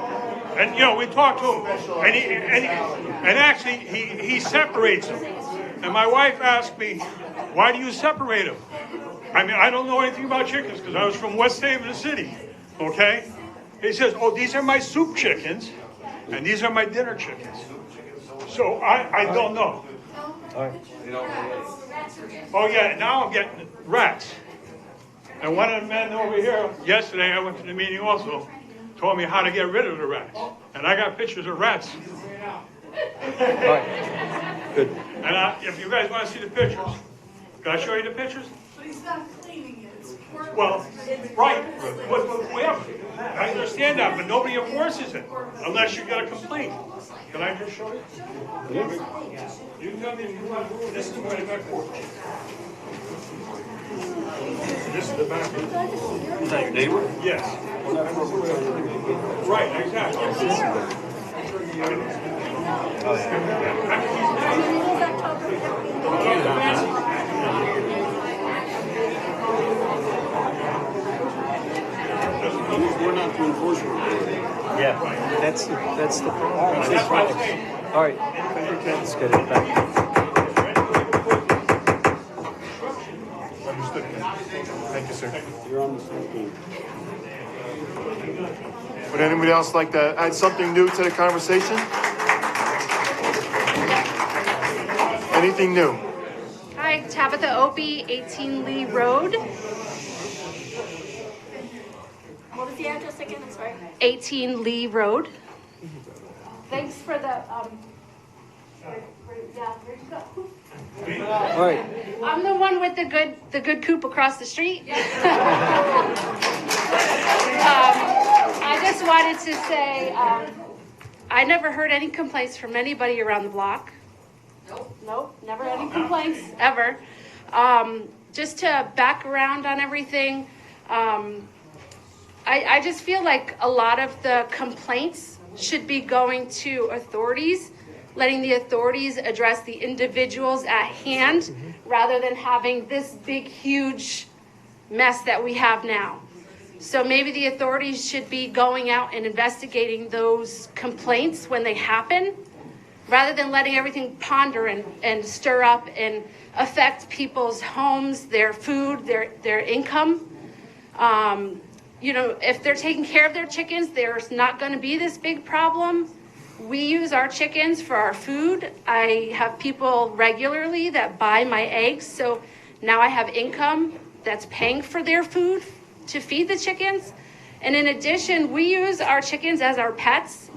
Speaker 15: And, you know, we talked to him, and actually, he separates them. And my wife asked me, why do you separate them? I mean, I don't know anything about chickens, because I was from West Haven City, okay? He says, oh, these are my soup chickens, and these are my dinner chickens. So I don't know. Oh, yeah, now I'm getting rats. And one of the men over here, yesterday, I went to the meeting also, told me how to get rid of the rats. And I got pictures of rats.
Speaker 6: Good.
Speaker 15: And if you guys want to see the pictures, can I show you the pictures?
Speaker 12: But he's not cleaning it.
Speaker 15: Well, right. I understand that, but nobody enforces it unless you get a complaint. Can I just show you? You tell me if you want to move. This is the way back porch. This is the back.
Speaker 6: Is that your neighbor?
Speaker 15: Yes. Right, exactly.
Speaker 7: We're not to enforce it.
Speaker 6: Yeah, that's the problem. All right, let's get it back.
Speaker 1: Understood. Thank you, sir.
Speaker 7: You're on the same team.
Speaker 1: Would anybody else like to add something new to the conversation? Anything new?
Speaker 3: Hi, Tabitha Opie, 18 Lee Road. What was the address again? I'm sorry. 18 Lee Road. Thanks for the, yeah, where'd you go?
Speaker 6: All right.
Speaker 3: I'm the one with the good coop across the street. I just wanted to say, I never heard any complaints from anybody around the block. Nope, never any complaints, ever. Just to back around on everything, I just feel like a lot of the complaints should be going to authorities, letting the authorities address the individuals at hand rather than having this big, huge mess that we have now. So maybe the authorities should be going out and investigating those complaints when they happen, rather than letting everything ponder and stir up and affect people's homes, their food, their income. You know, if they're taking care of their chickens, there's not going to be this big problem. We use our chickens for our food. I have people regularly that buy my eggs, so now I have income that's paying for their food to feed the chickens. And in addition, we use our chickens as our pets.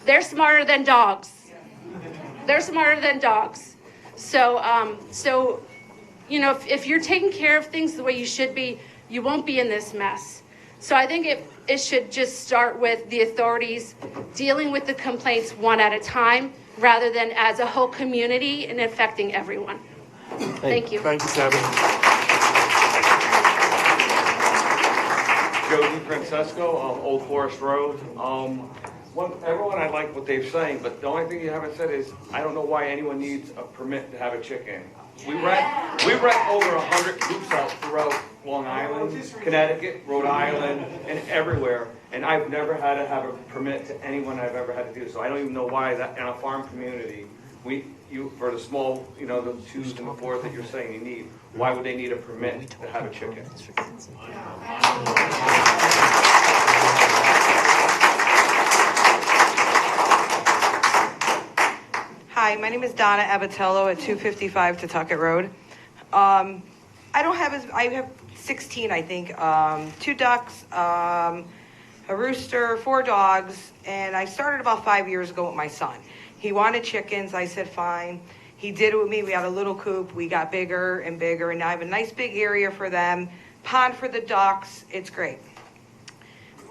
Speaker 3: They're smarter than dogs. They're smarter than dogs. So, you know, if you're taking care of things the way you should be, you won't be in this mess. So I think it should just start with the authorities dealing with the complaints one at a time, rather than as a whole community and affecting everyone. Thank you.
Speaker 1: Thank you, Tabby.
Speaker 22: Joe DiFrancesco, Old Forest Road. Everyone, I like what they're saying, but the only thing you haven't said is, I don't know why anyone needs a permit to have a chicken. We rent over 100 coops out throughout Long Island, Connecticut, Rhode Island, and everywhere. And I've never had to have a permit to anyone I've ever had to do. So I don't even know why that in a farm community, for the small, you know, the 2s and the 4s that you're saying you need, why would they need a permit to have a chicken?
Speaker 16: Hi, my name is Donna Abatello at 255 Tucket Road. I have 16, I think, 2 ducks, a rooster, 4 dogs, and I started about 5 years ago with my son. He wanted chickens. I said, fine. He did it with me. We had a little coop. We got bigger and bigger, and now I have a nice big area for them, pond for the ducks. It's great.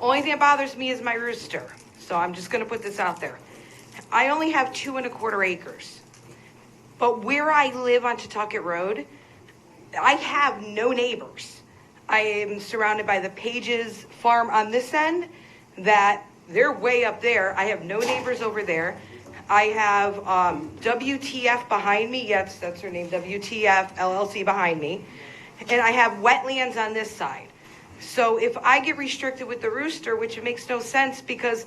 Speaker 16: Only thing that bothers me is my rooster, so I'm just going to put this out there. I only have 2¼ acres, but where I live on Tucket Road, I have no neighbors. I am surrounded by the Pages farm on this end, that they're way up there. I have no neighbors over there. I have WTF behind me. Yes, that's her name, WTF LLC behind me. And I have wetlands on this side. So if I get restricted with the rooster, which it makes no sense because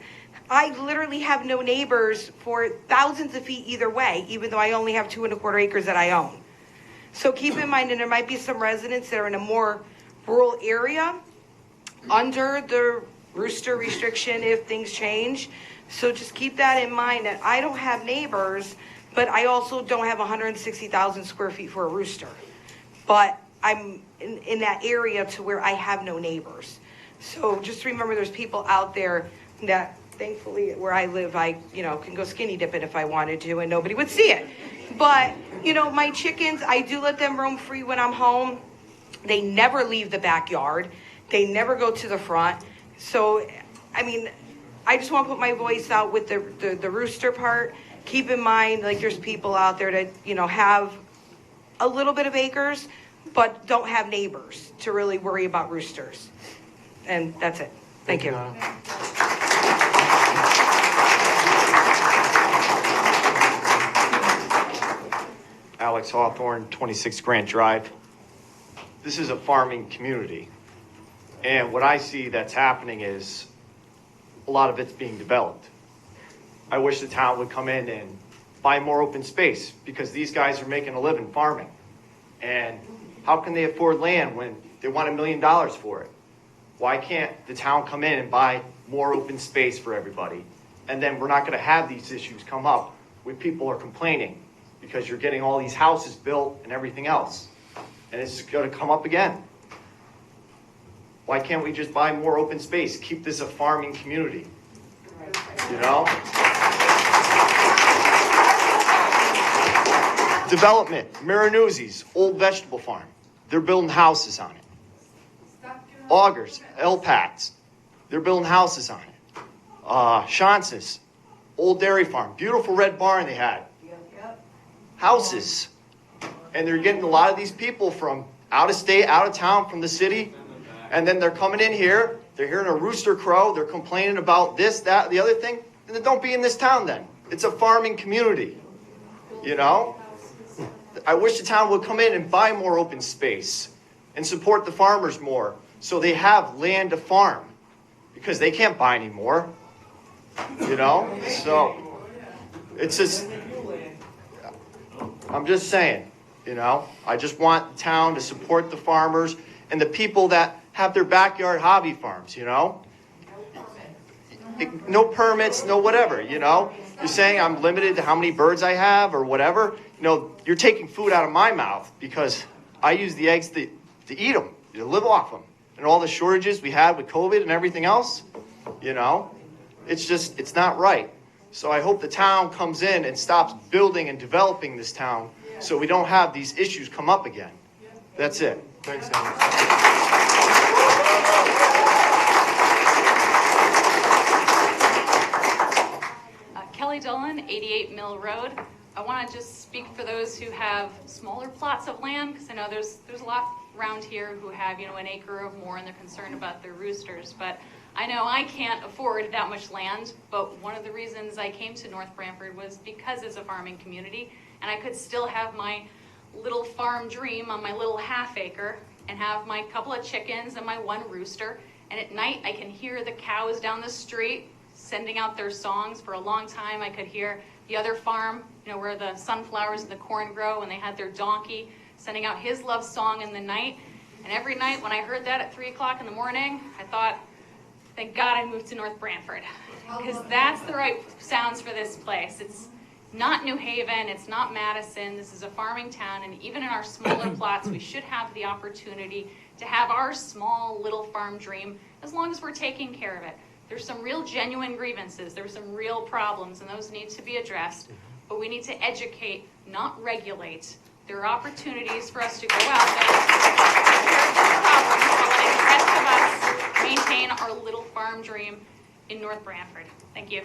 Speaker 16: I literally have no neighbors for thousands of feet either way, even though I only have 2.25 acres that I own. So keep in mind, and there might be some residents that are in a more rural area under the rooster restriction if things change. So just keep that in mind, that I don't have neighbors, but I also don't have 160,000 square feet for a rooster. But I'm in that area to where I have no neighbors. So just remember, there's people out there that, thankfully, where I live, I can go skinny dipping if I wanted to, and nobody would see it. But my chickens, I do let them roam free when I'm home. They never leave the backyard. They never go to the front. So, I just want to put my voice out with the rooster part. Keep in mind, like, there's people out there that have a little bit of acres, but don't have neighbors to really worry about roosters. And that's it. Thank you.
Speaker 10: Alex Hawthorne, 26 Grant Drive. This is a farming community. And what I see that's happening is a lot of it's being developed. I wish the town would come in and buy more open space because these guys are making a living farming. And how can they afford land when they want $1 million for it? Why can't the town come in and buy more open space for everybody? And then we're not going to have these issues come up when people are complaining because you're getting all these houses built and everything else. And it's going to come up again. Why can't we just buy more open space? Keep this a farming community. Development, Marinuzzi's, old vegetable farm. They're building houses on it. Augers, El-Pats, they're building houses on it. Chances, old dairy farm, beautiful red barn they had. Houses. And they're getting a lot of these people from out of state, out of town, from the city. And then they're coming in here, they're hearing a rooster crow, they're complaining about this, that, the other thing. And then don't be in this town then. It's a farming community. I wish the town would come in and buy more open space and support the farmers more so they have land to farm because they can't buy anymore. So it's just, I'm just saying, I just want the town to support the farmers and the people that have their backyard hobby farms, No permits, no whatever, You're saying I'm limited to how many birds I have or whatever. You're taking food out of my mouth because I use the eggs to eat them, to live off them. And all the shortages we had with COVID and everything else, it's not right. So I hope the town comes in and stops building and developing this town so we don't have these issues come up again. That's it.
Speaker 1: Thanks, Alex.
Speaker 17: Kelly Dillon, 88 Mill Road. I want to just speak for those who have smaller plots of land, because I know there's a lot around here who have, an acre or more, and they're concerned about their roosters. But I know I can't afford that much land, but one of the reasons I came to North Branford was because it's a farming community, and I could still have my little farm dream on my little half acre and have my couple of chickens and my one rooster. And at night, I can hear the cows down the street sending out their songs. For a long time, I could hear the other farm, where the sunflowers and the corn grow, and they had their donkey sending out his love song in the night. And every night when I heard that at 3 o'clock in the morning, I thought, thank God I moved to North Branford, because that's the right sounds for this place. It's not New Haven, it's not Madison. This is a farming town, and even in our smaller plots, we should have the opportunity to have our small little farm dream, as long as we're taking care of it. There's some real genuine grievances, there's some real problems, and those need to be addressed. But we need to educate, not regulate. There are opportunities for us to go out there, letting the rest of us maintain our little farm dream in North Branford. Thank you.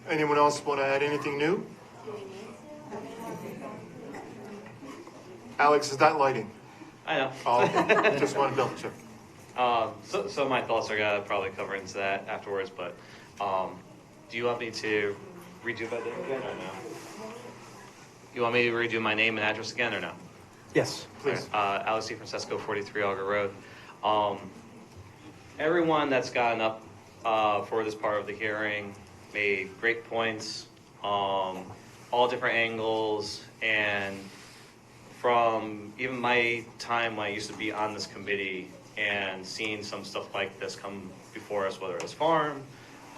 Speaker 1: Anyone else want to add anything new? Alex, is that lighting?
Speaker 23: I know.
Speaker 1: Oh, okay. Just want to double check.
Speaker 23: So my thoughts are gonna probably cover into that afterwards, but do you want me to redo my name again or no? You want me to redo my name and address again or no?
Speaker 18: Yes,
Speaker 23: please. Alex D. Francesco, 43 Auger Road. Everyone that's gotten up for this part of the hearing made great points, all different angles, and from even my time when I used to be on this committee and seeing some stuff like this come before us, whether it's farm,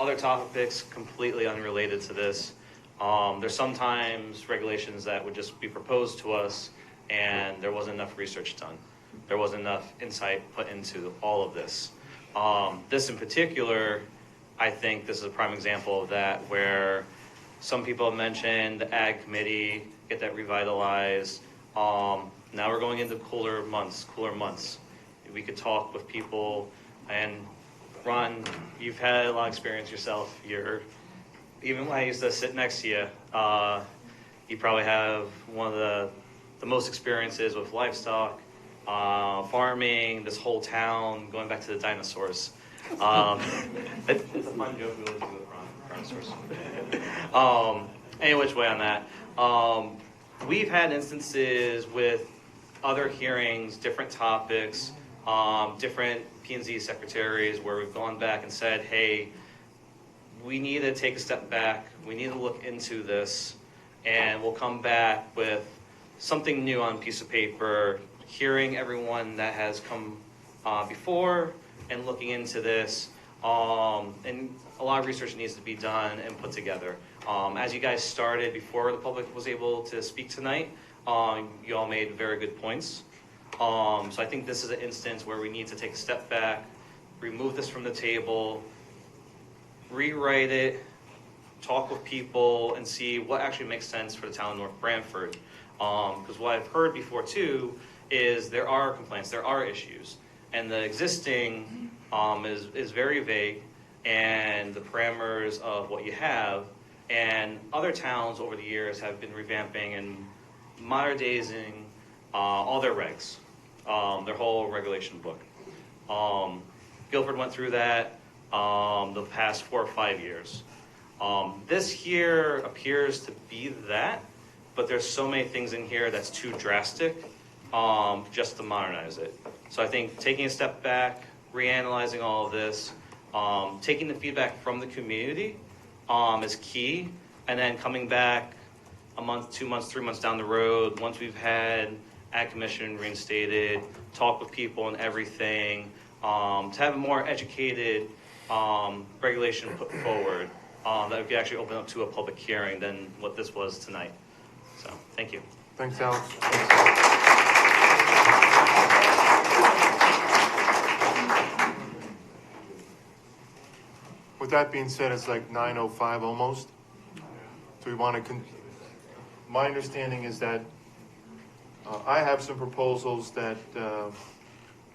Speaker 23: other topics completely unrelated to this. There's sometimes regulations that would just be proposed to us and there wasn't enough research done. There wasn't enough insight put into all of this. This in particular, I think this is a prime example of that, where some people have mentioned the ag committee, get that revitalized. Now we're going into cooler months. We could talk with people, and Ron, you've had a lot of experience yourself. Even when I used to sit next to you, you probably have one of the most experiences with livestock, farming, this whole town, going back to the dinosaurs. It's a fun joke we always do with dinosaurs. Any which way on that. We've had instances with other hearings, different topics, different P&Z secretaries where we've gone back and said, hey, we need to take a step back. We need to look into this, and we'll come back with something new on a piece of paper, hearing everyone that has come before and looking into this. And a lot of research needs to be done and put together. As you guys started before the public was able to speak tonight, you all made very good points. So I think this is an instance where we need to take a step back, remove this from the table, rewrite it, talk with people, and see what actually makes sense for the town of North Branford. Because what I've heard before too is there are complaints, there are issues, and the existing is very vague, and the parameters of what you have, and other towns over the years have been revamping and modernizing all their regs, their whole regulation book. Guilford went through that the past 4 or 5 years. This here appears to be that, but there's so many things in here that's too drastic just to modernize it. So I think taking a step back, reanalyzing all of this, taking the feedback from the community is key, and then coming back a month, 2 months, 3 months down the road, once we've had Ag Commission reinstated, talk with people and everything, to have a more educated regulation put forward that we could actually open up to a public hearing than what this was tonight. So, thank you.
Speaker 1: Thanks, Alex. With that being said, it's like 9:05 almost. So we want to, my understanding is that I have some proposals that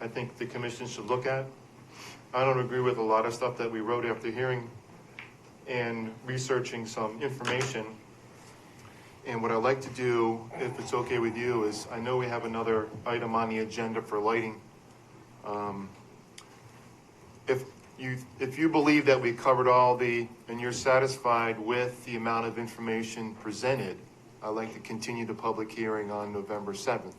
Speaker 1: I think the commission should look at. I don't agree with a lot of stuff that we wrote after hearing and researching some information. And what I'd like to do, if it's okay with you, is I know we have another item on the agenda for lighting. If you believe that we covered all and you're satisfied with the amount of information presented, I'd like to continue the public hearing on November 7th.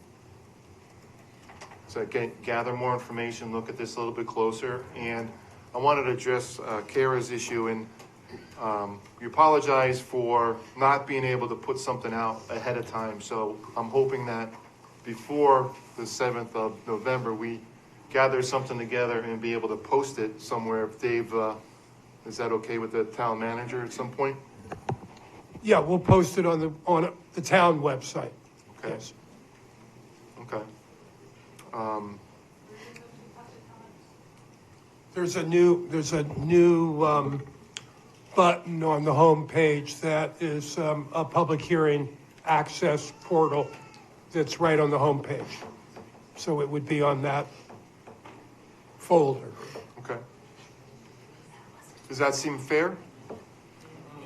Speaker 1: So I can gather more information, look at this a little bit closer, and I wanted to address Kara's issue, and we apologize for not being able to put something out ahead of time. So I'm hoping that before the 7th of November, we gather something together and be able to post it somewhere. If Dave, is that okay with the town manager at some point?
Speaker 19: Yeah, we'll post it on the town website.
Speaker 1: Okay.
Speaker 19: Yes.
Speaker 1: Okay.
Speaker 19: There's a new button on the home page that is a public hearing access portal that's right on the home page. So it would be on that folder.
Speaker 1: Okay. Does that seem fair?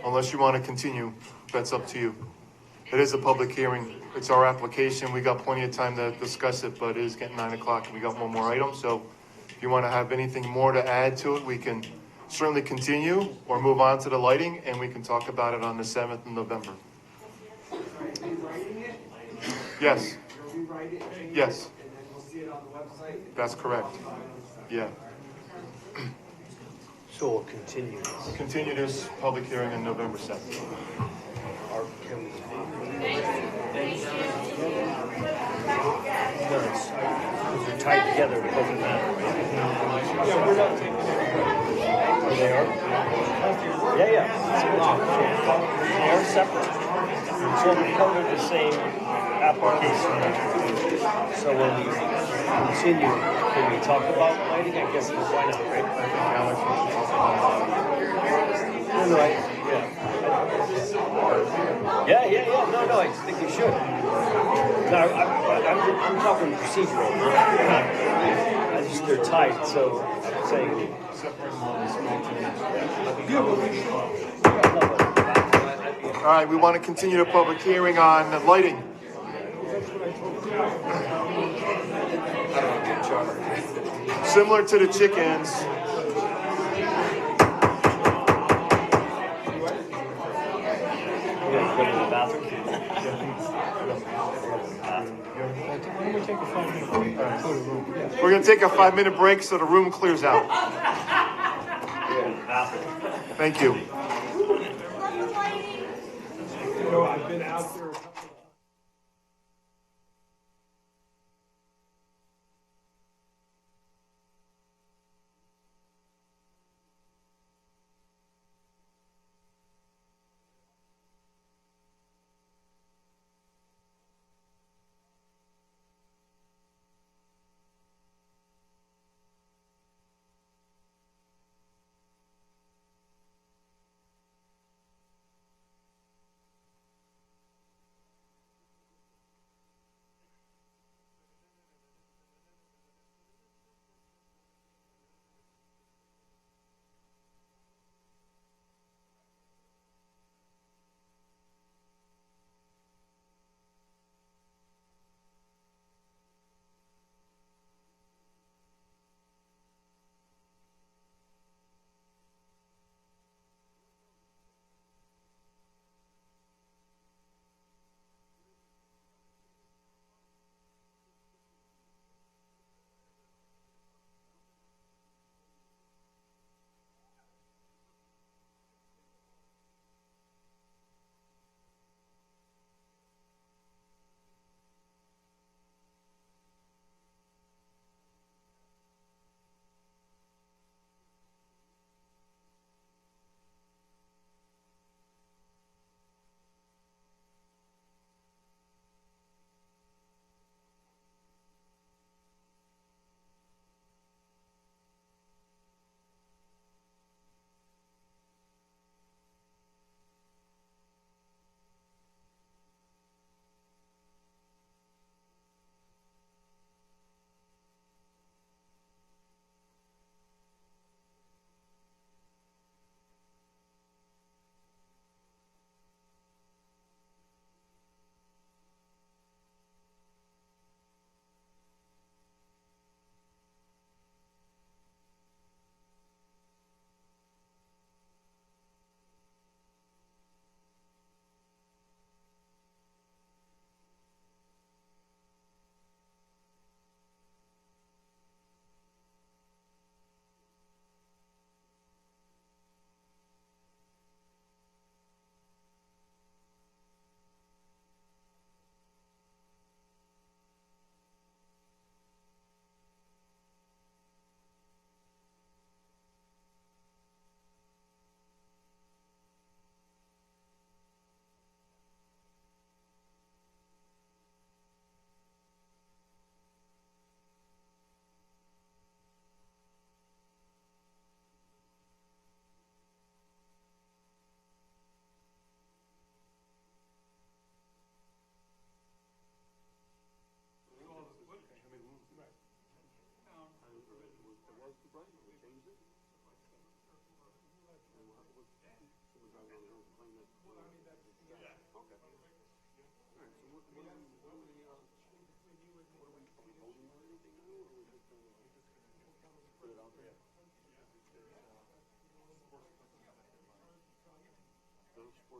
Speaker 1: Unless you want to continue, that's up to you. It is a public hearing. It's our application. We got plenty of time to discuss it, but it is getting 9 o'clock and we got one more item. So if you want to have anything more to add to it, we can certainly continue or move on to the lighting, and we can talk about it on the 7th of November. Yes. Yes. That's correct. Yeah.
Speaker 6: So we'll continue this.
Speaker 1: Continue this public hearing on November 7th.
Speaker 6: Or can we? No, it's, because they're tied together, it doesn't matter, right? Yeah, we're not taking it. Oh, they are? Yeah. They are separate. So they're part of the same application. So when we continue, can we talk about lighting? I guess why not, right? Yeah. No, I think we should. No, I'm talking procedural. I just, they're tied, so I'm saying.
Speaker 1: All right, we want to continue the public hearing on lighting. Similar to the chickens. We're going to take a 5-minute break so the room clears out. Thank you.
Speaker 19: I've been out there.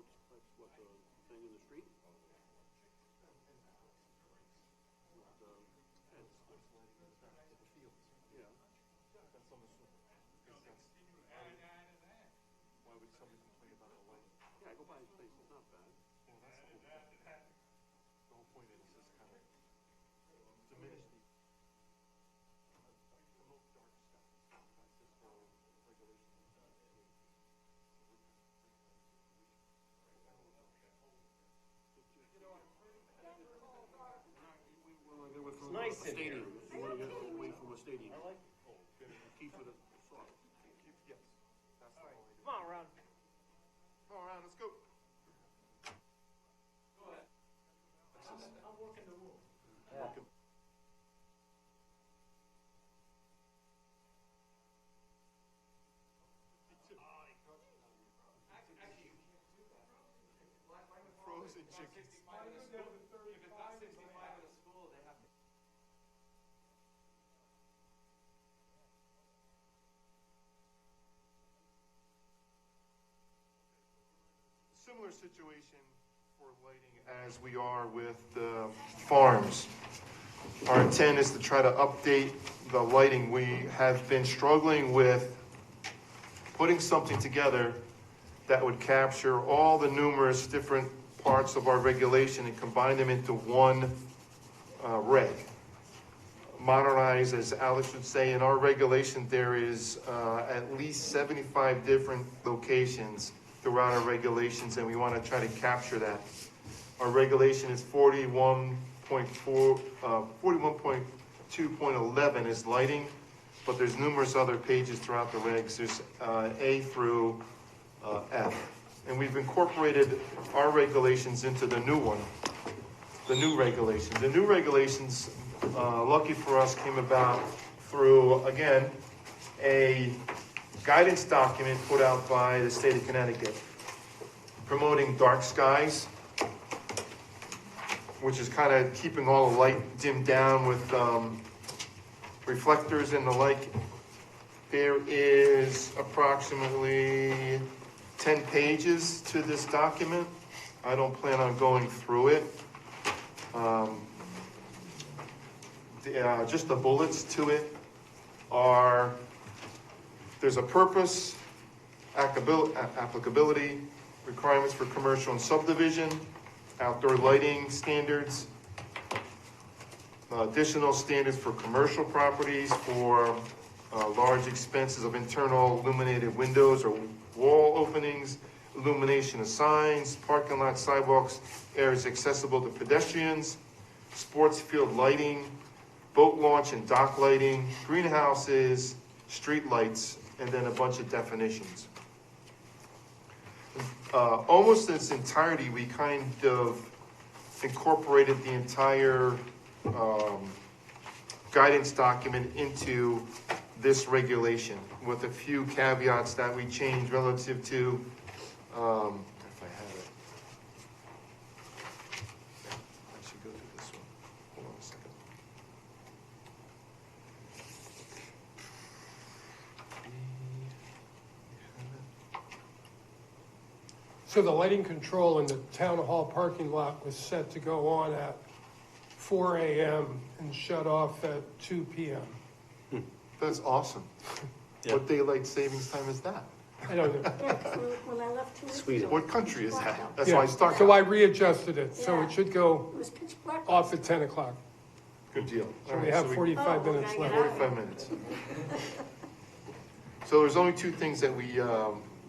Speaker 7: that's what the thing in the street? Yeah.
Speaker 1: Why would somebody complain about the light?
Speaker 7: Yeah, I go by his place, it's not bad.
Speaker 1: Well, that's the whole point. The whole point is just kind of diminish the. Promote dark stuff. That's just whole regulation.
Speaker 7: It's
Speaker 6: nice in
Speaker 7: stadium.
Speaker 6: here.
Speaker 7: You want to get away from a stadium.
Speaker 6: I like.
Speaker 7: Keep it soft.
Speaker 1: Yes, that's the whole idea.
Speaker 6: Come on, Ron.
Speaker 1: Come on, let's go.
Speaker 6: I'm working the room.
Speaker 1: Welcome. Frozen chickens. Similar situation for lighting as we are with the farms. Our intent is to try to update the lighting. We have been struggling with putting something together that would capture all the numerous different parts of our regulation and combine them into one reg. Modernize, as Alex would say, in our regulation there is at least 75 different locations throughout our regulations, and we want to try to capture that. Our regulation is 41.2.11 is lighting, but there's numerous other pages throughout the regs. There's A through F. And we've incorporated our regulations into the new one, the new regulations. The new regulations, lucky for us, came about through, again, a guidance document put out by the state of Connecticut promoting dark skies, which is kind of keeping all the light dimmed down with reflectors and the like. There is approximately 10 pages to this document. I don't plan on going through it. Just the bullets to it are, there's a purpose, applicability, requirements for commercial and subdivision, outdoor lighting standards, additional standards for commercial properties for large expenses of internal illuminated windows or wall openings, illumination of signs, parking lot sidewalks, areas accessible to pedestrians, sports field lighting, boat launch and dock lighting, greenhouses, street lights, and then a bunch of definitions. Almost in its entirety, we kind of incorporated the entire guidance document into this regulation with a few caveats that we changed relative to, if I have it. I should go through this one. Hold on a second.
Speaker 19: So the lighting control in the town hall parking lot was set to go on at 4 a.m. and shut off at 2 p.m.
Speaker 1: That's awesome. What daylight savings time is that?
Speaker 19: I don't know.
Speaker 18: When I left 2 weeks
Speaker 1: Sweden.
Speaker 18: ago,
Speaker 1: What country is that? That's
Speaker 19: Yeah,
Speaker 1: why I started.
Speaker 19: so I readjusted it, so
Speaker 18: Yeah.
Speaker 19: it should go
Speaker 18: It was pitch black.
Speaker 19: off at 10 o'clock.
Speaker 1: Good deal.
Speaker 19: So we have 45
Speaker 18: Oh,
Speaker 19: minutes
Speaker 18: okay,
Speaker 19: left.
Speaker 18: yeah.
Speaker 1: 45 minutes. So there's only two things that we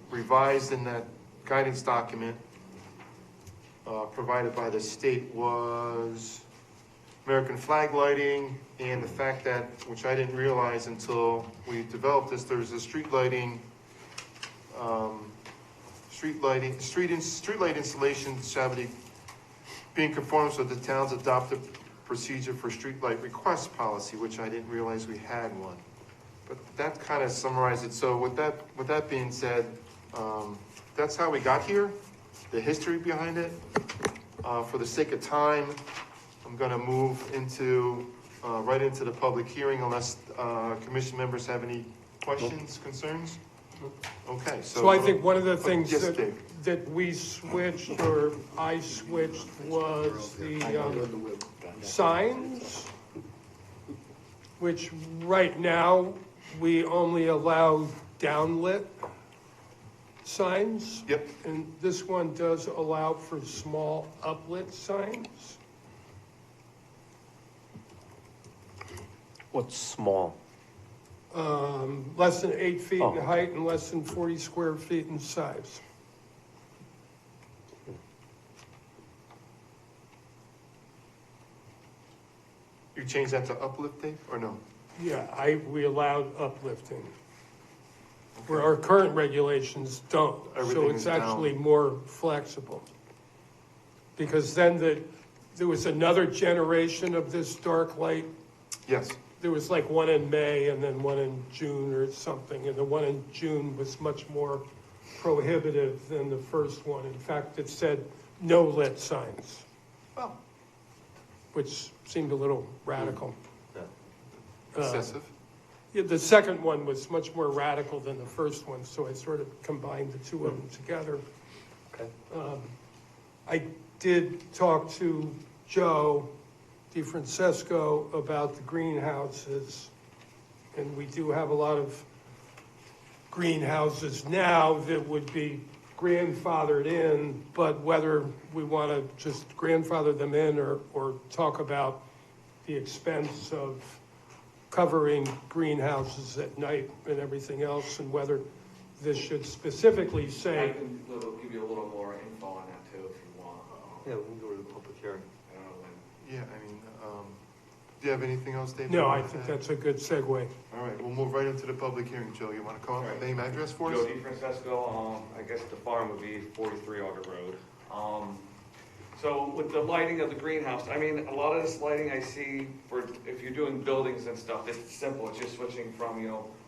Speaker 1: revised in that guidance document provided by the state was American flag lighting and the fact that, which I didn't realize until we developed this, there's a street light installation shall be in conformance with the town's adopted procedure for street light request policy, which I didn't realize we had one. But that kind of summarized it. So with that being said, that's how we got here, the history behind it. For the sake of time, I'm going to move into right into the public hearing unless commission members have any questions, concerns. Okay,
Speaker 19: So I think one of the things
Speaker 1: Yes,
Speaker 19: that,
Speaker 1: Dave.
Speaker 19: that we switched, or I switched, was the signs, which right now, we only allow downlit signs.
Speaker 1: Yep.
Speaker 19: And this one does allow for small uplit signs.
Speaker 6: What's small?
Speaker 19: Less than 8 feet
Speaker 6: Oh.
Speaker 19: in height and less than 40 square feet in size.
Speaker 1: You change that to uplift, Dave, or no?
Speaker 19: Yeah, we allowed uplifting. Where our current regulations don't. So
Speaker 1: Everything
Speaker 19: it's
Speaker 1: is down.
Speaker 19: actually more flexible. Because then there was another generation of this dark light.
Speaker 1: Yes.
Speaker 19: There was like one in May and then one in June or something. And the one in June was much more prohibitive than the first one. In fact, it said no lit signs.
Speaker 1: Well.
Speaker 19: Which seemed a little radical.
Speaker 1: Excessive.
Speaker 19: Yeah, the second one was much more radical than the first one, so I sort of combined the two of them together.
Speaker 6: Okay.
Speaker 19: I did talk to Joe DeFrancesco about the greenhouses, and we do have a lot of greenhouses now that would be grandfathered in, but whether we want to just grandfather them in or talk about the expense of covering greenhouses at night and everything else, and whether this should specifically
Speaker 22: I
Speaker 19: say,
Speaker 22: can give you a little more info on that too, if you want.
Speaker 6: Yeah, we can go to the public hearing.
Speaker 22: I don't know when.
Speaker 1: Yeah, I mean, do you have anything else, Dave?
Speaker 19: no, I think that's a good segue.
Speaker 1: All right, we'll move right into the public hearing. Joe, you want to call out the name, address for us?
Speaker 22: Joe DeFrancesco, I guess the farm would be 43 Auger Road. So with the lighting of the greenhouse, I mean, a lot of this lighting I see for, if you're doing buildings and stuff, it's simple, it's just switching from,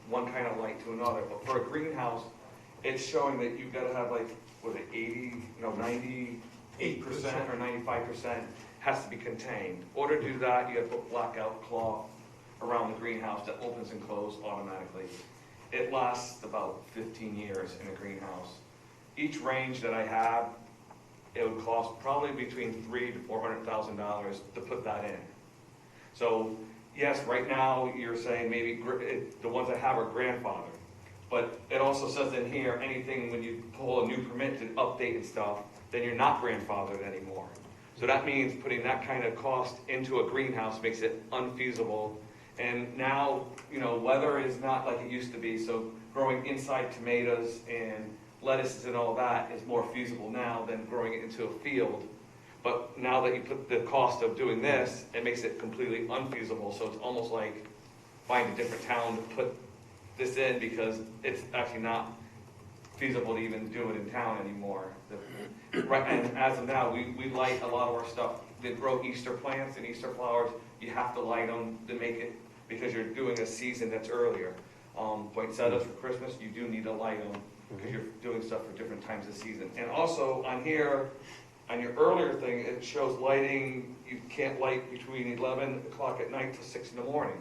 Speaker 22: one kind of light to another. But for a greenhouse, it's showing that you've got to have like, was it 98% or 95% has to be contained. In order to do that, you have to put blackout cloth around the greenhouse that opens and closes automatically. It lasts about 15 years in a greenhouse. Each range that I have, it would cost probably between $300,000 to $400,000 to put that in. So yes, right now you're saying maybe the ones I have are grandfathered, but it also says in here, anything when you pull a new permit to update and stuff, then you're not grandfathered anymore. So that means putting that kind of cost into a greenhouse makes it unfeasible. And now, weather is not like it used to be, so growing inside tomatoes and lettuces and all that is more feasible now than growing it into a field. But now that you put the cost of doing this, it makes it completely unfeasible. So it's almost like find a different town to put this in because it's actually not feasible to even do it in town anymore. Right, and as of now, we light a lot of our stuff. They grow Easter plants and Easter flowers. You have to light them to make it, because you're doing a season that's earlier. Poinsettias for Christmas, you do need to light them because you're doing stuff for different times of season. And also on here, on your earlier thing, it shows lighting, you can't light between 11 o'clock at night to 6 in the morning.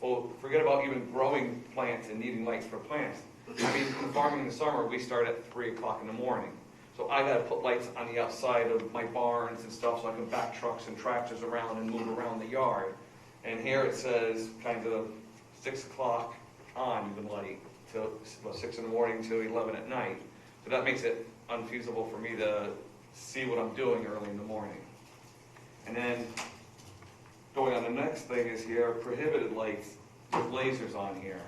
Speaker 22: Well, forget about even growing plants and needing lights for plants. I mean, farming in the summer, we start at 3 o'clock in the morning. So I gotta put lights on the outside of my barns and stuff so I can back trucks and tractors around and move around the yard. And here it says kind of 6 o'clock on, you can light till 6 in the morning till 11 at night. So that makes it unfeasible for me to see what I'm doing early in the morning. And then going on, the next thing is here, prohibited lights with lasers on here.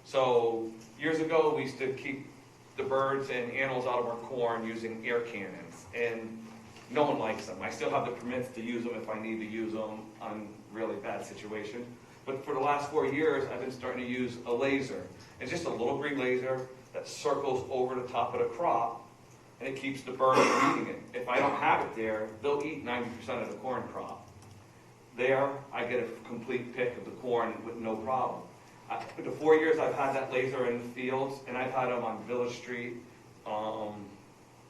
Speaker 22: So years ago, we used to keep the birds and animals out of our corn using air cannons, and no one likes them. I still have the permits to use them if I need to use them on really bad situation. But for the last 4 years, I've been starting to use a laser. It's just a little green laser that circles over the top of the crop, and it keeps the birds from eating it. If I don't have it there, they'll eat 90% of the corn crop. There, I get a complete pick of the corn with no problem. The 4 years I've had that laser in the fields, and I've had them on Village Street,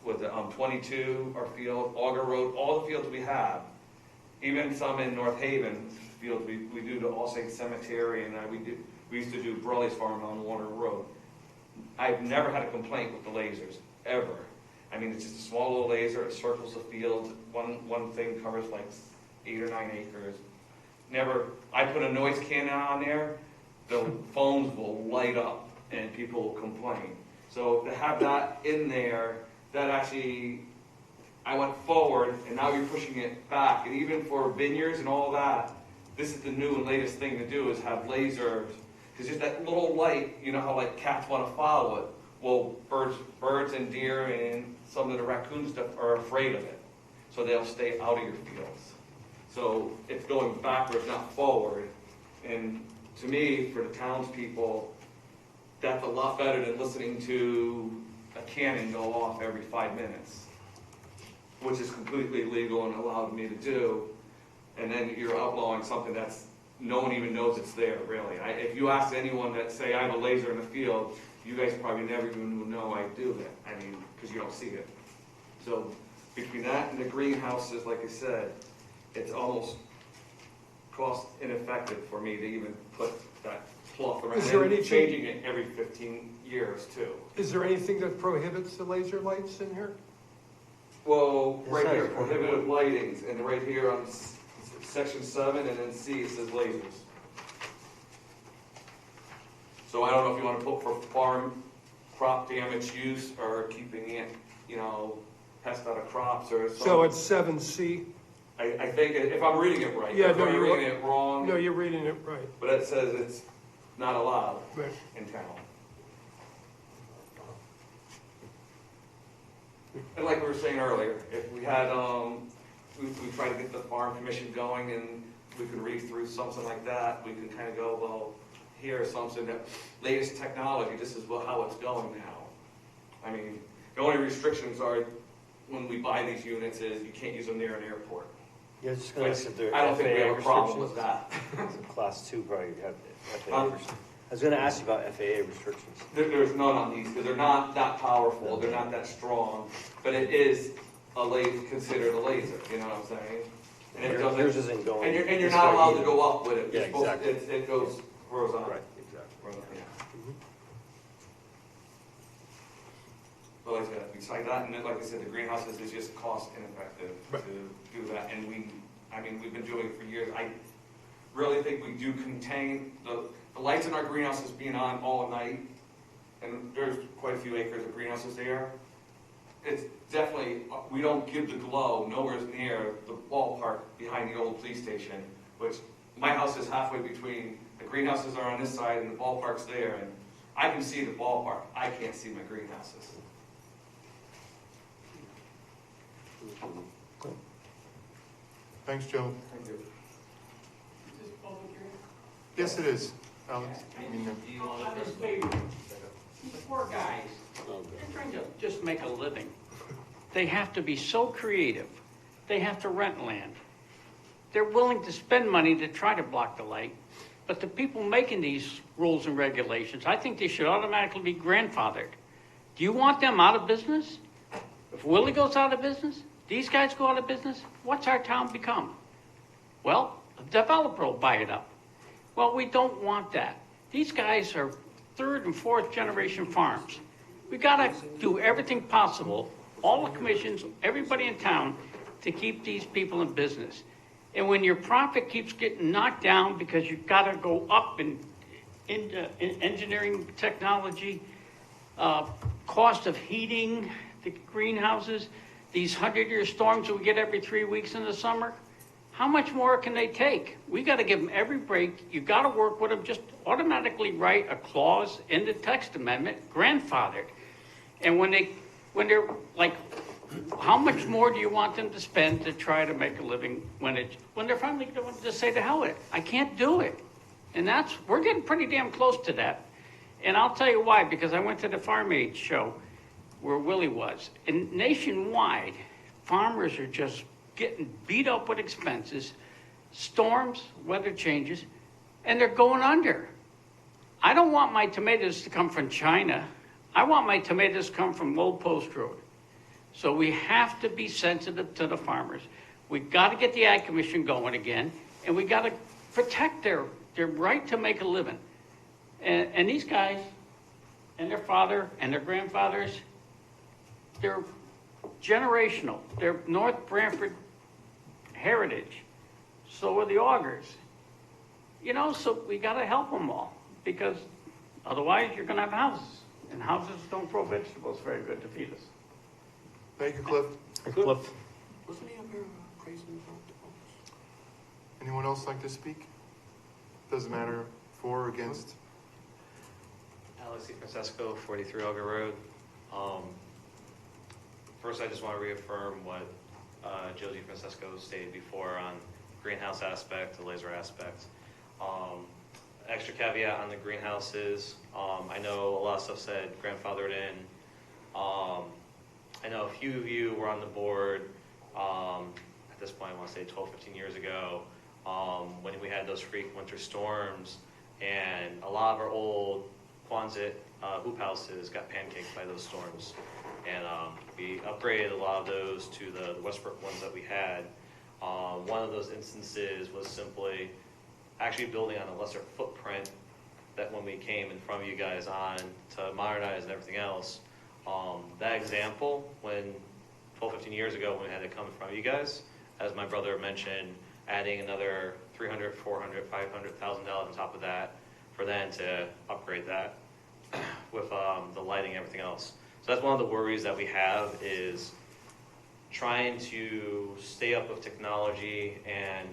Speaker 22: with the 22, our field, Auger Road, all the fields we have, even some in North Haven fields, we do the All Saints Cemetery, and we used to do Brawley's Farm on Warner Road. I've never had a complaint with the lasers, ever. I mean, it's just a small little laser, it circles the field, one thing covers like 8 or 9 acres. Never, I put a noise cannon on there, the phones will light up and people will complain. So to have that in there, that actually, I went forward and now you're pushing it back. And even for vineyards and all that, this is the new and latest thing to do is have lasers. Because just that little light, you know how like cats want to follow it. Well, birds and deer and some of the raccoon stuff are afraid of it. So they'll stay out of your fields. So it's going backwards, not forward. And to me, for the townspeople, that's a lot better than listening to a cannon go off every 5 minutes, which is completely legal and allowed me to do. And then you're outlawing something that's no one even knows it's there, really. If you ask anyone that say I have a laser in the field, you guys probably never even will know I do that. I mean, because you don't see it. So between that and the greenhouses, like I said, it's almost cost ineffective for me to even put that cloth around.
Speaker 19: Is there
Speaker 22: and
Speaker 19: anything-
Speaker 22: changing it every 15 years too.
Speaker 19: Is there anything that prohibits the laser lights in here?
Speaker 22: Well,
Speaker 6: It
Speaker 22: right
Speaker 6: says
Speaker 22: here, prohibited lightings, and right here on section 7, and then C, it says lasers. So I don't know if you want to put for farm crop damage use or keeping it, you know, pest out of crops or something.
Speaker 19: So it's 7C?
Speaker 22: I think, if I'm reading it right.
Speaker 19: Yeah,
Speaker 22: if
Speaker 19: no,
Speaker 22: I'm
Speaker 19: you're
Speaker 22: reading it wrong.
Speaker 19: No, you're reading it right.
Speaker 22: But it says it's not allowed
Speaker 19: Right.
Speaker 22: in town. And like we were saying earlier, if we had, we tried to get the farm commission going and we could read through something like that, we can kind of go, well, here's something that, latest technology, this is how it's going now. I mean, the only restrictions are when we buy these units is you can't use them near an airport.
Speaker 6: Yeah, I was just gonna ask if there
Speaker 22: I
Speaker 6: are
Speaker 22: don't think we
Speaker 6: FAA
Speaker 22: have a problem with
Speaker 6: restrictions.
Speaker 22: that.
Speaker 6: Class 2 probably have FAA restrictions. I was gonna ask you about FAA restrictions.
Speaker 22: There's none on these, because they're not that powerful, they're not that strong, but it is considered a laser, you know what I'm saying? And it doesn't-
Speaker 6: Yours isn't going.
Speaker 22: And you're
Speaker 6: this
Speaker 22: not
Speaker 6: way
Speaker 22: allowed to
Speaker 6: either.
Speaker 22: go up with it.
Speaker 6: Yeah,
Speaker 22: You're supposed-
Speaker 6: exactly.
Speaker 22: It goes horizontal.
Speaker 6: Right, exactly.
Speaker 22: Yeah. But like I said, besides that, and then, like I said, the greenhouses is just cost ineffective to do that. And we've been doing it for years. I really think we do contain the lights in our greenhouses being on all night, and there's quite a few acres of greenhouses there. It's definitely, we don't give the glow nowhere near the ballpark behind the old police station, which my house is halfway between, the greenhouses are on this side and the ballpark's there, and I can see the ballpark. I can't see my greenhouses.
Speaker 1: Thanks, Joe.
Speaker 22: Thank you.
Speaker 1: Yes, it is, Alex.
Speaker 11: On this baby, these poor guys, they're trying to just make a living. They have to be so creative. They have to rent land. They're willing to spend money to try to block the light, but the people making these rules and regulations, I think they should automatically be grandfathered. Do you want them out of business? If Willie goes out of business, these guys go out of business, what's our town become? Well, a developer will buy it up. Well, we don't want that. These guys are 3rd and 4th generation farms. We gotta do everything possible, all the commissions, everybody in town, to keep these people in business. And when your profit keeps getting knocked down because you've gotta go up in engineering technology, cost of heating the greenhouses, these 100-year storms that we get every 3 weeks in the summer, how much more can they take? We got to give them every break. You got to work with them. Just automatically write a clause in the text amendment, grandfathered. And when they're like, how much more do you want them to spend to try to make a living when they're finally going to just say to hell with it? I can't do it. And we're getting pretty damn close to that. And I'll tell you why, because I went to the Farm Aid show where Willie was. And nationwide, farmers are just getting beat up with expenses, storms, weather changes, and they're going under. I don't want my tomatoes to come from China. I want my tomatoes to come from Old Post Road. So we have to be sensitive to the farmers. We got to get the Ag Commission going again, and we got to protect their right to make a living. And these guys, and their father and their grandfathers, they're generational. They're North Branford heritage. So are the Augers. You know, so we got to help them all, because otherwise you're going to have houses, and houses don't grow vegetables very good to feed us.
Speaker 1: Thank you, Cliff.
Speaker 6: Cliff.
Speaker 7: Wasn't he up here praising
Speaker 1: Anyone else like to speak? Doesn't matter, for or against.
Speaker 23: Alex DiFrancesco, 43 Alger Road. First, I just want to reaffirm what Joe DiFrancesco stated before on greenhouse aspect, the laser aspect. Extra caveat on the greenhouses. I know a lot of stuff said grandfathered in. I know a few of you were on the board at this point, I want to say 12, 15 years ago, when we had those freak winter storms, and a lot of our old Quonset hoop houses got pancaked by those storms. And we upgraded a lot of those to the Westbrook ones that we had. One of those instances was simply actually building on a lesser footprint that when we came in front of you guys on to modernize and everything else. That example, when 12, 15 years ago when we had to come in front of you guys, as my brother mentioned, adding another $300, $400, $500,000 on top of that for then to upgrade that with the lighting and everything else. So that's one of the worries that we have, is trying to stay up with technology, and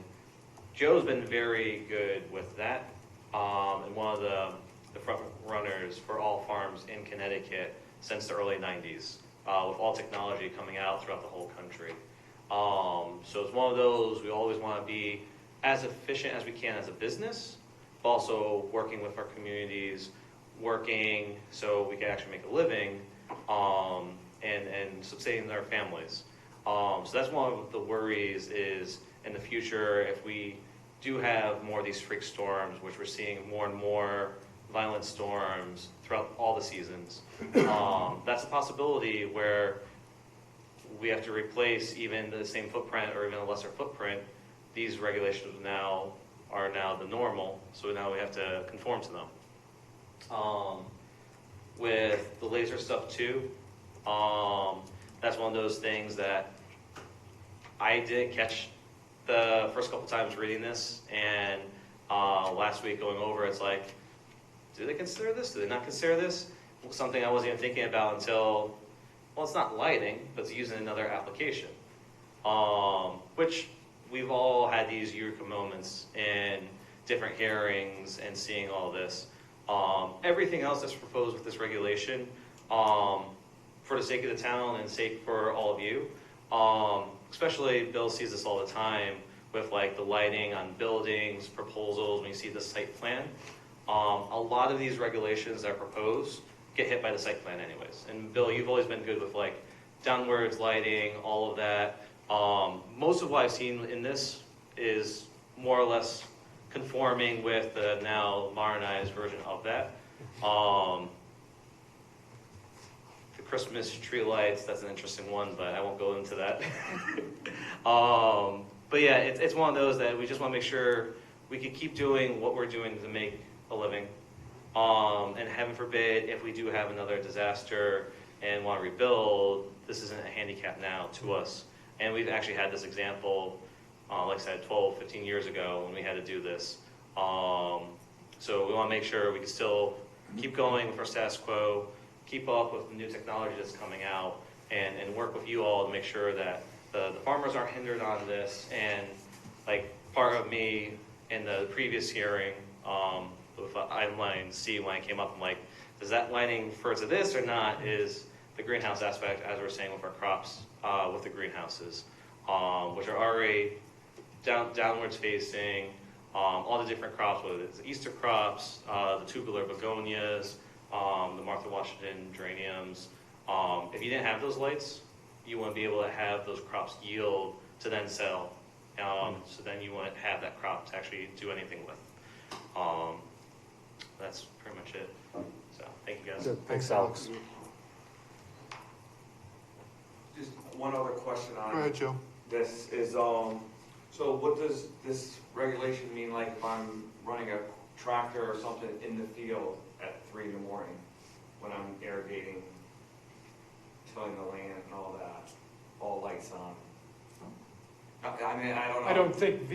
Speaker 23: Joe's been very good with that, and one of the front runners for all farms in Connecticut since the early 90s, with all technology coming out throughout the whole country. So it's one of those, we always want to be as efficient as we can as a business, but also working with our communities, working so we can actually make a living, and sustaining our families. So that's one of the worries, is in the future, if we do have more of these freak storms, which we're seeing more and more violent storms throughout all the seasons, that's a possibility where we have to replace even the same footprint or even a lesser footprint. These regulations are now the normal, so now we have to conform to them. With the laser stuff too, that's one of those things that I didn't catch the first couple times reading this, and last week going over, it's like, do they consider this? Do they not consider this? Something I wasn't even thinking about until, well, it's not lighting, but it's using another application, which we've all had these eureka moments in different hearings and seeing all this. Everything else that's proposed with this regulation, for the sake of the town and sake for all of you, especially Bill sees this all the time with like the lighting on buildings, proposals, when you see the site plan. A lot of these regulations that are proposed get hit by the site plan anyways. And Bill, you've always been good with like downwards lighting, all of that. Most of what I've seen in this is more or less conforming with the now modernized version of that. The Christmas tree lights, that's an interesting one, but I won't go into that. But yeah, it's one of those that we just want to make sure we can keep doing what we're doing to make a living. And heaven forbid, if we do have another disaster and want to rebuild, this isn't a handicap now to us. And we've actually had this example, like I said, 12, 15 years ago when we had to do this. So we want to make sure we can still keep going with our status quo, keep up with the new technology that's coming out, and work with you all to make sure that the farmers aren't hindered on this. And like part of me in the previous hearing, with item line C, when I came up, I'm like, does that lighting refer to this or not, is the greenhouse aspect, as we're saying with our crops, with the greenhouses, which are already downwards facing, all the different crops, whether it's Easter crops, the tubular begonias, the Martha Washington geraniums. If you didn't have those lights, you wouldn't be able to have those crops yield to then sell. So then you wouldn't have that crop to actually do anything with. That's pretty much it. So thank you guys.
Speaker 1: Good. Thanks, Alex.
Speaker 22: Just one other question on
Speaker 1: Go ahead, Joe.
Speaker 22: this is, so what does this regulation mean, like if I'm running a tractor or something in the field at 3 in the morning? when I'm irrigating, tilling the land and all that, all lights on. I mean, I don't know.
Speaker 19: I don't think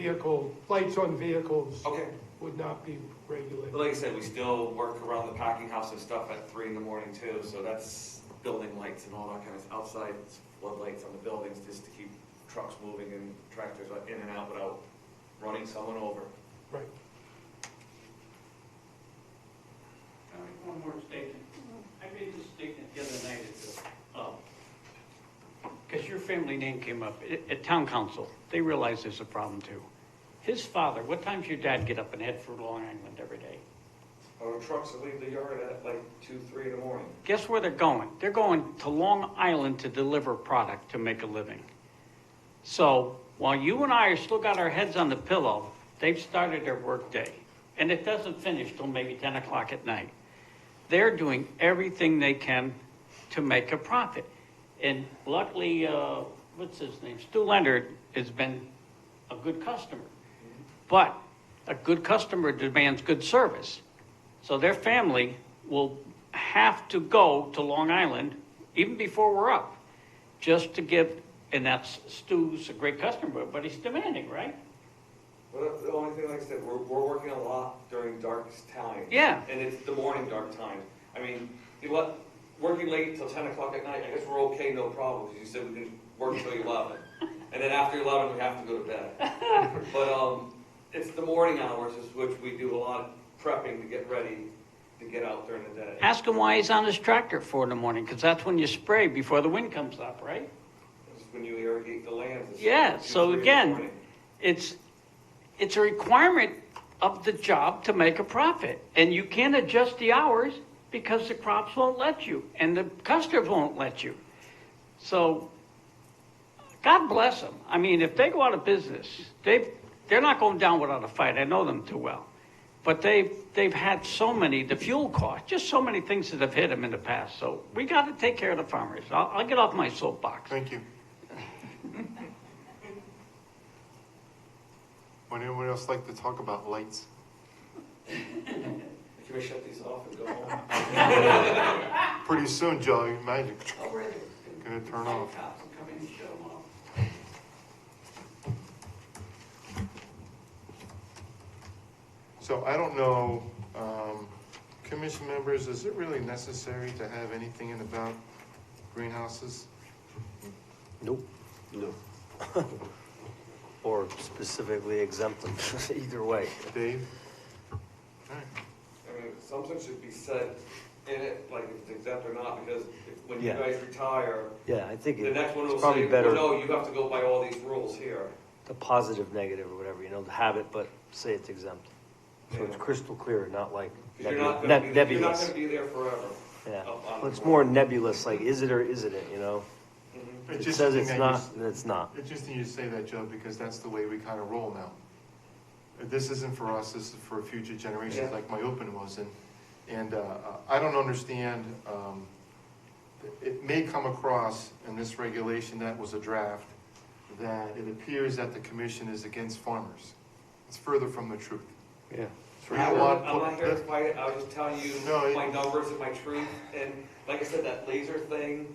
Speaker 19: lights on vehicles
Speaker 22: Okay.
Speaker 19: would not be regulated.
Speaker 22: But like I said, we still work around the packing house and stuff at 3 in the morning too, so that's building lights and all that kind of, outside floodlights on the buildings just to keep trucks moving and tractors in and out without running someone over.
Speaker 19: Right.
Speaker 11: One more statement. I made this statement the other night because your family name came up at town council. They realize there's a problem too. His father, what time's your dad get up and head for Long Island every day?
Speaker 22: Our trucks will leave the yard at like 2, 3 in the morning.
Speaker 11: Guess where they're going? They're going to Long Island to deliver product to make a living. So while you and I are still got our heads on the pillow, they've started their work day. And it doesn't finish till maybe 10 o'clock at night. They're doing everything they can to make a profit. And luckily, what's his name? Stu Leonard has been a good customer. But a good customer demands good service. So their family will have to go to Long Island, even before we're up, just to give, and that's, Stu's a great customer, but he's demanding, right?
Speaker 22: Well, the only thing, like I said, we're working a lot during darkest times.
Speaker 11: Yeah.
Speaker 22: And it's the morning dark times. I mean, working late till 10 o'clock at night, I guess we're okay, no problem, because you said we can work till 11. And then after 11, we have to go to bed. But it's the morning hours, is which we do a lot of prepping to get ready to get out during the day.
Speaker 11: Ask him why he's on his tractor at 4 in the morning, because that's when you spray before the wind comes up, right?
Speaker 22: It's when you irrigate the lands. It's
Speaker 11: Yeah,
Speaker 22: 2,
Speaker 11: so
Speaker 22: 3 in the
Speaker 11: again,
Speaker 22: morning.
Speaker 11: it's a requirement of the job to make a profit. And you can't adjust the hours because the crops won't let you and the customers won't let you. So God bless them. I mean, if they go out of business, they're not going down without a fight. I know them too well. But they've had so many, the fuel cost, just so many things that have hit them in the past. So we got to take care of the farmers. I'll get off my soapbox.
Speaker 1: Thank you. Would anyone else like to talk about lights?
Speaker 22: Can we shut these off and go home?
Speaker 1: Pretty soon, Joe, you imagine. Gonna turn off. So I don't know, commission members, is it really necessary to have anything in about greenhouses?
Speaker 6: Nope. No. Or specifically exempt them, either way.
Speaker 1: Dave?
Speaker 22: I mean, something should be said in it, like if it's exempt or not, because when you
Speaker 6: Yeah.
Speaker 22: guys retire,
Speaker 6: Yeah, I think
Speaker 22: the next one
Speaker 6: it's
Speaker 22: will
Speaker 6: probably
Speaker 22: say,
Speaker 6: better.
Speaker 22: well, no, you have to go by all these rules here.
Speaker 6: The positive, negative, or whatever, to have it, but say it's exempt. So it's crystal clear, not like
Speaker 22: 'Cause you're not gonna be, you're not
Speaker 6: nebulous.
Speaker 22: gonna be there forever.
Speaker 6: Yeah,
Speaker 22: up on
Speaker 6: well,
Speaker 22: the
Speaker 6: it's
Speaker 22: board.
Speaker 6: more nebulous, like, is it or isn't it,
Speaker 22: Mhm.
Speaker 6: It
Speaker 1: just
Speaker 6: says
Speaker 1: the
Speaker 6: it's
Speaker 1: thing
Speaker 6: not,
Speaker 1: that
Speaker 6: then it's not.
Speaker 1: It's just you to say that, Joe, because that's the way we kind of roll now. This isn't for us, this is for future generations,
Speaker 22: Yeah.
Speaker 1: like my open was, and I don't understand, it may come across in this regulation that was a draft, that it appears that the commission is against farmers. It's further from the truth.
Speaker 6: Yeah.
Speaker 1: We don't want-
Speaker 22: I'm not here to fight it, I was just telling you
Speaker 1: No,
Speaker 22: my numbers and my truth, and like I said, that laser thing,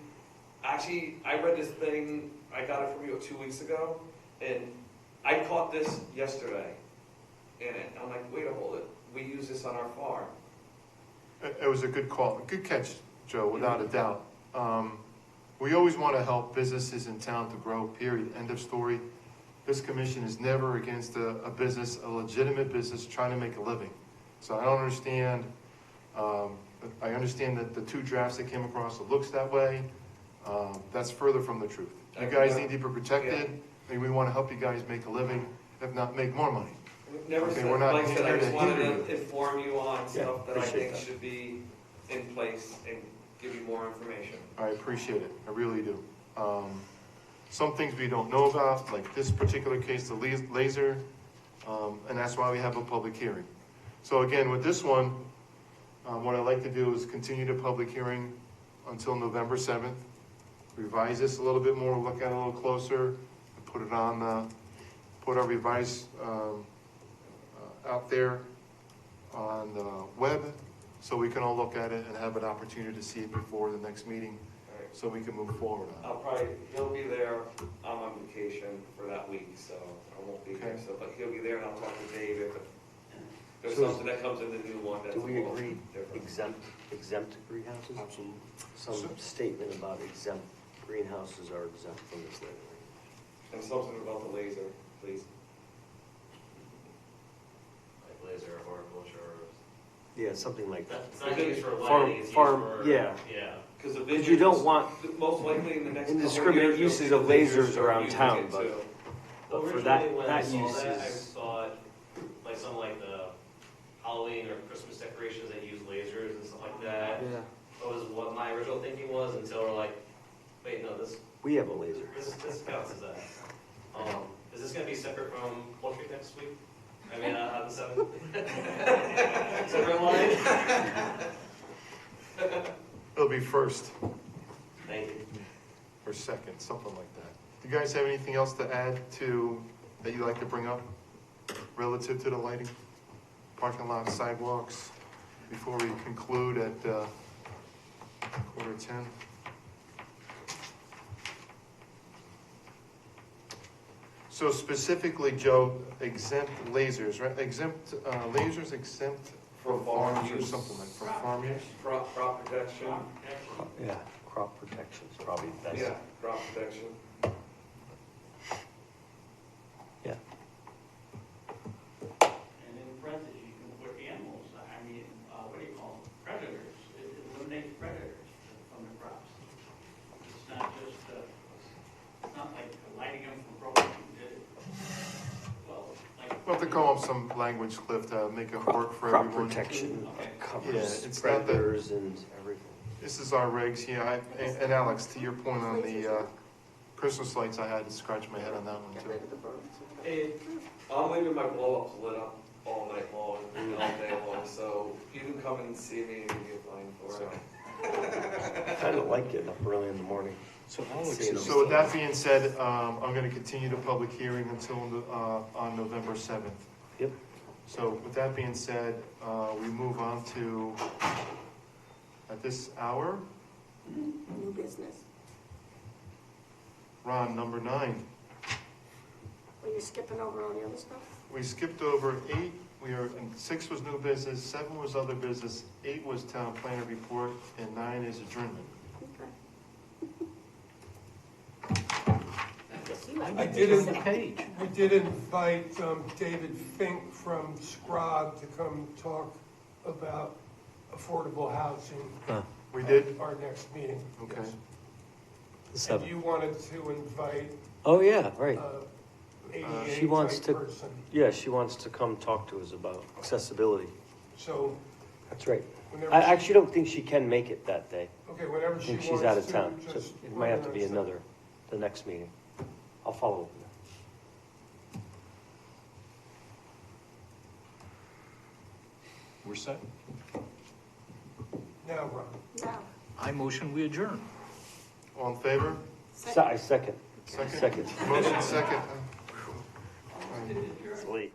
Speaker 22: actually, I read this thing, I got it from you 2 weeks ago, and I caught this yesterday in it. I'm like, wait a hold it, we use this on our farm.
Speaker 1: It was a good call, good catch, Joe, without a doubt. We always want to help businesses in town to grow, period, end of story. This commission is never against a business, a legitimate business trying to make a living. So I don't understand, I understand that the 2 drafts that came across, it looks that way. That's further from the truth. You guys need to be protected, and we want to help you guys make a living, if not make more money.
Speaker 22: Never
Speaker 1: Okay,
Speaker 22: said,
Speaker 1: we're not
Speaker 22: like I said, I
Speaker 1: here to
Speaker 22: just wanted
Speaker 1: hinder
Speaker 22: to inform you on stuff that I
Speaker 1: appreciate
Speaker 22: think
Speaker 1: that.
Speaker 22: should be in place and give you more information.
Speaker 1: I appreciate it, I really do. Some things we don't know about, like this particular case, the laser, and that's why we have a public hearing. So again, with this one, what I'd like to do is continue the public hearing until November 7th, revise this a little bit more, look at it a little closer, and put it on, put our revised out there on the web, so we can all look at it and have an opportunity to see it before the next meeting, so we can move forward on
Speaker 22: He'll be there, I'm on vacation for that week, so I won't be there, but he'll be there and I'll talk to Dave if there's
Speaker 6: So
Speaker 22: something that comes in the new one that's
Speaker 6: Do
Speaker 22: a
Speaker 6: we
Speaker 22: little
Speaker 6: agree
Speaker 22: different.
Speaker 6: exempt greenhouses?
Speaker 7: Absolutely.
Speaker 6: Some statement about exempt greenhouses are exempt from this later.
Speaker 22: And something about the laser, please.
Speaker 23: Like laser, horticulture.
Speaker 6: Yeah, something like that.
Speaker 23: It's not used for
Speaker 6: Farm-
Speaker 23: lighting, it's used
Speaker 6: farm-
Speaker 23: for.
Speaker 6: yeah.
Speaker 23: Yeah.
Speaker 22: Because
Speaker 6: you don't want
Speaker 22: most likely in the next
Speaker 6: indiscriminate uses of lasers around town, but
Speaker 23: Well,
Speaker 6: for
Speaker 23: originally, when I
Speaker 6: that
Speaker 23: saw
Speaker 6: use
Speaker 23: that, I
Speaker 6: is,
Speaker 23: thought, like some like the Halloween or Christmas decorations that use lasers and stuff like that.
Speaker 6: yeah,
Speaker 23: That was what my original thinking was until we're like, wait, no,
Speaker 6: we have a laser.
Speaker 23: this counts as that. Is this gonna be separate from poultry next week? I mean, on the 7th? Separate line?
Speaker 1: It'll be first
Speaker 23: Thank you.
Speaker 1: or second, something like that. Do you guys have anything else to add to, that you'd like to bring up relative to the lighting? Parking lot, sidewalks, before we conclude at 9:45? So specifically, Joe, exempt lasers, right? Exempt, lasers exempt from farms or something like, from farm use?
Speaker 22: Crop protection.
Speaker 6: Yeah, crop protection is probably the best.
Speaker 22: Yeah, crop protection.
Speaker 6: Yeah.
Speaker 11: And in parentheses, you can put animals, I mean, what do you call them, predators, it eliminates predators from the crops. It's not just, it's not like lighting them from protein, well, like.
Speaker 1: We'll have to come up with some language, Cliff, to make it work for
Speaker 6: Crop
Speaker 1: everyone.
Speaker 6: protection
Speaker 1: Yeah,
Speaker 6: covers
Speaker 1: it's not that,
Speaker 6: predators and everything.
Speaker 1: this is our regs, yeah, and Alex, to your point on the Christmas lights, I had to scratch my head on that one too.
Speaker 22: Hey, I'm leaving my blow ups lit up all night long, all day long, so you can come and see me and give me a fine for it.
Speaker 6: I kind of like getting up early in the morning.
Speaker 4: So
Speaker 1: So with that being said, I'm going to continue the public hearing until on November 7th.
Speaker 6: Yep.
Speaker 1: So with that being said, we move on to, at this hour,
Speaker 18: New business.
Speaker 1: Ron, number 9.
Speaker 18: Well, you're skipping over all the other stuff?
Speaker 1: We skipped over 8, 6 was new business, 7 was other business, 8 was town planner report, and 9 is adjournment.
Speaker 19: I did invite David Fink from SCROG to come talk about affordable housing.
Speaker 1: We did?
Speaker 19: At our next meeting.
Speaker 1: Okay.
Speaker 19: Yes. And you wanted to invite
Speaker 6: Oh, yeah, right.
Speaker 19: ADA
Speaker 6: She wants
Speaker 19: type
Speaker 6: to,
Speaker 19: person.
Speaker 6: yeah, she wants to come talk to us about accessibility.
Speaker 19: So,
Speaker 6: That's right.
Speaker 19: whenever
Speaker 6: I
Speaker 19: she-
Speaker 6: actually don't think she can make it that day.
Speaker 19: okay, whenever
Speaker 6: I
Speaker 19: she
Speaker 6: think
Speaker 19: wants
Speaker 6: she's out of
Speaker 19: to,
Speaker 6: town, so
Speaker 19: just
Speaker 6: it might have to be
Speaker 19: let her know.
Speaker 6: the next meeting. I'll follow up with her.
Speaker 4: We're set.
Speaker 19: Now, Ron.
Speaker 18: No.
Speaker 4: I motion we adjourn.
Speaker 1: All in favor?
Speaker 6: I second.
Speaker 1: Second?
Speaker 6: Second.
Speaker 1: Motion second.
Speaker 6: It's late.